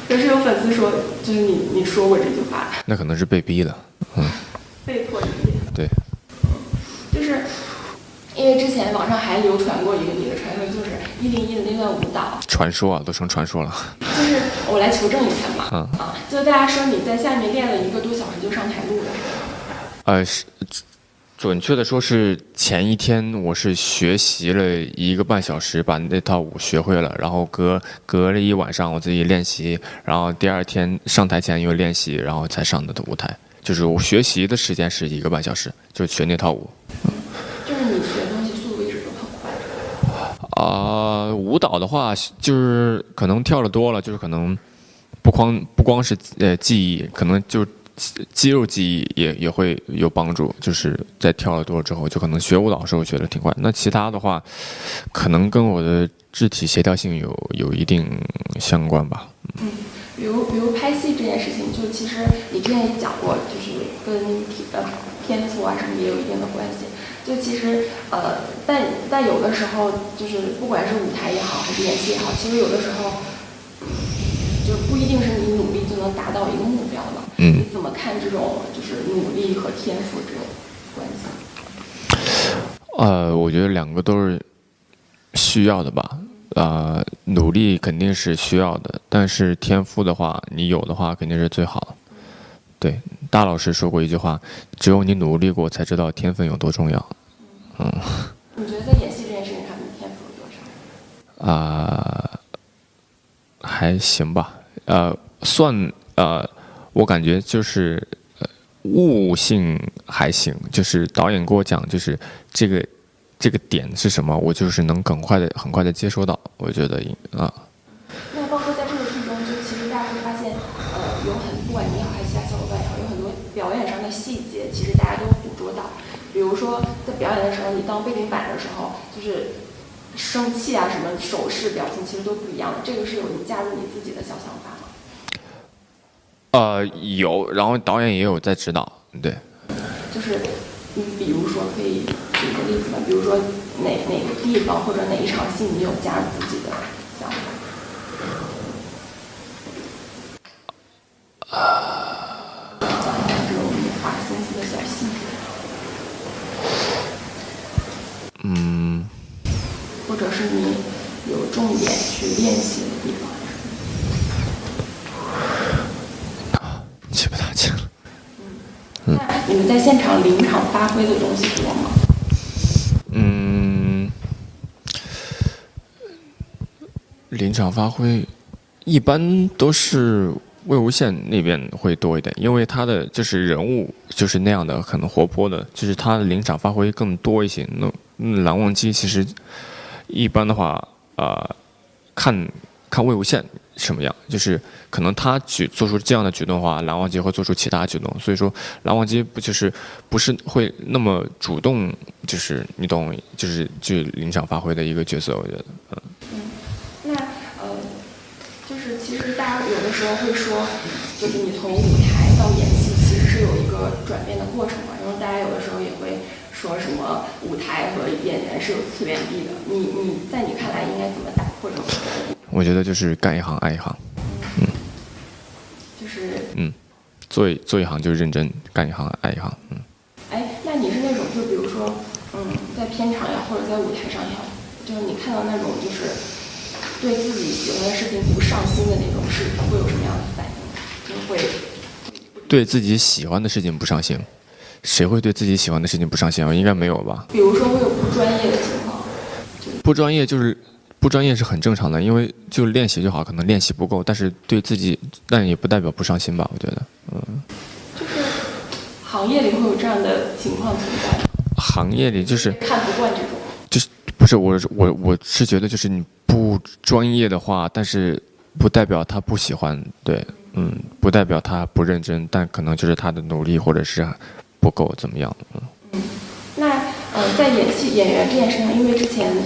Speaker 10: 可是有粉丝说，就是你说过这句话。
Speaker 2: 那可能是被逼的，
Speaker 10: 被迫逼。
Speaker 2: 对。
Speaker 10: 就是因为之前网上还流传过一个你的传说，就是101的那段舞蹈。
Speaker 2: 传说啊，都成传说了。
Speaker 10: 就是我来求证一下嘛。就大家说你在下面练了1个多小时就上台录了。
Speaker 2: 准确的说是前一天我是学习了1个半小时把那套舞学会了，然后隔了1晚上我自己练习，然后第2天上台前又练习，然后才上的舞台。就是我学习的时间是1个半小时，就是学那套舞。
Speaker 10: 就是你学东西速度一直都很快。
Speaker 2: 舞蹈的话，就是可能跳得多了，就是可能不光是记忆，可能就肌肉记忆也会有帮助。就是在跳得多了之后，就可能学舞蹈的时候学得挺快。那其他的话，可能跟我的肢体协调性有一定相关吧。
Speaker 10: 比如拍戏这件事情，就其实你之前也讲过，就是跟天赋啊什么也有一定的关系。就其实但有的时候就是不管是舞台也好，还是演戏也好，其实有的时候就不一定是你努力就能达到一个目标的。你怎么看这种就是努力和天赋这种关系？
Speaker 2: 我觉得2个都是需要的吧。努力肯定是需要的，但是天赋的话，你有的话肯定是最好的。对，大老师说过一句话，只有你努力过才知道天分有多重要。
Speaker 10: 你觉得在演戏这件事情上，你天赋有多少？
Speaker 2: 还行吧。我感觉就是悟性还行，就是导演给我讲，就是这个点是什么，我就是能很快的接收到，我觉得
Speaker 10: 那包括在这个剧中，就其实大家会发现，不管你好还是其他小伙伴也好，有很多表演上的细节，其实大家都捕捉到。比如说在表演的时候，你当背景板的时候，就是生气啊什么手势表情其实都不一样的。这个是有你加入你自己的小想法吗？
Speaker 2: 有，然后导演也有在指导，对。
Speaker 10: 就是比如说可以举个例子吗？比如说哪个地方或者哪一场戏你有加入自己的想法？这种你花心思的小细节。或者是你有重点去练习的地方。
Speaker 2: 记不大清了。
Speaker 10: 那你们在现场临场发挥的东西多吗？
Speaker 2: 临场发挥一般都是魏无羡那边会多一点，因为他的就是人物就是那样的，很活泼的，就是他的临场发挥更多一些。那蓝忘机其实一般的话，看魏无羡什么样，就是可能他做出这样的举动的话，蓝忘机会做出其他举动，所以说蓝忘机不是会那么主动，就是你懂，就是临场发挥的一个角色，我觉得，
Speaker 10: 就是其实大家有的时候会说，就是你从舞台到演戏，其实是有一个转变的过程嘛。因为大家有的时候也会说什么舞台和演员是有次元壁的。你在你看来应该怎么打破这种次元壁？
Speaker 2: 我觉得就是干一行爱一行，做一行就认真，干一行爱一行，
Speaker 10: 那你是那种就比如说，在片场呀，或者在舞台上也好，就是你看到那种就是对自己喜欢的事情不上心的那种事，会有什么样的反应？就会
Speaker 2: 对自己喜欢的事情不上心，谁会对自己喜欢的事情不上心啊？应该没有吧？
Speaker 10: 比如说会有不专业的情况，
Speaker 2: 不专业是很正常的，因为就练习就好，可能练习不够，但是对自己，但也不代表不上心吧？我觉得，
Speaker 10: 就是行业里会有这样的情况存在。
Speaker 2: 行业里就是
Speaker 10: 看不惯这种，
Speaker 2: 就是不是我是觉得就是你不专业的话，但是不代表他不喜欢，对，不代表他不认真，但可能就是他的努力或者是不够怎么样，
Speaker 10: 那在演员这件事上，因为之前女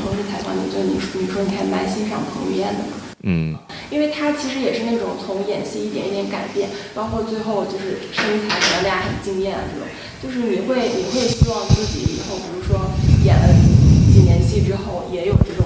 Speaker 10: 同事采访你，就你说你还蛮欣赏彭于晏的嘛，因为他其实也是那种从演戏一点一点改变，包括最后就是身材可能大家很惊艳啊这种，就是你会希望自己以后，比如说演了几年戏之后，也有这种。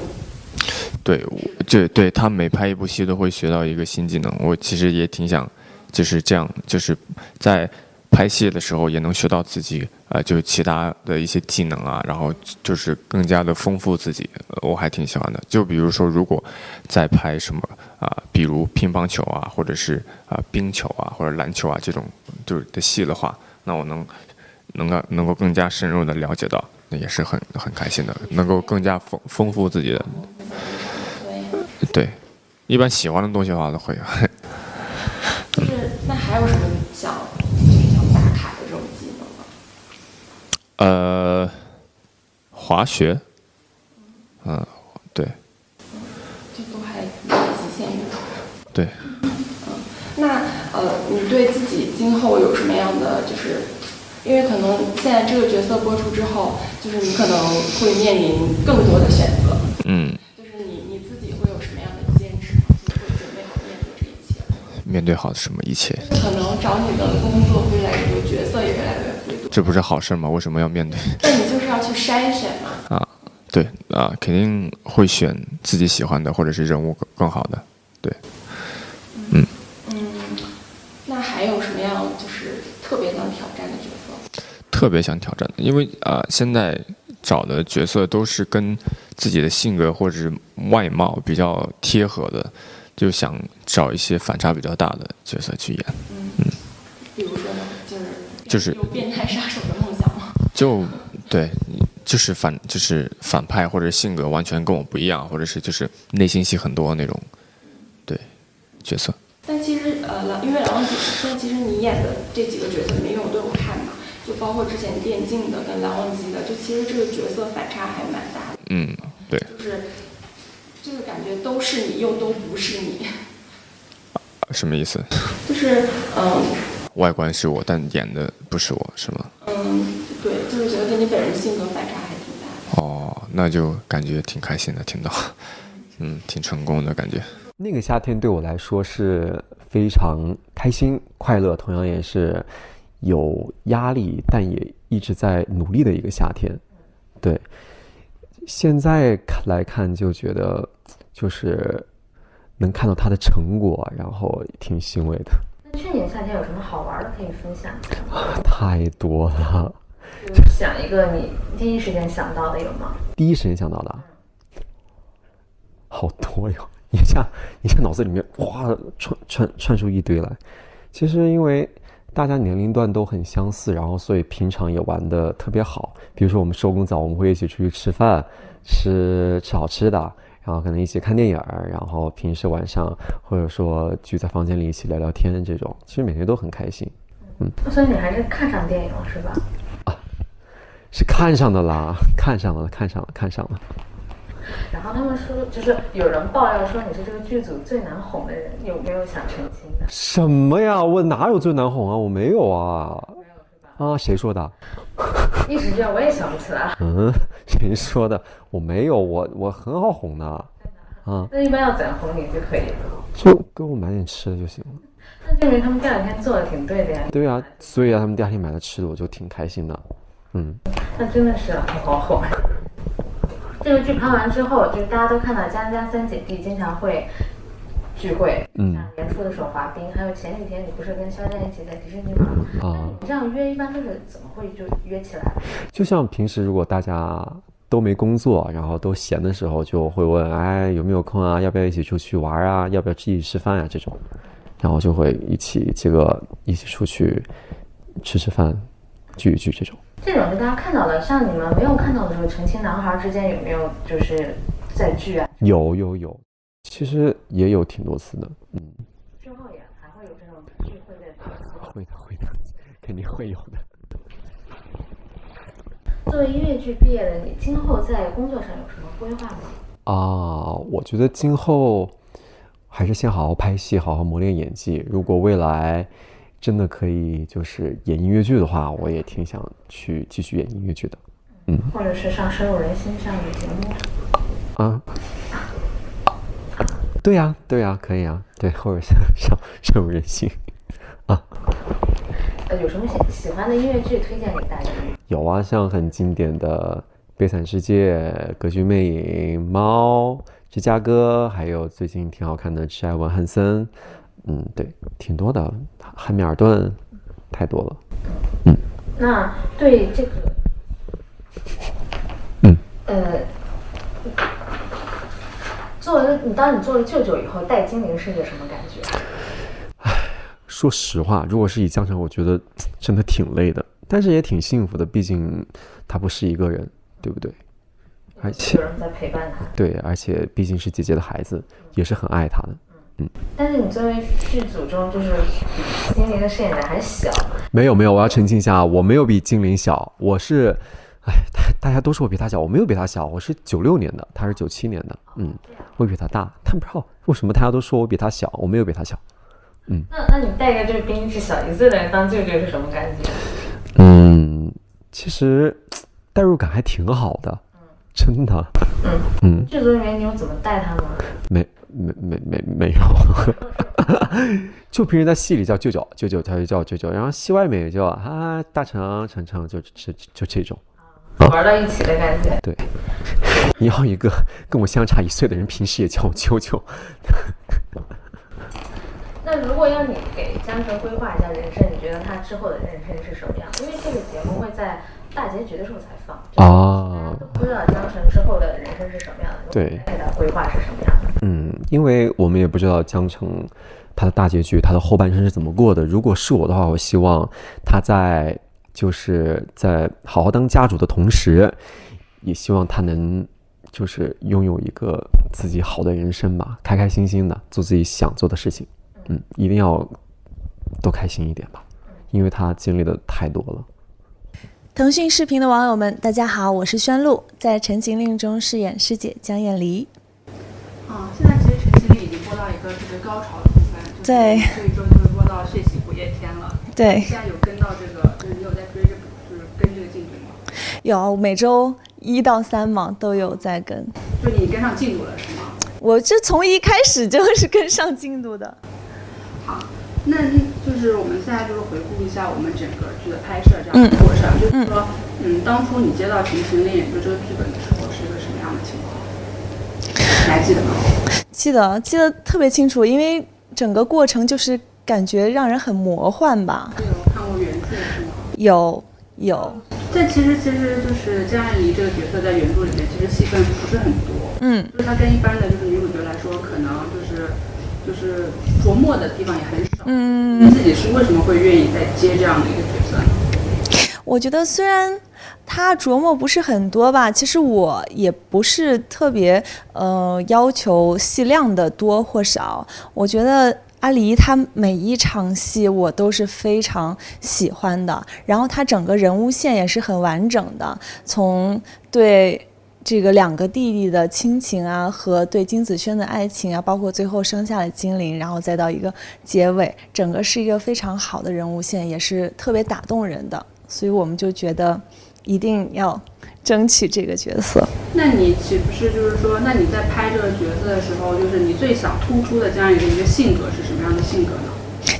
Speaker 2: 对，他每拍一部戏都会学到一个新技能，我其实也挺想，就是这样，就是在拍戏的时候也能学到自己就是其他的一些技能啊，然后就是更加的丰富自己，我还挺喜欢的。就比如说，如果再拍什么比如乒乓球啊，或者是冰球啊，或者篮球啊这种就是的戏的话，那我能够更加深入的了解到，那也是很开心的，能够更加丰富自己的。对，一般喜欢的东西的话都会。
Speaker 10: 就是那还有什么想打卡的这种技能吗？
Speaker 2: 滑雪，对，
Speaker 10: 就都还极限运动。
Speaker 2: 对。
Speaker 10: 那你对自己今后有什么样的就是因为可能现在这个角色播出之后，就是你可能会面临更多的选择。就是你自己会有什么样的坚持吗？就是会准备好面对这一切。
Speaker 2: 面对好什么一切？
Speaker 10: 可能找你的工作会越来越多，角色也越来越多。
Speaker 2: 这不是好事吗？为什么要面对？
Speaker 10: 但你就是要去筛选嘛。
Speaker 2: 对肯定会选自己喜欢的，或者是人物更好的。对。
Speaker 10: 那还有什么样就是特别想挑战的角色？
Speaker 2: 特别想挑战的，因为现在找的角色都是跟自己的性格或者是外貌比较贴合的，就想找一些反差比较大的角色去演。
Speaker 10: 比如说呢，就是有变态杀手的梦想吗？
Speaker 2: 对，就是反派或者性格完全跟我不一样，或者是就是内心戏很多那种，对角色。
Speaker 10: 但其实因为《狼王子》现在其实你演的这几个角色里面，因为我都有看嘛，就包括之前电竞的跟蓝忘机的，就其实这个角色反差还蛮大的。
Speaker 2: 对。
Speaker 10: 就是感觉都是你又都不是你。
Speaker 2: 什么意思？
Speaker 10: 就是
Speaker 2: 外观是我，但演的不是我，是吗？
Speaker 10: 对，就是觉得跟你本人性格反差还挺大的。
Speaker 2: 那就感觉挺开心的，听到，挺成功的感觉。
Speaker 12: 那个夏天对我来说是非常开心、快乐，同样也是有压力，但也一直在努力的一个夏天。对，现在来看就觉得就是能看到它的成果，然后挺欣慰的。
Speaker 5: 那去年夏天有什么好玩的可以分享一下？
Speaker 12: 太多了。
Speaker 5: 就是想一个你第一时间想到的有吗？
Speaker 12: 第一时间想到的，好多哟。你像脑子里面哗串出一堆来。其实因为大家年龄段都很相似，然后所以平常也玩得特别好。比如说我们收工早，我们会一起出去吃饭，吃好吃的，然后可能一起看电影，然后平时晚上或者说聚在房间里一起聊聊天，这种其实每天都很开心。
Speaker 5: 所以你还是看上电影了是吧？
Speaker 12: 是看上的啦，看上了。
Speaker 5: 然后他们说，就是有人爆料说你是这个剧组最难哄的人，有没有想澄清的？
Speaker 12: 什么呀？我哪有最难哄啊？我没有啊。没有是吧？谁说的？
Speaker 5: 一时间我也想不起来。
Speaker 12: 谁说的？我没有，我很好哄的。
Speaker 5: 那一般要怎样哄你就可以了？
Speaker 12: 就给我买点吃的就行了。
Speaker 5: 那证明他们第二天做的挺对的呀。
Speaker 12: 对啊，所以他们第二天买了吃的，我就挺开心的。
Speaker 5: 那真的是很好哄。这个剧拍完之后，就是大家都看到江家三姐弟经常会聚会，像年初的时候滑冰，还有前几天你不是跟肖战一起在迪士尼吗？你这样约一般都是怎么会就约起来？
Speaker 12: 就像平时如果大家都没工作，然后都闲的时候，就会问有没有空啊，要不要一起出去玩啊，要不要一起吃饭啊这种，然后就会一起出去吃饭，聚一聚这种。
Speaker 5: 这种是大家看到的，像你们没有看到的时候，成亲男孩之间有没有就是在聚啊？
Speaker 12: 有，其实也有挺多次的。
Speaker 5: 之后也还会有这种聚会的。
Speaker 12: 会的，肯定会有的。
Speaker 5: 作为音乐剧毕业的你，今后在工作上有什么规划吗？
Speaker 12: 我觉得今后还是先好好拍戏，好好磨练演技。如果未来真的可以就是演音乐剧的话，我也挺想去继续演音乐剧的。
Speaker 5: 或者是上深入人心这样的节目。
Speaker 12: 对呀，可以啊。对，或者上深入人心。
Speaker 5: 有什么喜欢的音乐剧推荐给大家？
Speaker 12: 有啊，像很经典的《悲惨世界》、《歌剧魅影》、《猫》、《芝加哥》，还有最近挺好看的《挚爱文汉森》。对，挺多的。汉密尔顿，太多了。
Speaker 9: 那对这个，当你做了舅舅以后，带精灵是一个什么感觉？
Speaker 12: 说实话，如果是以江澄，我觉得真的挺累的，但是也挺幸福的，毕竟他不是一个人，对不对？而且
Speaker 9: 有人在陪伴他。
Speaker 12: 对，而且毕竟是姐姐的孩子，也是很爱他的。
Speaker 9: 但是你作为剧组中就是比精灵的饰演者还小。没有，我要澄清一下，我没有比精灵小，我是，大家都说我比他小，我没有比他小，我是96年的，他是97年的，我比他大，但不知道为什么大家都说我比他小，我没有比他小。那你带一个就是比你小1岁的人当舅舅是什么感觉？
Speaker 12: 其实代入感还挺好的，真的。剧
Speaker 9: 组里面你有怎么带他吗？
Speaker 12: 没有，就平时在戏里叫舅舅，他就叫舅舅，然后戏外面也叫大成，就这种，
Speaker 9: 玩到一起的感觉。
Speaker 12: 对，你要一个跟我相差1岁的人，平时也叫我舅舅。
Speaker 9: 那如果要你给江澄规划一下人生，你觉得他之后的人生是什么样？因为这个节目会在大结局的时候才放，大家都不知道江澄之后的人生是什么样的，
Speaker 12: 对，
Speaker 9: 给他规划是什么样的？
Speaker 12: 因为我们也不知道江澄他的大结局，他的后半生是怎么过的。如果是我的话，我希望他在好好当家主的同时，也希望他能就是拥有一个自己好的人生吧，开开心心的做自己想做的事情。一定要多开心一点吧，因为他经历的太多了。
Speaker 14: 腾讯视频的网友们，大家好，我是宣璐，在《陈情令》中饰演师姐江燕离。
Speaker 21: 现在其实《陈情令》已经播到一个特别高潮的部分，
Speaker 14: 对，
Speaker 21: 这一周就是播到血洗不夜天了。
Speaker 14: 对，
Speaker 21: 现在有跟到这个，就是你有在追就是跟这个进度吗？
Speaker 14: 有，每周1到3嘛都有在跟。
Speaker 21: 就你跟上进度了是吗？
Speaker 14: 我这从一开始就是跟上进度的。
Speaker 21: 好，那就是我们现在就是回顾一下我们整个剧的拍摄这样的过程，就是说，当初你接到《陈情令》就这个剧本的时候是一个什么样的情况？你还记得吗？
Speaker 14: 记得特别清楚，因为整个过程就是感觉让人很魔幻吧。
Speaker 21: 有看过原著是吗？
Speaker 14: 有。
Speaker 21: 但其实就是江燕离这个角色在原著里面其实戏份不是很多，就是她跟一般的就是女主角来说，可能就是琢磨的地方也很少。你自己是为什么会愿意再接这样的一个角色呢？
Speaker 14: 我觉得虽然他琢磨不是很多吧，其实我也不是特别要求戏量的多或少。我觉得阿离他每一场戏我都是非常喜欢的，然后他整个人物线也是很完整的，从对这个2个弟弟的亲情啊，和对金子轩的爱情啊，包括最后生下了精灵，然后再到一个结尾，整个是一个非常好的人物线，也是特别打动人的，所以我们就觉得一定要争取这个角色。
Speaker 21: 那你岂不是就是说，那你在拍这个角色的时候，就是你最想突出的这样一个性格是什么样的性格呢？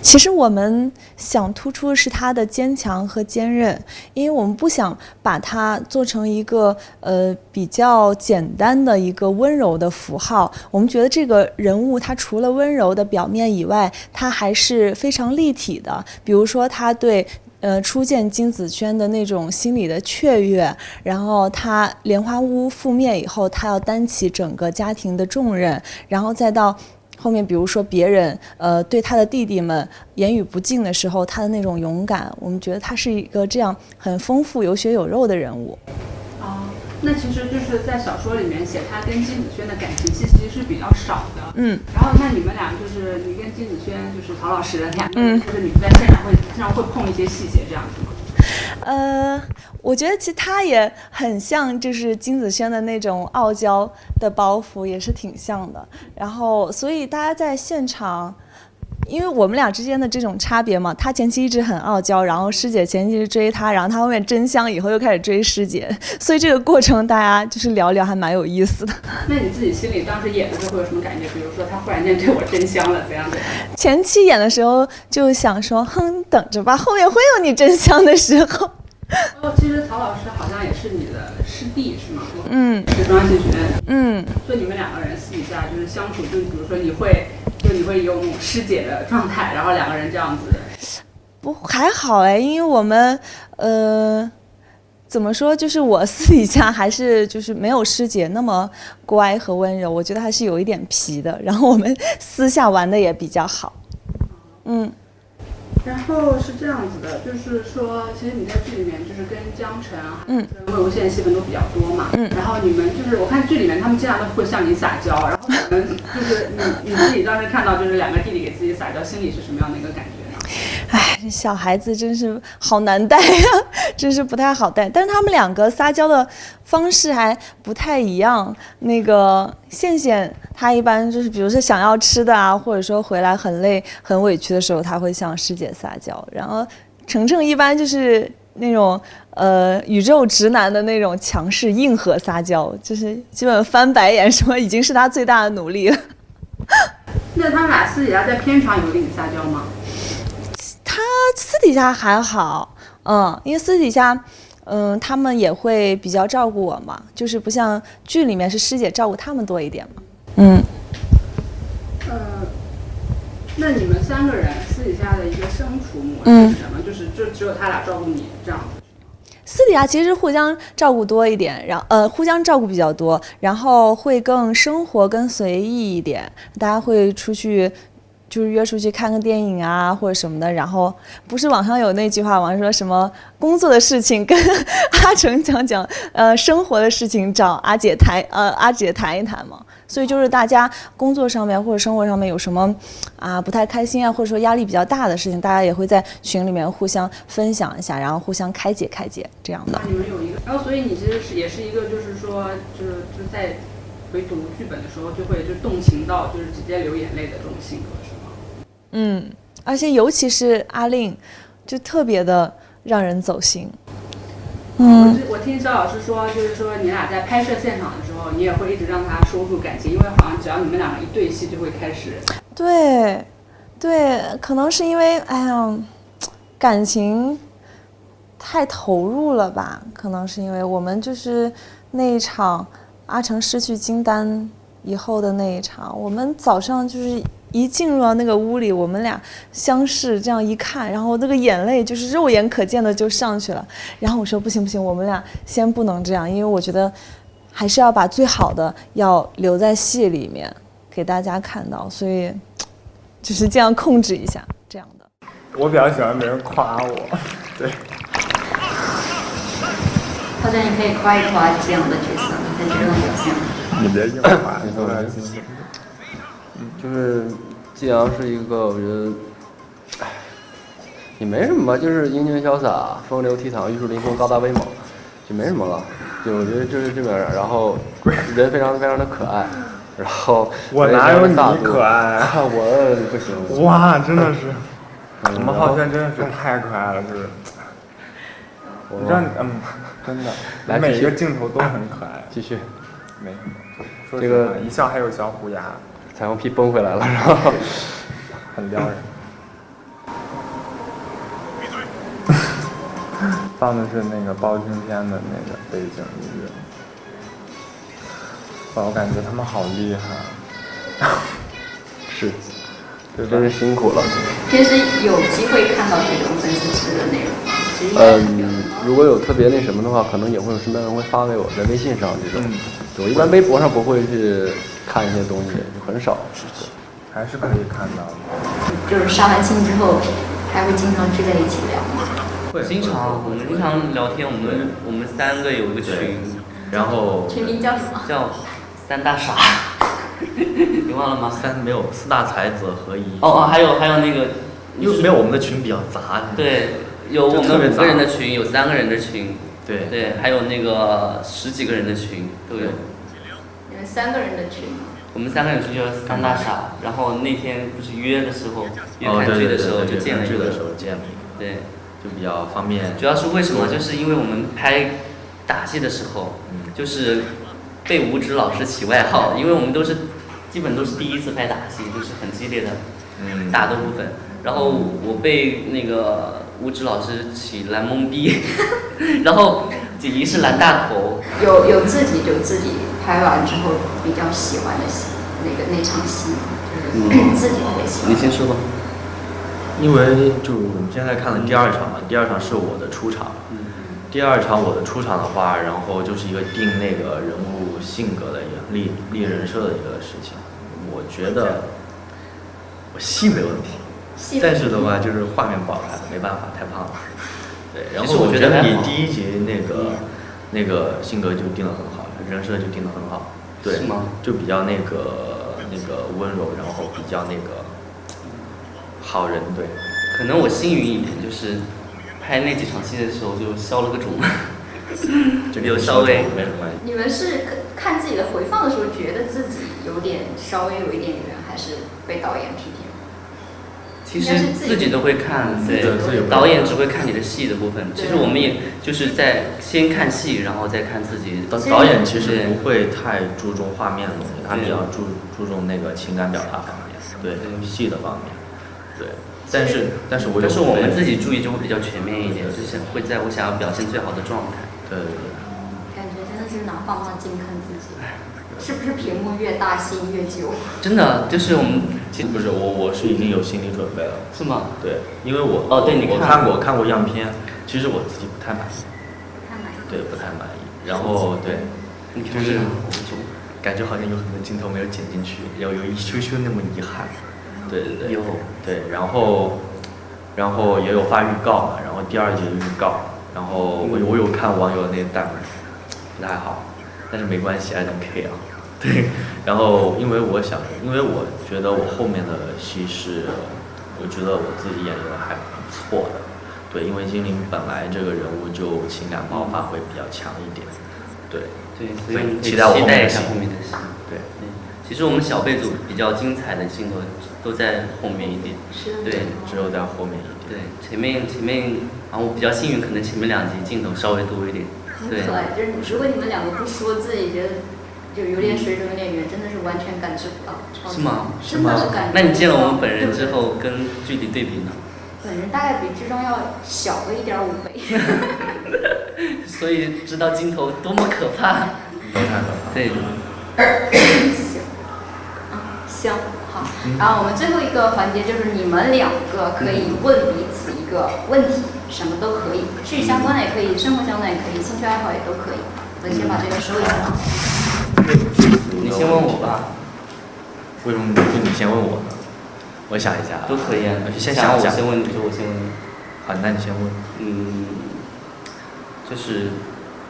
Speaker 14: 其实我们想突出的是他的坚强和坚韧，因为我们不想把他做成一个比较简单的一个温柔的符号。我们觉得这个人物他除了温柔的表面以外，他还是非常立体的。比如说他对初见金子轩的那种心里的雀跃，然后他莲花屋覆灭以后，他要担起整个家庭的重任，然后再到后面比如说别人对他的弟弟们言语不敬的时候，他的那种勇敢，我们觉得他是一个这样很丰富有血有肉的人物。
Speaker 21: 那其实就是在小说里面写他跟金子轩的感情戏其实是比较少的。然后那你们俩就是你跟金子轩就是曹老师两个人，就是你们在现场会碰一些细节这样子吗？
Speaker 14: 我觉得其实他也很像就是金子轩的那种傲娇的包袱，也是挺像的。然后所以大家在现场，因为我们俩之间的这种差别嘛，他前期一直很傲娇，然后师姐前期是追他，然后他后面真香以后又开始追师姐，所以这个过程大家就是聊聊还蛮有意思的。
Speaker 21: 那你自己心里当时演的时候会有什么感觉？比如说他忽然间对我真香了，怎样？
Speaker 14: 前期演的时候就想说，等着吧，后面会有你真香的时候。
Speaker 21: 其实曹老师好像也是你的师弟是吗？是中央戏剧学院。所以你们两个人私底下就是相处，就比如说你会有那种师姐的状态，然后两个人这样子。
Speaker 14: 不还好哎，因为我们怎么说，就是我私底下还是就是没有师姐那么乖和温柔，我觉得还是有一点皮的。然后我们私下玩的也比较好，
Speaker 21: 然后是这样子的，就是说，其实你在剧里面就是跟江辰啊，魏无羡戏份都比较多嘛，然后你们就是我看剧里面他们经常都会向你撒娇，然后可能就是你自己当时看到就是两个弟弟给自己撒娇，心里是什么样的一个感觉呢？
Speaker 14: 哎，这小孩子真是好难带呀，真是不太好带。但是他们两个撒娇的方式还不太一样。那个羡羡他一般就是，比如说想要吃的啊，或者说回来很累、很委屈的时候，他会向师姐撒娇。然后程程一般就是那种宇宙直男的那种强势硬核撒娇，就是基本翻白眼什么已经是他最大的努力了。
Speaker 21: 那他们俩私底下在片场有给你撒娇吗？
Speaker 14: 他私底下还好，因为私底下，他们也会比较照顾我嘛，就是不像剧里面是师姐照顾他们多一点嘛，
Speaker 21: 那你们3个人私底下的一个相处模式是什么？就只有他俩照顾你这样子。
Speaker 14: 私底下其实互相照顾多一点，然后互相照顾比较多，然后会更生活更随意一点，大家会出去。就是约出去看个电影啊，或者什么的，然后不是网上有那句话嘛，说什么工作的事情跟阿成讲，生活的事情找阿姐谈一谈嘛。所以就是大家工作上面或者生活上面有什么不太开心啊，或者说压力比较大的事情，大家也会在群里面互相分享一下，然后互相开解这样的。
Speaker 21: 你们有一个，然后所以你其实也是一个，就是说，就在回读剧本的时候，就会就动情到就是直接流眼泪的这种性格，是吗？
Speaker 14: 而且尤其是阿令，就特别的让人走心。
Speaker 21: 我听肖老师说，就是说你俩在拍摄现场的时候，你也会一直让他收住感情，因为好像只要你们两个一对戏，就会开始。
Speaker 14: 对，可能是因为感情太投入了吧？可能是因为我们就是那一场阿成失去金丹以后的那一场，我们早上就是一进入到那个屋里，我们俩相视这样一看，然后那个眼泪就是肉眼可见的就上去了。然后我说不行，我们俩先不能这样，因为我觉得还是要把最好的要留在戏里面给大家看到，所以就是这样控制一下这样的。
Speaker 17: 我比较喜欢别人夸我，对。
Speaker 4: 或者你可以夸一夸这样的角色，在这种表现。
Speaker 17: 你别硬夸，你说来听听。
Speaker 16: 就是季阳是一个，我觉得，也没什么吧，就是英俊潇洒、风流倜傥、玉树临风、高大威猛，就没什么了。就我觉得就是这么人，然后人非常的可爱，然后
Speaker 17: 我哪有你可爱啊？
Speaker 16: 我不行。
Speaker 17: 哇，真的是，我们浩轩真的是太可爱了，就是。我让你真的，每一个镜头都很可爱。
Speaker 16: 继续，
Speaker 17: 没什么，说实话，一笑还有小虎牙，
Speaker 16: 彩虹屁崩回来了，然后
Speaker 17: 很撩人。放的是那个包青天的那个背景音乐，我感觉他们好厉害。
Speaker 16: 是，真是辛苦了。
Speaker 4: 平时有机会看到这种粉丝吃的内容吗？
Speaker 16: 如果有特别那什么的话，可能也会有身边人会发给我，在微信上这种。我一般微博上不会去看一些东西，很少。
Speaker 17: 还是可以看到的。
Speaker 4: 就是杀完青之后，还会经常聚在一起聊吗？
Speaker 11: 会，我们经常聊天。我们3个有一个群，然后
Speaker 4: 群名叫什么？
Speaker 11: 叫3大傻。你忘了吗
Speaker 22: 没有4大才子合一。
Speaker 11: 还有那个，
Speaker 22: 因为没有我们的群比较杂。
Speaker 11: 对。有我们5个人的群，有3个人的群，对，还有那个10几个人的群都有。
Speaker 4: 你们3个人的群？
Speaker 11: 我们3个人群就是3大傻，然后那天不是约的时候，约看剧的时候就见了一个，对，就
Speaker 22: 比较方便。
Speaker 11: 主要是为什么？就是因为我们拍打戏的时候，就是被吴指老师起外号，因为我们基本都是第一次拍打戏，就是很激烈的打斗部分，然后我被那个吴指老师起蓝懵逼，然后锦怡是蓝大头。
Speaker 4: 有自己拍完之后比较喜欢的戏，那场戏，自己特别喜欢。
Speaker 16: 你先说吧。
Speaker 22: 因为就我们现在看了第2场嘛，第2场是我的出场。第2场我的出场的话，然后就是一个定那个人物性格的一个立人设的一个事情。我觉得我戏没问题，但是的话就是画面不好看，没办法，太胖了。对，然后我觉得你第1集那个性格就定得很好，人设就定得很好。对，
Speaker 11: 是吗？
Speaker 22: 就比较那个温柔，然后比较那个好人。对，
Speaker 11: 可能我幸运一点，就是拍那几场戏的时候就消了个肿，有稍微
Speaker 22: 没什么关系。
Speaker 4: 你们是看自己的回放的时候，觉得自己稍微有一点圆，还是被导演批评？
Speaker 11: 其实自己都会看，对，导演只会看你的戏的部分。其实我们也就是在先看戏，然后再看自己。
Speaker 22: 导演其实不会太注重画面的东西，他比较注重那个情感表达方面，对戏的方面，对。但是
Speaker 11: 我们自己注意就会比较全面一点，就是会在我想要表现最好的状态。
Speaker 22: 对。
Speaker 4: 感觉真的是拿放大镜看自己，是不是屏幕越大心越久？
Speaker 11: 真的就是我们。
Speaker 22: 不是我是已经有心理准备了。
Speaker 11: 是吗？
Speaker 22: 对，因为我看过样片，其实我自己不太满意。对，不太满意。然后对，就是感觉好像有很多镜头没有剪进去，有一羞羞那么遗憾。对。对，然后也有发预告嘛，然后第2集的预告，然后我有看网友那弹幕，不太好，但是没关系 ，I don't care。对，然后因为我觉得我后面的戏是，我觉得我自己演的还不错的。对，因为精灵本来这个人物就情感爆发会比较强一点。对，
Speaker 11: 所以
Speaker 22: 期待我
Speaker 11: 一下后面的戏。对。其实我们小辈组比较精彩的镜头都在后面一点，对，
Speaker 22: 只有在后面一点。
Speaker 11: 对，前面，然后我比较幸运，可能前面2集镜头稍微多一点。
Speaker 4: 很可爱，就是如果你们2个不说，自己觉得就有点水准有点圆，真的是完全感知不到。
Speaker 11: 是吗？
Speaker 4: 真的是感知不到。
Speaker 11: 那你见了我们本人之后，跟具体对比呢？
Speaker 4: 本人大概比剧中要小个1.5倍。
Speaker 11: 所以知道镜头多么可怕。
Speaker 22: 都太可怕。
Speaker 11: 对。
Speaker 4: 行，好，然后我们最后一个环节就是你们2个可以问彼此一个问题，什么都可以，剧相关的也可以，生活相关的也可以，兴趣爱好也都可以。我先把这个收一下。
Speaker 11: 你先问我吧。
Speaker 22: 为什么你先问我呢？我想一下。
Speaker 11: 都可以啊。
Speaker 22: 先想一下。
Speaker 11: 我先问你，就我先问你。
Speaker 22: 好，那你先问。
Speaker 11: 就是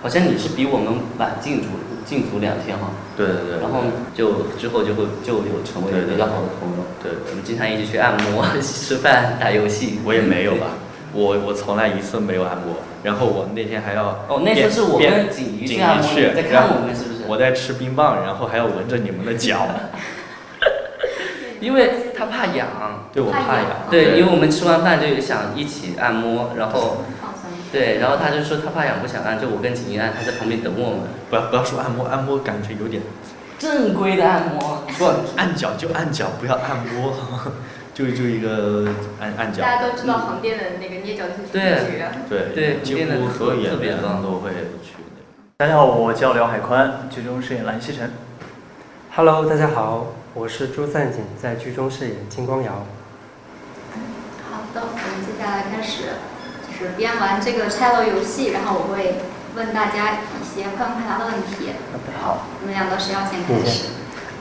Speaker 11: 好像你是比我们晚进组2天哈。
Speaker 22: 对。
Speaker 11: 然后之后就有成为比较好的朋友。
Speaker 22: 对。
Speaker 11: 我们经常一起去按摩、吃饭、打游戏。
Speaker 22: 我也没有吧，我从来一次没有按摩。然后我那天还要
Speaker 11: 那次是我们锦衣去按摩，你在看我们是不是？
Speaker 22: 我在吃冰棒，然后还要闻着你们的脚。
Speaker 11: 因为他怕痒。
Speaker 22: 对，我怕痒。
Speaker 11: 对，因为我们吃完饭就想一起按摩，然后。对，然后他就说他怕痒不想按，就我跟锦衣按，他在旁边等我们。
Speaker 22: 不要说按摩，按摩感觉有点。
Speaker 11: 正规的按摩。
Speaker 22: 不，按脚就按脚，不要按摩。就一个按脚。
Speaker 4: 大家都知道横店的那个捏脚腿秘诀。
Speaker 22: 对，几乎所有演员都会去。
Speaker 6: 大家好，我叫廖海宽，剧中饰演蓝曦臣。
Speaker 8: Hello， 大家好，我是朱赞锦，在剧中饰演金光瑶。
Speaker 4: 好的，我们接下来开始。就是编完这个拆楼游戏，然后我会问大家一些快问快答的问题。
Speaker 6: 好。
Speaker 4: 你们2个谁要先开始？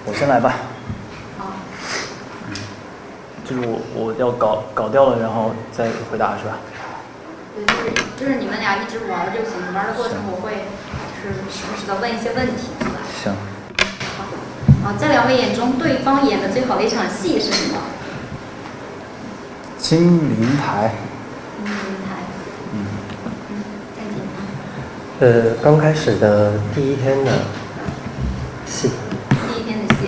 Speaker 6: 我先来吧。
Speaker 4: 好。
Speaker 6: 就是我要搞掉了，然后再回答是吧？
Speaker 4: 对，就是你们俩一直玩就行，玩的过程我会就是时不时的问一些问题出来。
Speaker 6: 行。
Speaker 4: 好，在2位眼中，对方演的最好的一场戏是什么？
Speaker 6: 金陵台。
Speaker 8: 刚开始的第1天的戏。
Speaker 4: 第1天的戏。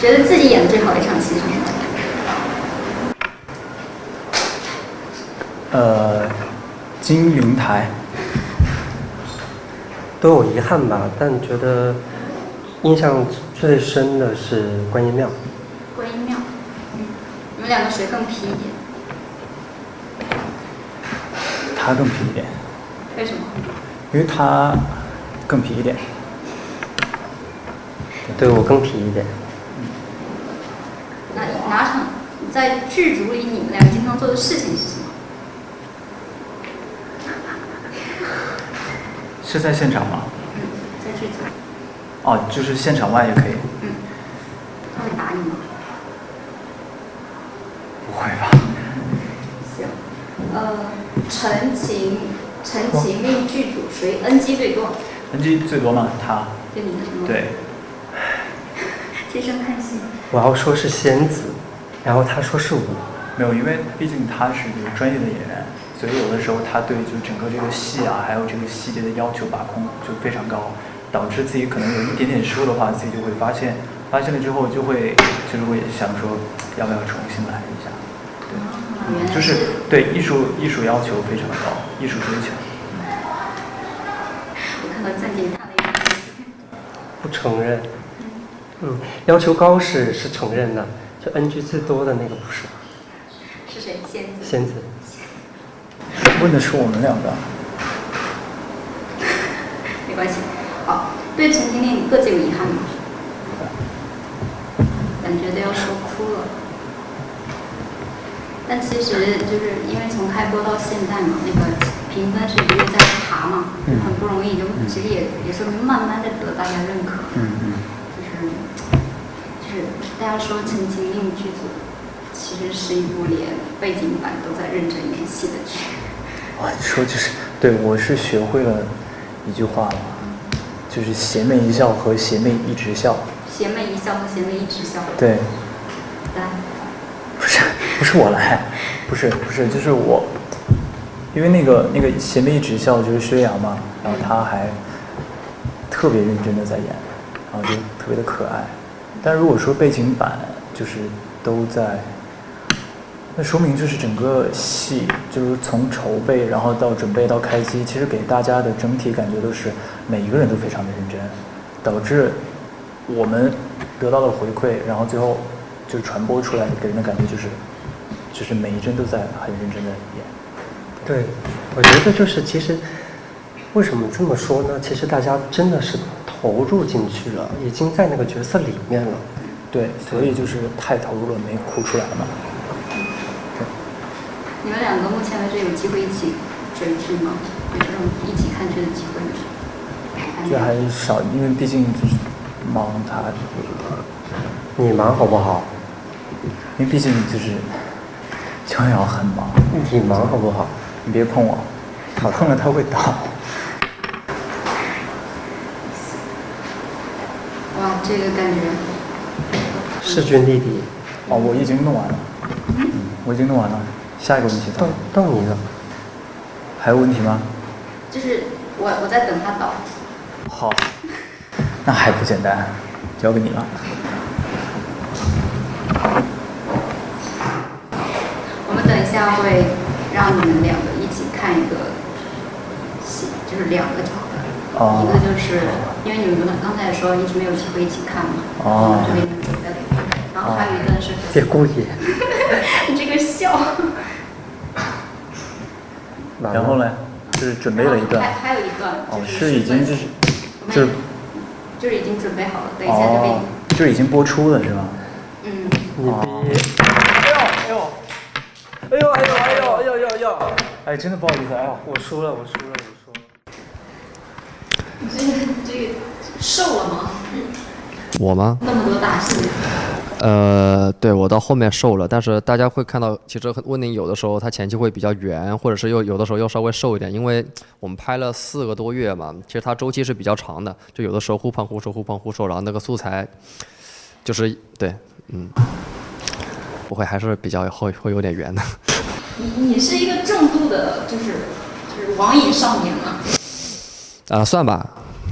Speaker 4: 觉得自己演的最好的一场戏是什
Speaker 6: 么？金陵台。
Speaker 8: 都有遗憾吧，但觉得印象最深的是观音庙。
Speaker 4: 观音庙。你们2个谁更皮一点？
Speaker 6: 他更皮一点。
Speaker 4: 为什么？
Speaker 6: 因为他更皮一点。
Speaker 8: 对，我更皮一点。
Speaker 4: 哪场在剧组里你们两个经常做的事情是什么？
Speaker 6: 是在现场吗？
Speaker 4: 在剧组。
Speaker 6: 哦，就是现场外也可以。
Speaker 4: 他会打你吗？
Speaker 6: 不会吧？
Speaker 4: 行。陈情令剧组谁 NG 最多
Speaker 6: ？NG 最多吗？他。
Speaker 4: 对你的什么？
Speaker 6: 对。
Speaker 4: 接生看戏。
Speaker 8: 我要说是仙子，然后他说是我。
Speaker 6: 没有，因为毕竟他是一个专业的演员，所以有的时候他对就整个这个戏啊，还有这个细节的要求把控就非常高，导致自己可能有一点点失误的话，自己就会发现了之后就会想说要不要重新来一下。对，就是对艺术要求非常高，艺术追求。
Speaker 4: 我看到暂停他的一个
Speaker 8: 不承认。要求高是承认的，就 NG 最多的那个不是。
Speaker 4: 是谁？
Speaker 8: 仙子。
Speaker 6: 问的是我们两个。
Speaker 4: 没关系。好，对陈情令各自有遗憾吗？感觉都要说哭了。但其实就是因为从开播到现在嘛，那个评分是一直在爬嘛，很不容易，就其实也说明慢慢的得到大家认可。就是大家说《陈情令》剧组其实是一部连背景板都在认真演戏的剧。
Speaker 6: 哇，你说就是对，我是学会了一句话嘛，就是邪魅一笑和邪魅一直笑。
Speaker 4: 邪魅一笑和邪魅一直笑。
Speaker 6: 对。
Speaker 4: 来。
Speaker 6: 不是我来，不是，就是我，因为那个邪魅一直笑就是薛洋嘛，然后他还特别认真的在演，然后就特别的可爱。但如果说背景板就是都在，那说明就是整个戏就是从筹备然后到准备到开机，其实给大家的整体感觉都是每一个人都非常的认真，导致我们得到了回馈，然后最后就传播出来给人的感觉就是每一帧都在很认真的演。
Speaker 8: 对，我觉得就是其实为什么这么说呢？其实大家真的是投入进去了，已经在那个角色里面了。
Speaker 6: 对，所以就是太投入了，没哭出来嘛。对。
Speaker 4: 你们两个目前为止有机会一起追剧吗？有这种一起看剧的机会吗？
Speaker 6: 这还少，因为毕竟就是忙他。
Speaker 8: 你忙好不好？
Speaker 6: 因为毕竟就是逍遥很忙。
Speaker 8: 你忙好不好？
Speaker 6: 你别碰我，我碰了他会倒。
Speaker 4: 哇，这个感觉。
Speaker 8: 势均力敌。
Speaker 6: 哦，我已经弄完了。我已经弄完了。下一个问题
Speaker 8: 到你了。
Speaker 6: 还有问题吗？
Speaker 4: 就是我在等他倒。
Speaker 6: 好，那还不简单，交给你了。
Speaker 4: 我们等一下会让你们两个一起看一个戏，就是两个场的。一个就是因为你们刚才也说一直没有机会一起看嘛，这边准备了一个，然后还有一个是
Speaker 8: 别故意，
Speaker 4: 你这个笑。
Speaker 6: 然后呢，就是准备了一段，
Speaker 4: 还有一段，
Speaker 6: 是已经
Speaker 4: 就是已经准备好了，等一下就给你。
Speaker 6: 就已经播出了是吗？
Speaker 8: 你别。
Speaker 6: 哎，真的不好意思，哎呦，
Speaker 8: 我输了。
Speaker 4: 你这个瘦了吗？
Speaker 12: 我吗？
Speaker 4: 那么多大戏。
Speaker 12: 对，我到后面瘦了，但是大家会看到，其实温宁有的时候他前期会比较圆，或者是有的时候又稍微瘦一点，因为我们拍了4个多月嘛，其实它周期是比较长的，就有的时候忽胖忽瘦，忽胖忽瘦，然后那个素材就是对，不会还是比较会有点圆的。
Speaker 4: 你是一个重度的，就是网瘾少年吗？
Speaker 12: 算吧。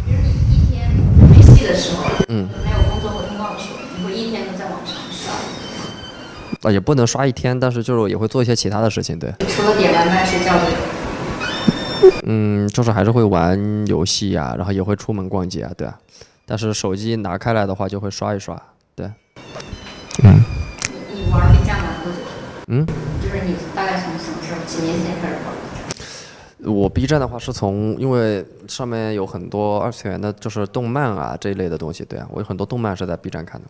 Speaker 4: 比如你一天没戏的时候，没有工作和通告的时候，你会一天都在网上刷？
Speaker 12: 也不能刷一天，但是就是也会做一些其他的事情，对。
Speaker 4: 除了点外卖睡觉的。
Speaker 12: 就是还是会玩游戏啊，然后也会出门逛街啊，对啊。但是手机拿开来的话，就会刷一刷，对。
Speaker 4: 你玩 B 站玩多久？就是你大概从什么时候？几年前开始玩？
Speaker 12: 我 B 站的话是因为上面有很多2次元的，就是动漫啊这一类的东西，对啊，我有很多动漫是在 B 站看的。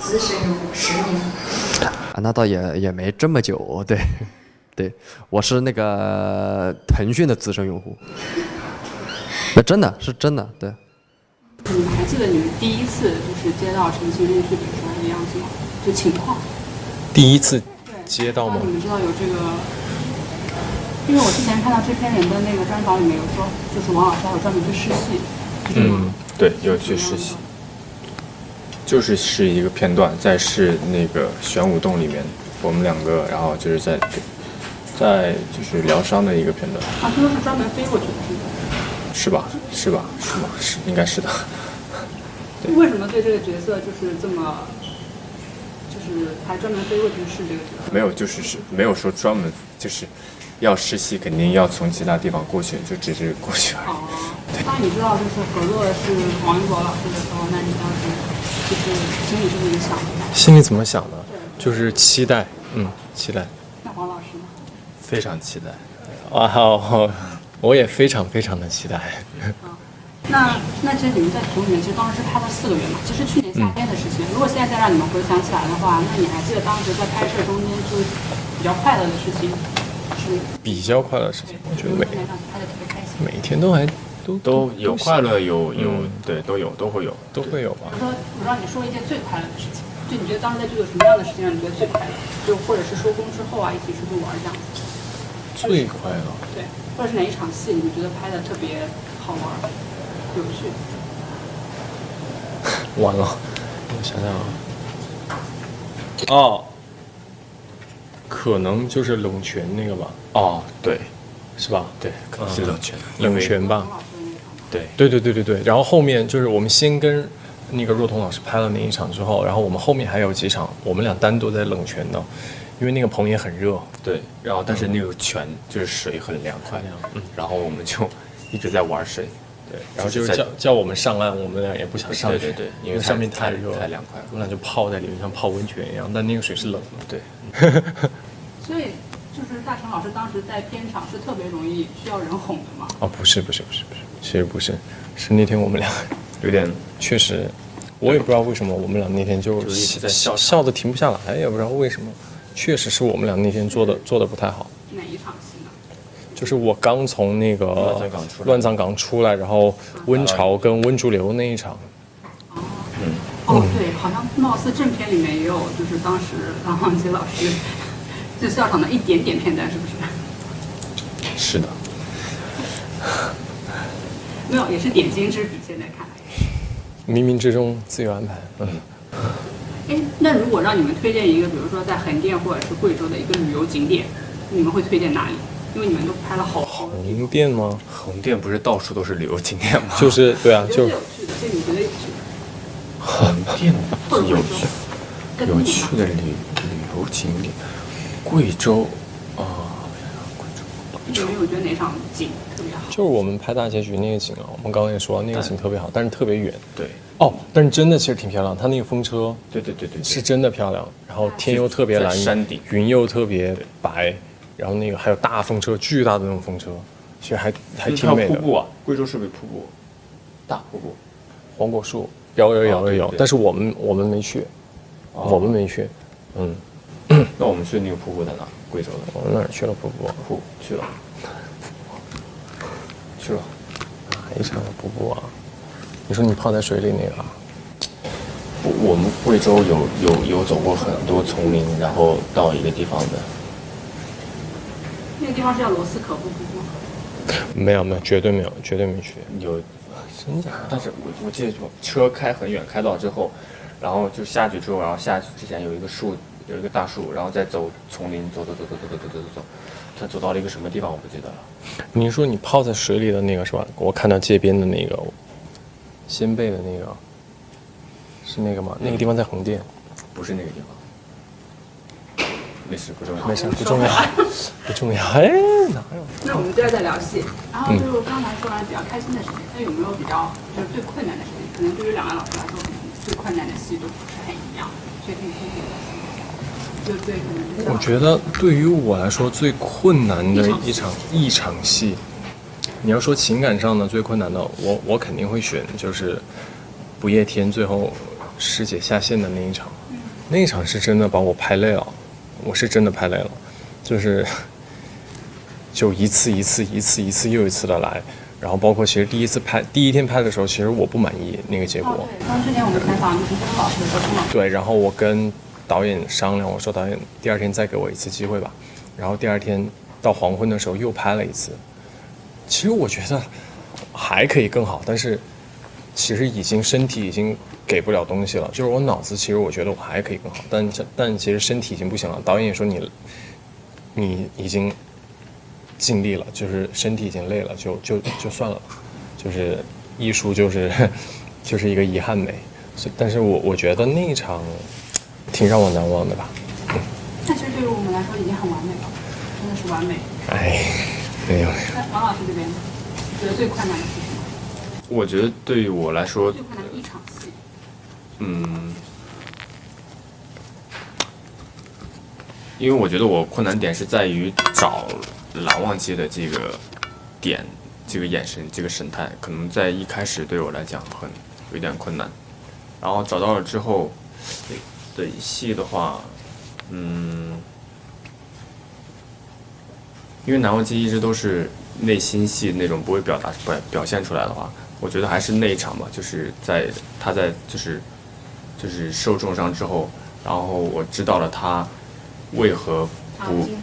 Speaker 4: 资深用户10年？
Speaker 16: 啊，那倒也没这么久，对，对，我是那个腾讯的资深用户。那真的是真的，对。
Speaker 21: 你们还记得你们第一次就是接到陈情令去比出来的样子吗？就情况。
Speaker 3: 第一次接到吗？
Speaker 21: 你们知道有这个？因为我之前看到制片人的那个专访里面有说，就是王老师还有专门去试戏。
Speaker 2: 对，有去试戏，就是试一个片段，在试那个玄武洞里面，我们2个，然后就是在就是疗伤的一个片段。
Speaker 21: 啊，这都是专门飞过去的，是吧？
Speaker 2: 是吧？应该是的。
Speaker 21: 为什么对这个角色就是这么，就是还专门飞过去试这个角色？
Speaker 2: 没有，就是没有说专门就是要试戏，肯定要从其他地方过去，就只是过去而已。
Speaker 21: 当你知道就是合作的是王一博老师的时候，那你当时就是心里是怎么想的？
Speaker 3: 心里怎么想的？就是期待，期待。
Speaker 21: 那黄老师呢？
Speaker 2: 非常期待。
Speaker 3: 我也非常非常的期待。
Speaker 21: 那其实你们在组里面其实当时是拍了4个月嘛，其实去年夏天的事情。如果现在再让你们回想起来的话，那你还记得当时在拍摄中间就是比较快乐的事情是？
Speaker 3: 比较快乐的事情，我觉得
Speaker 21: 拍的特别开心。
Speaker 3: 每天都
Speaker 2: 有快乐，有对都会有
Speaker 3: 吧。
Speaker 21: 我让你说一件最快乐的事情，就你觉得当时在剧组什么样的事情让你觉得最快乐？就或者是收工之后啊，一起出去玩这样子。
Speaker 3: 最快乐。
Speaker 21: 对，或者是哪一场戏你们觉得拍的特别好玩、有趣？
Speaker 3: 完了，我想想啊。可能就是冷泉那个吧。
Speaker 2: 对，
Speaker 3: 是吧？
Speaker 2: 对，可能是冷泉。
Speaker 3: 冷泉吧。
Speaker 2: 对。
Speaker 3: 然后后面就是我们先跟那个若彤老师拍了那一场之后，然后我们后面还有几场，我们俩单独在冷泉的，因为那个棚也很热。
Speaker 2: 对，然后但是那个泉就是水很凉快，然后我们就一直在玩水。对，
Speaker 3: 然后就是叫我们上岸，我们俩也不想上去，
Speaker 2: 对，
Speaker 3: 因为上面太热
Speaker 2: 太凉快了，
Speaker 3: 我们俩就泡在里面，像泡温泉一样，但那个水是冷的。
Speaker 2: 对。
Speaker 21: 所以就是大成老师当时在片场是特别容易需要人哄的吗？
Speaker 3: 不是，其实不是，是那天我们俩有点确实，我也不知道为什么我们俩那天就
Speaker 2: 一直在
Speaker 3: 笑得停不下来，也不知道为什么，确实是我们俩那天做的不太好。
Speaker 21: 哪一场戏呢？
Speaker 3: 就是我刚从那个乱葬岗出来，然后温潮跟温竹流那一场。
Speaker 21: 对，好像貌似正片里面也有，就是当时郎朗基老师就笑场的一点点片段，是不是？
Speaker 2: 是的。
Speaker 21: 没有，也是点睛之笔。现在看来，
Speaker 3: 冥冥之中自有安排。
Speaker 21: 那如果让你们推荐一个，比如说在横店或者是贵州的一个旅游景点，你们会推荐哪里？因为你们都拍了好多。
Speaker 3: 横店吗？
Speaker 2: 横店不是到处都是旅游景点吗？
Speaker 3: 就是对啊，就
Speaker 21: 有趣的，对你觉得有趣的。
Speaker 2: 横店有趣的旅游景点，贵州
Speaker 21: 有没有觉得哪场景特别好？
Speaker 3: 就是我们拍大结局那个景啊，我们刚刚也说那个景特别好，但是特别远。
Speaker 2: 对。
Speaker 3: 但是真的其实挺漂亮，它那个风车，
Speaker 2: 对，
Speaker 3: 是真的漂亮。然后天又特别蓝，
Speaker 2: 山顶，
Speaker 3: 云又特别白，然后那个还有大风车，巨大的那种风车，其实还挺美的。
Speaker 2: 瀑布啊，贵州是不是瀑布？大瀑布，
Speaker 3: 黄果树。有，但是我们没去，我们没去，
Speaker 2: 那我们去那个瀑布在哪？贵州的。
Speaker 3: 我们哪儿去了瀑布？
Speaker 2: 去了。
Speaker 3: 哪一场瀑布啊？你说你泡在水里那个？
Speaker 2: 我们贵州有走过很多丛林，然后到一个地方的。
Speaker 21: 那个地方是叫罗斯可布瀑布吗？
Speaker 3: 没有，绝对没去。
Speaker 2: 有。真假？但是我记得车开很远，开到之后，然后就下去之后，然后下去之前有一个大树，然后再走丛林，走，他走到了一个什么地方我不记得了。
Speaker 3: 你说你泡在水里的那个是吧？我看到街边的那个仙贝的那个，是那个吗？那个地方在横店，
Speaker 2: 不是那个地方。没事，不重要。
Speaker 3: 不重要。哎，哪有？
Speaker 21: 那我们接着再聊戏。然后就是刚才说完比较开心的事情，那有没有比较就是最困难的事情？可能对于两位老师来说，最困难的戏都不是很一样，所以可以分享一下。就对，可能。
Speaker 3: 我觉得对于我来说最困难的一场戏，你要说情感上的最困难的，我肯定会选就是不夜天最后师姐下线的那一场。那场是真的把我拍累了，我是真的拍累了，就一次又一次的来，然后包括其实第一天拍的时候，其实我不满意那个结果。
Speaker 21: 对，刚之前我们采访就是周老师和钟老师。
Speaker 3: 对，然后我跟导演商量，我说导演第二天再给我一次机会吧，然后第二天到黄昏的时候又拍了一次，其实我觉得还可以更好，但是其实身体已经给不了东西了，就是我脑子其实我觉得我还可以更好，但其实身体已经不行了。导演也说你已经尽力了，就是身体已经累了，就算了，就是艺术就是一个遗憾美。但是我觉得那一场挺让我难忘的吧。
Speaker 21: 但其实对于我们来说已经很完美了，真的是完美。
Speaker 3: 哎，没有。
Speaker 21: 那王老师这边觉得最困难的是什么？
Speaker 2: 我觉得对于我来说，
Speaker 21: 最困难的一场戏。
Speaker 2: 因为我觉得我困难点是在于找蓝忘机的这个点，这个眼神，这个神态，可能在一开始对我来讲有点困难。然后找到了之后，对戏的话，因为蓝忘机一直都是内心戏那种不会表现出来的话，我觉得还是那一场吧，就是他在就是受重伤之后，然后我知道了他为何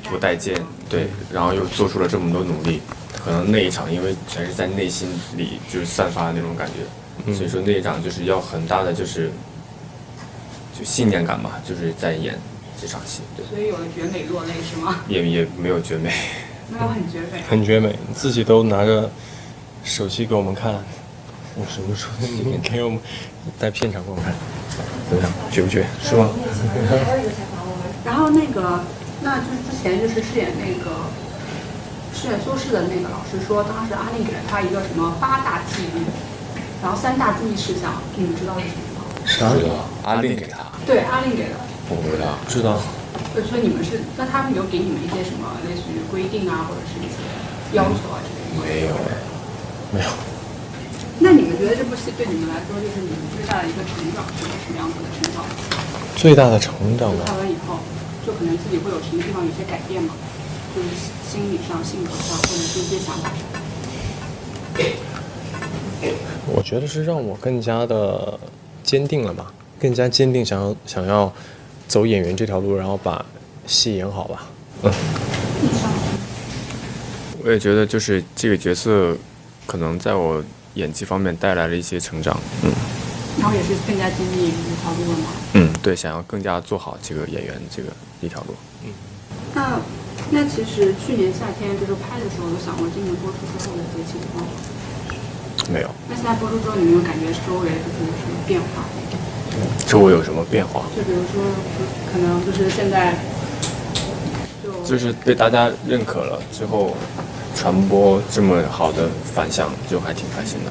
Speaker 2: 不待见，对，然后又做出了这么多努力，可能那一场因为全是在内心里就是散发的那种感觉，所以说那一场就是要很大的就信念感吧，就是在演这场戏。对，
Speaker 21: 所以有了绝美落泪是吗？
Speaker 2: 也没有绝美，
Speaker 21: 没有很绝美，
Speaker 3: 很绝美，自己都拿着手机给我们看。我什么时候你给我们带片场给我们看？怎么样？绝不绝？是吗？
Speaker 21: 然后那就是之前就是饰演苏轼的那个老师说，当时阿令给了他一个什么8大纪律，然后3大注意事项，你们知道是什么吗？
Speaker 2: 知道。阿令给他？
Speaker 21: 对，阿令给的。
Speaker 2: 我不知道。
Speaker 3: 知道。
Speaker 21: 所以你们是，那他们有给你们一些什么类似于规定啊，或者是一些要求啊之类的？
Speaker 3: 没有。
Speaker 21: 那你们觉得这部戏对你们来说，就是你们最大的一个成长是什么样子的成长？
Speaker 3: 最大的成长吗？
Speaker 21: 看完以后，就可能自己会有什么地方有些改变嘛，就是心理上、性格上，或者是一些想法上。
Speaker 3: 我觉得是让我更加的坚定了吧，更加坚定想要走演员这条路，然后把戏演好吧。
Speaker 2: 我也觉得就是这个角色，可能在我演技方面带来了一些成长，
Speaker 21: 然后也是更加经历这条路了嘛。
Speaker 2: 对，想要更加做好这个演员这个一条路。
Speaker 21: 那其实去年夏天就是拍的时候，有想过今年播出之后的一些情况吗？
Speaker 2: 没有。
Speaker 21: 那现在播出之后，你有没有感觉周围就是有什么变化？
Speaker 2: 周围有什么变化？
Speaker 21: 就比如说，可能就是现在
Speaker 2: 就是被大家认可了之后，传播这么好的反响，就还挺开心的。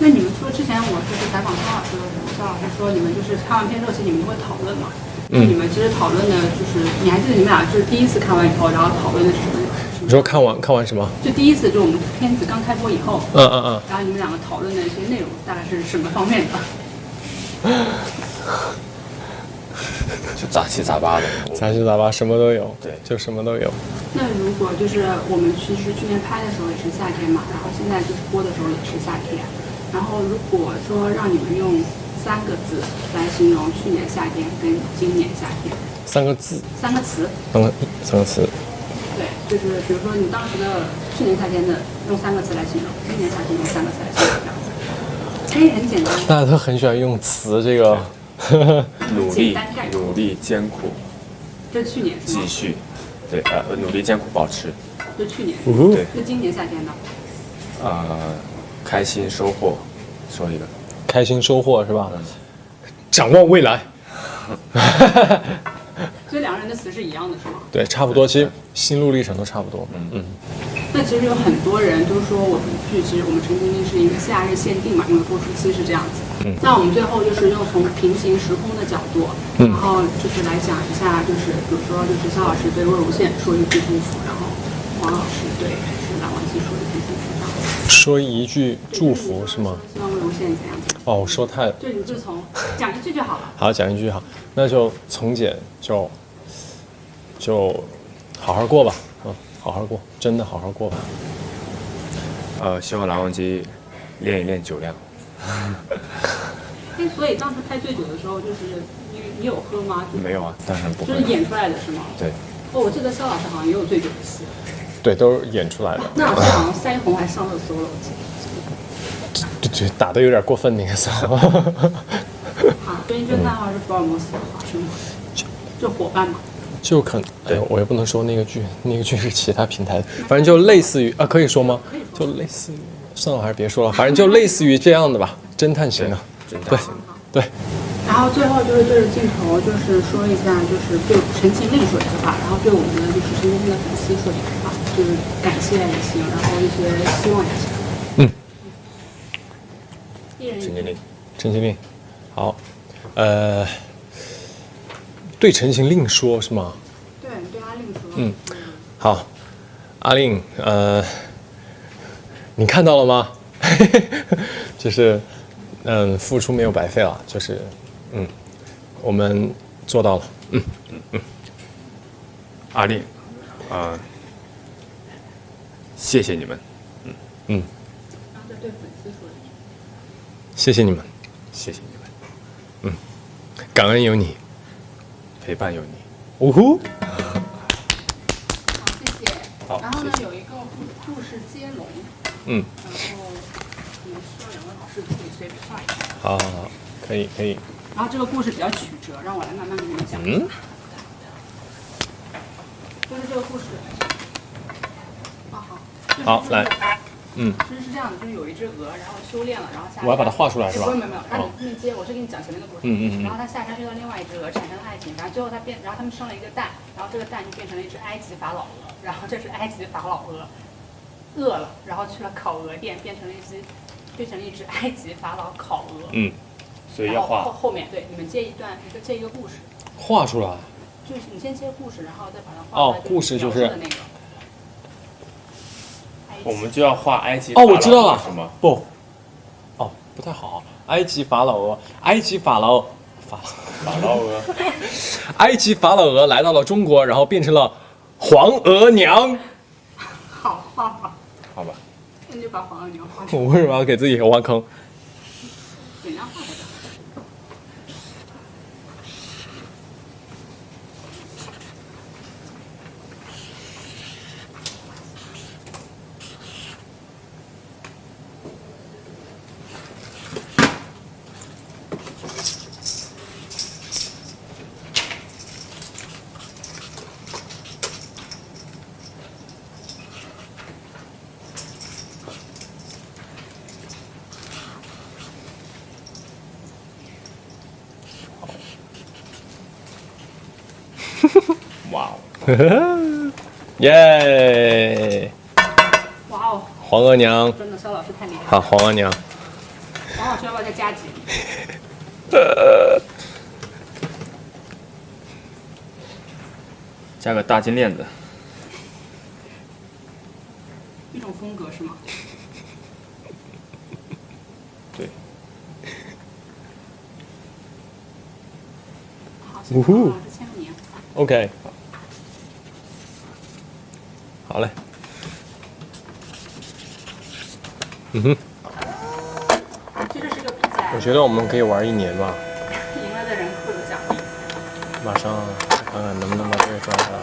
Speaker 21: 那你们说之前我就是采访肖老师的时候，肖老师说你们就是看完片之后，其实你们都会讨论嘛。你们其实讨论的就是，你还记得你们俩就是第一次看完以后，然后讨论的是什么？
Speaker 3: 你说看完什么？就
Speaker 21: 第一次，就我们片子刚开播以后，然后你们两个讨论的一些内容大概是什么方面的？
Speaker 2: 就杂七杂八的，
Speaker 3: 什么都有，
Speaker 2: 对，
Speaker 3: 就什么都有。
Speaker 21: 那如果就是我们其实去年拍的时候也是夏天嘛，然后现在就是播的时候也是夏天，然后如果说让你们用3个字来形容去年夏天跟今年夏天
Speaker 3: ，3个字
Speaker 21: ，3个词
Speaker 3: ，3个词。
Speaker 21: 对，就是比如说你当时的去年夏天的用3个词来形容，今年夏天用3个词来形容，这样子，可以很简单。
Speaker 3: 大家都很喜欢用词，这个
Speaker 2: 努力艰苦，
Speaker 21: 这是去年
Speaker 2: 继续，对，努力艰苦保持，
Speaker 21: 这去年，
Speaker 2: 对，
Speaker 21: 那今年夏天呢？
Speaker 2: 开心收获，说一个，
Speaker 3: 开心收获是吧？展望未来。
Speaker 21: 所以2个人的词是一样的，是吗？
Speaker 3: 对，差不多，其实心路历程都差不多。
Speaker 21: 那其实有很多人都说我们剧其实我们陈情令是一个夏日限定嘛，因为播出期是这样子。那我们最后就是用从平行时空的角度，然后就是来讲一下，就是比如说就是肖老师对魏无羡说一句祝福，然后王老师对就是蓝忘机说一句祝福，这样子。
Speaker 3: 说一句祝福是吗？
Speaker 21: 希望魏无羡怎样？
Speaker 3: 哦，说太
Speaker 21: 就你就从讲一句就好了。
Speaker 3: 好，讲一句好，那就从简就好好过吧，好好过，真的好好过吧。
Speaker 2: 希望蓝忘机练一练酒量。
Speaker 21: 所以当时拍醉酒的时候，就是你有喝吗？
Speaker 2: 没有啊，当然不会。
Speaker 21: 就是演出来的是吗？
Speaker 2: 对。
Speaker 21: 哦，我记得肖老师好像也有醉酒的戏。
Speaker 3: 对，都是演出来的。
Speaker 21: 那老师好像腮红还上热搜了，我记得。
Speaker 3: 对，打的有点过分那个时候。
Speaker 21: 啊，对，侦探号是福尔摩斯的话是吗？就伙伴嘛。
Speaker 3: 就可能，哎，我也不能说那个剧是其他平台的，反正就类似于啊，可以说吗？就类似于，算了，还是别说了，反正就类似于这样的吧，侦探型的，对。
Speaker 21: 然后最后就是对着镜头，就是说一下，就是对《陈情令》说一句话，然后对我们的就是陈情令的粉丝说几句话，就是感谢也行，然后一些希望也行。
Speaker 3: 陈情令，好，对陈情令说是吗？
Speaker 21: 对阿令说。
Speaker 3: 好，阿令，你看到了吗？就是付出没有白费了，就是我们做到了。
Speaker 2: 阿令，谢谢你们。
Speaker 21: 然后再对粉丝说一句。
Speaker 3: 谢谢你们，
Speaker 2: 谢谢你们。
Speaker 3: 感恩有你，
Speaker 2: 陪伴有你。
Speaker 3: 呜呼。
Speaker 21: 好，谢谢。
Speaker 3: 好，
Speaker 21: 然后呢，有一个故事接龙。然后我们需要两位老师自己随便画一下。
Speaker 3: 好，可以。
Speaker 21: 然后这个故事比较曲折，让我来慢慢给你们讲。就是这个故事。
Speaker 3: 好，来。
Speaker 21: 其实是这样的，就是有一只鹅，然后修炼了，然后下山。
Speaker 3: 我要把它画出来是吧？
Speaker 21: 没有，让你链接。我是给你讲前面的故事。然后他下山遇到另外一只鹅，产生了爱情，然后最后然后他们生了一个蛋，然后这个蛋就变成了一只埃及法老鹅，然后这只埃及法老鹅饿了，然后去了烤鹅店，变成了一只埃及法老烤鹅。
Speaker 2: 所以要画。
Speaker 21: 后面对，你们接一个故事。
Speaker 3: 画出来。
Speaker 21: 就是你先接故事，然后再把它画出来。
Speaker 3: 故事就是
Speaker 21: 那个。
Speaker 2: 我们就要画埃及。
Speaker 3: 我知道了。
Speaker 2: 什么？
Speaker 3: 不太好。埃及法老鹅，埃及法老鹅，埃及法老鹅来到了中国，然后变成了黄额娘。
Speaker 21: 好画法。
Speaker 3: 好吧。
Speaker 21: 那就把黄额娘画出来。
Speaker 3: 我为什么要给自己挖坑？
Speaker 21: 怎样画的？
Speaker 2: 哇哦！
Speaker 3: 耶！
Speaker 21: 哇哦！
Speaker 3: 黄额娘，
Speaker 21: 真的，肖老师太厉害了。
Speaker 3: 好，黄额娘。
Speaker 21: 黄老师要不要再加几？
Speaker 2: 加个大金链子。
Speaker 21: 一种风格是吗？
Speaker 2: 对。
Speaker 21: 好，谢谢黄老师签个名。
Speaker 3: OK。好嘞。
Speaker 21: 这是个比赛。
Speaker 3: 我觉得我们可以玩1年吧。
Speaker 21: 赢了的人会有奖励。
Speaker 3: 马上看看能不能把这个抓下来。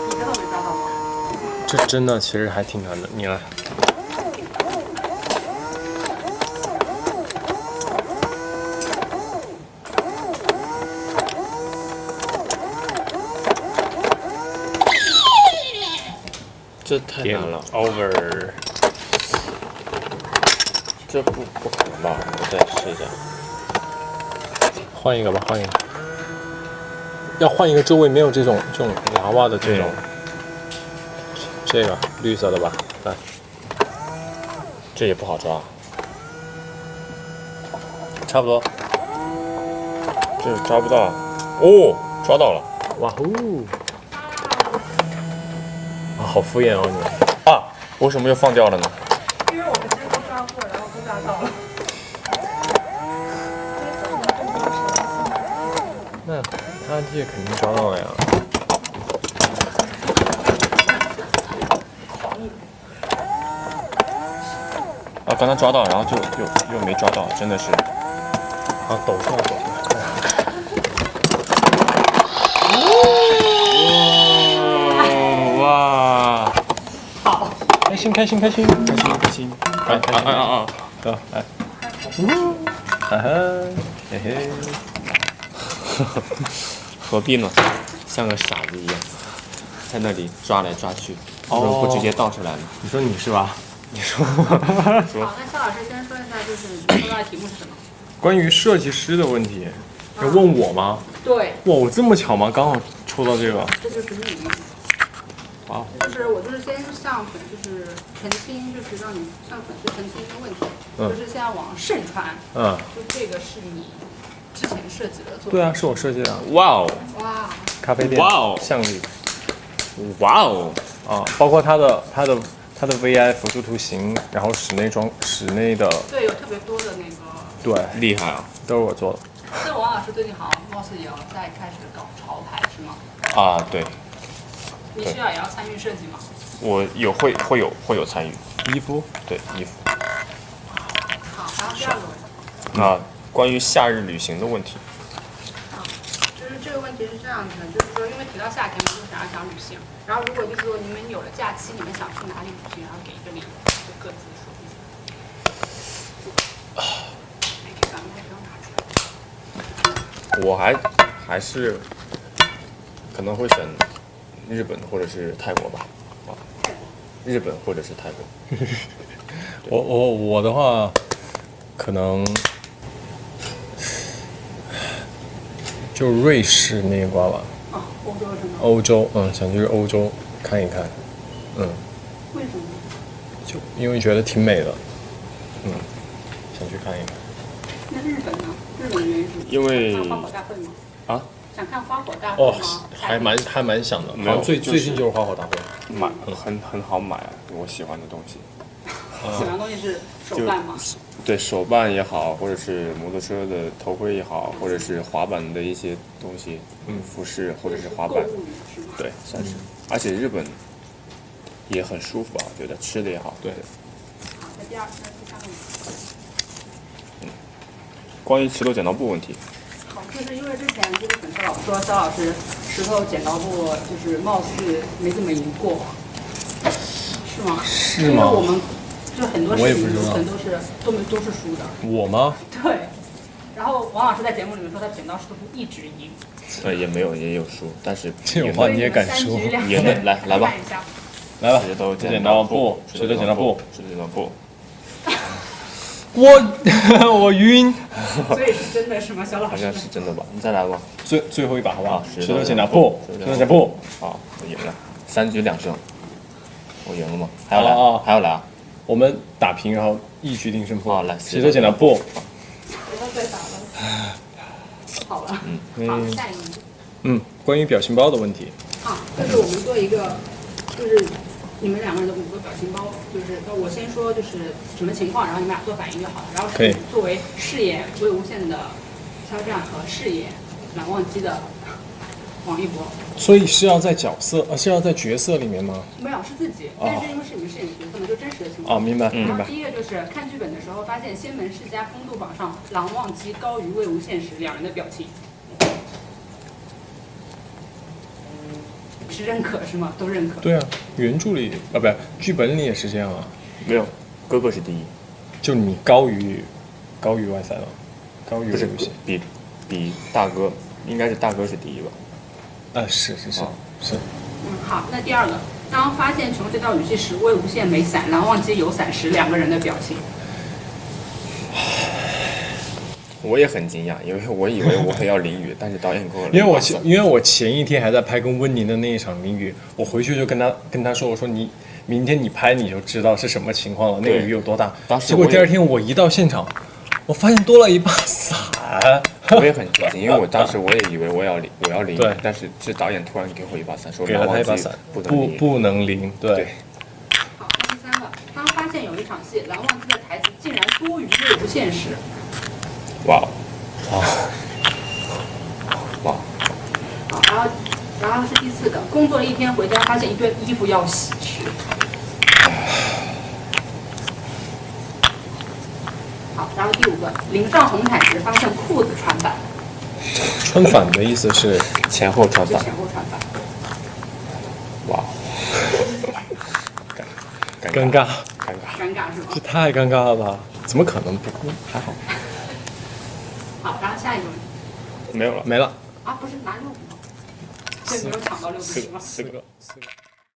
Speaker 21: 你这都没抓到吗？
Speaker 3: 这真的其实还挺难的，你来。
Speaker 2: 这太难了
Speaker 3: ，over。
Speaker 2: 这不可能吧？我再试一下。
Speaker 3: 换一个吧，换一个。要换一个周围没有这种娃娃的这种。这个绿色的吧，来。这也不好抓。差不多。
Speaker 2: 这抓不到。哦，抓到了！
Speaker 3: 哇呼！啊，好敷衍哦你们。
Speaker 2: 啊，为什么又放掉了呢？
Speaker 21: 因为我们之前都抓过，然后都抓到了。
Speaker 3: 那他这肯定抓到了呀。
Speaker 2: 啊，刚才抓到，然后就又没抓到，真的是。
Speaker 3: 啊，抖出来，抖出来。
Speaker 2: 哇！
Speaker 21: 好，
Speaker 3: 开心，开心，开心，
Speaker 2: 开心，开心！哎，
Speaker 3: 走，来，哈哈，嘿嘿，
Speaker 2: 何必呢？像个傻子一样，在那里抓来抓去，为什么不直接倒出来呢？
Speaker 3: 你说你是吧？
Speaker 2: 你说，
Speaker 21: 好，那肖老师先说一下，就是你抽到的题目是什么？
Speaker 3: 关于设计师的问题，要问我吗？
Speaker 21: 对。
Speaker 3: 哇，我这么巧吗？刚好抽到这个。
Speaker 21: 这就是你。
Speaker 3: 哇。
Speaker 21: 就是我就是先向就是澄清，就是让你向粉丝澄清一个问题，就是现在往盛传，就这个是你之前设计的作品。
Speaker 3: 对啊，是我设计的。
Speaker 2: 哇哦。
Speaker 21: 哇。
Speaker 3: 咖啡店。
Speaker 2: 哇哦。
Speaker 3: 项链。
Speaker 2: 哇哦。
Speaker 3: 啊，包括它的 VI 辅助图形，然后室内的。
Speaker 21: 对，有特别多的那个。
Speaker 3: 对，
Speaker 2: 厉害啊，
Speaker 3: 都是我做的。
Speaker 21: 那王老师最近好像貌似也要再开始搞潮牌是吗？
Speaker 2: 啊，对。
Speaker 21: 你需要也要参与设计吗？
Speaker 2: 我会有参与。
Speaker 3: 衣服？
Speaker 2: 对，衣服。
Speaker 21: 好，然后第二个问题。
Speaker 2: 那关于夏日旅行的问题。
Speaker 21: 就是这个问题是这样子的，就是说，因为提到夏天嘛，就想旅行。然后如果就是说你们有了假期，你们想去哪里旅行，然后给一个理由，就各自说一下。
Speaker 2: 我还是可能会选日本或者是泰国吧，啊，日本或者是泰国。
Speaker 3: 我的话，可能就瑞士那一挂吧。
Speaker 21: 啊，欧洲什么？
Speaker 3: 欧洲，想去欧洲看一看，
Speaker 21: 为什么？
Speaker 3: 就因为觉得挺美的，想去看一看。
Speaker 21: 那日本呢？日本的原因是什么？
Speaker 2: 因为
Speaker 21: 看花火大会吗？
Speaker 2: 啊？
Speaker 21: 想看花火大会吗？
Speaker 3: 还蛮想的。
Speaker 2: 没有，
Speaker 3: 最近就是花火大会，
Speaker 2: 买很好买，我喜欢的东西。
Speaker 21: 喜欢的东西是手办吗？
Speaker 2: 对，手办也好，或者是摩托车的头盔也好，或者是滑板的一些东西，服饰或者是滑板，对，算是。而且日本也很舒服吧，我觉得吃的也好。对。
Speaker 21: 好，那第三个问题。
Speaker 2: 关于石头剪刀布问题。
Speaker 21: 好，就是因为之前就是粉丝老说肖老师石头剪刀布就是貌似没怎么赢过，是吗？
Speaker 3: 是吗？
Speaker 21: 因为我们就很多视频流程都是输的。
Speaker 3: 我吗？
Speaker 21: 对。然后王老师在节目里面说他剪刀石头布一直赢。
Speaker 2: 也没有，也有输，但是
Speaker 3: 这种话你也敢说？
Speaker 2: 赢的，来吧，
Speaker 3: 来吧，
Speaker 2: 石头
Speaker 3: 剪刀布，石头剪刀布，
Speaker 2: 石头剪刀布。
Speaker 3: 我晕。
Speaker 21: 所以是真的是吗，肖老师？
Speaker 2: 好像是真的吧？你再来吧。
Speaker 3: 最后一把好不好？
Speaker 2: 石
Speaker 3: 头剪刀布，石头剪刀布。
Speaker 2: 好，我赢了，3局2胜，我赢了吗？还要来？还要来啊？
Speaker 3: 我们打平，然后一局定胜负。
Speaker 2: 好，来，
Speaker 3: 石头剪刀布。
Speaker 21: 不要再打了。好了，好，下一个。
Speaker 3: 关于表情包的问题。
Speaker 21: 就是我们做一个，就是你们2个人的5个表情包，就是我先说就是什么情况，然后你们俩做反应就好了。然后是作为饰演魏无羡的肖战和饰演蓝忘机的王一博。
Speaker 3: 所以是要在是要在角色里面吗？
Speaker 21: 没有，是自己，但是因为是你们饰演的角色嘛，就真实的情况。
Speaker 3: 明白。
Speaker 21: 然后第一个就是看剧本的时候，发现仙门世家风度榜上蓝忘机高于魏无羡时2人的表情。是认可是吗？都认可。
Speaker 3: 对啊，原著里不是剧本里也是这样啊。
Speaker 2: 没有，哥哥是第一，
Speaker 3: 就你高于外赛了，高于
Speaker 2: 不是比大哥，应该是大哥是第一吧？
Speaker 3: 是。
Speaker 21: 好，那第二个，当发现穷学到语气时，魏无羡没伞，蓝忘机有伞时，2个人的表情。
Speaker 2: 我也很惊讶，因为我以为我会要淋雨，但是导演给我
Speaker 3: 因为我前一天还在拍跟温宁的那一场淋雨，我回去就跟他说，我说你明天你拍你就知道是什么情况了，那个雨有多大。结果第2天我一到现场，我发现多了一把伞，
Speaker 2: 我也很震惊，因为我当时我也以为我要淋
Speaker 3: 对，
Speaker 2: 但是是导演突然给我一把伞，说
Speaker 3: 给了他一把伞，不能淋，对。
Speaker 21: 好，那第3个，当发现有一场戏蓝忘机的台词竟然多余又不现实。
Speaker 2: 哇，
Speaker 21: 好，然后是第4个，工作了一天回家发现一堆衣服要洗去。好，然后第5个，淋上红毯时发现裤子穿反。
Speaker 3: 穿反的意思是
Speaker 2: 前后穿反。
Speaker 21: 前后穿反。
Speaker 2: 哇，
Speaker 3: 尴尬
Speaker 21: 是吧？
Speaker 3: 这太尴尬了吧？怎么可能不？还好。
Speaker 21: 好，然后下一个。
Speaker 2: 没有了。
Speaker 3: 没了。
Speaker 21: 啊，不是拿6个吗？这没有抢到6个是吗？4
Speaker 3: 个。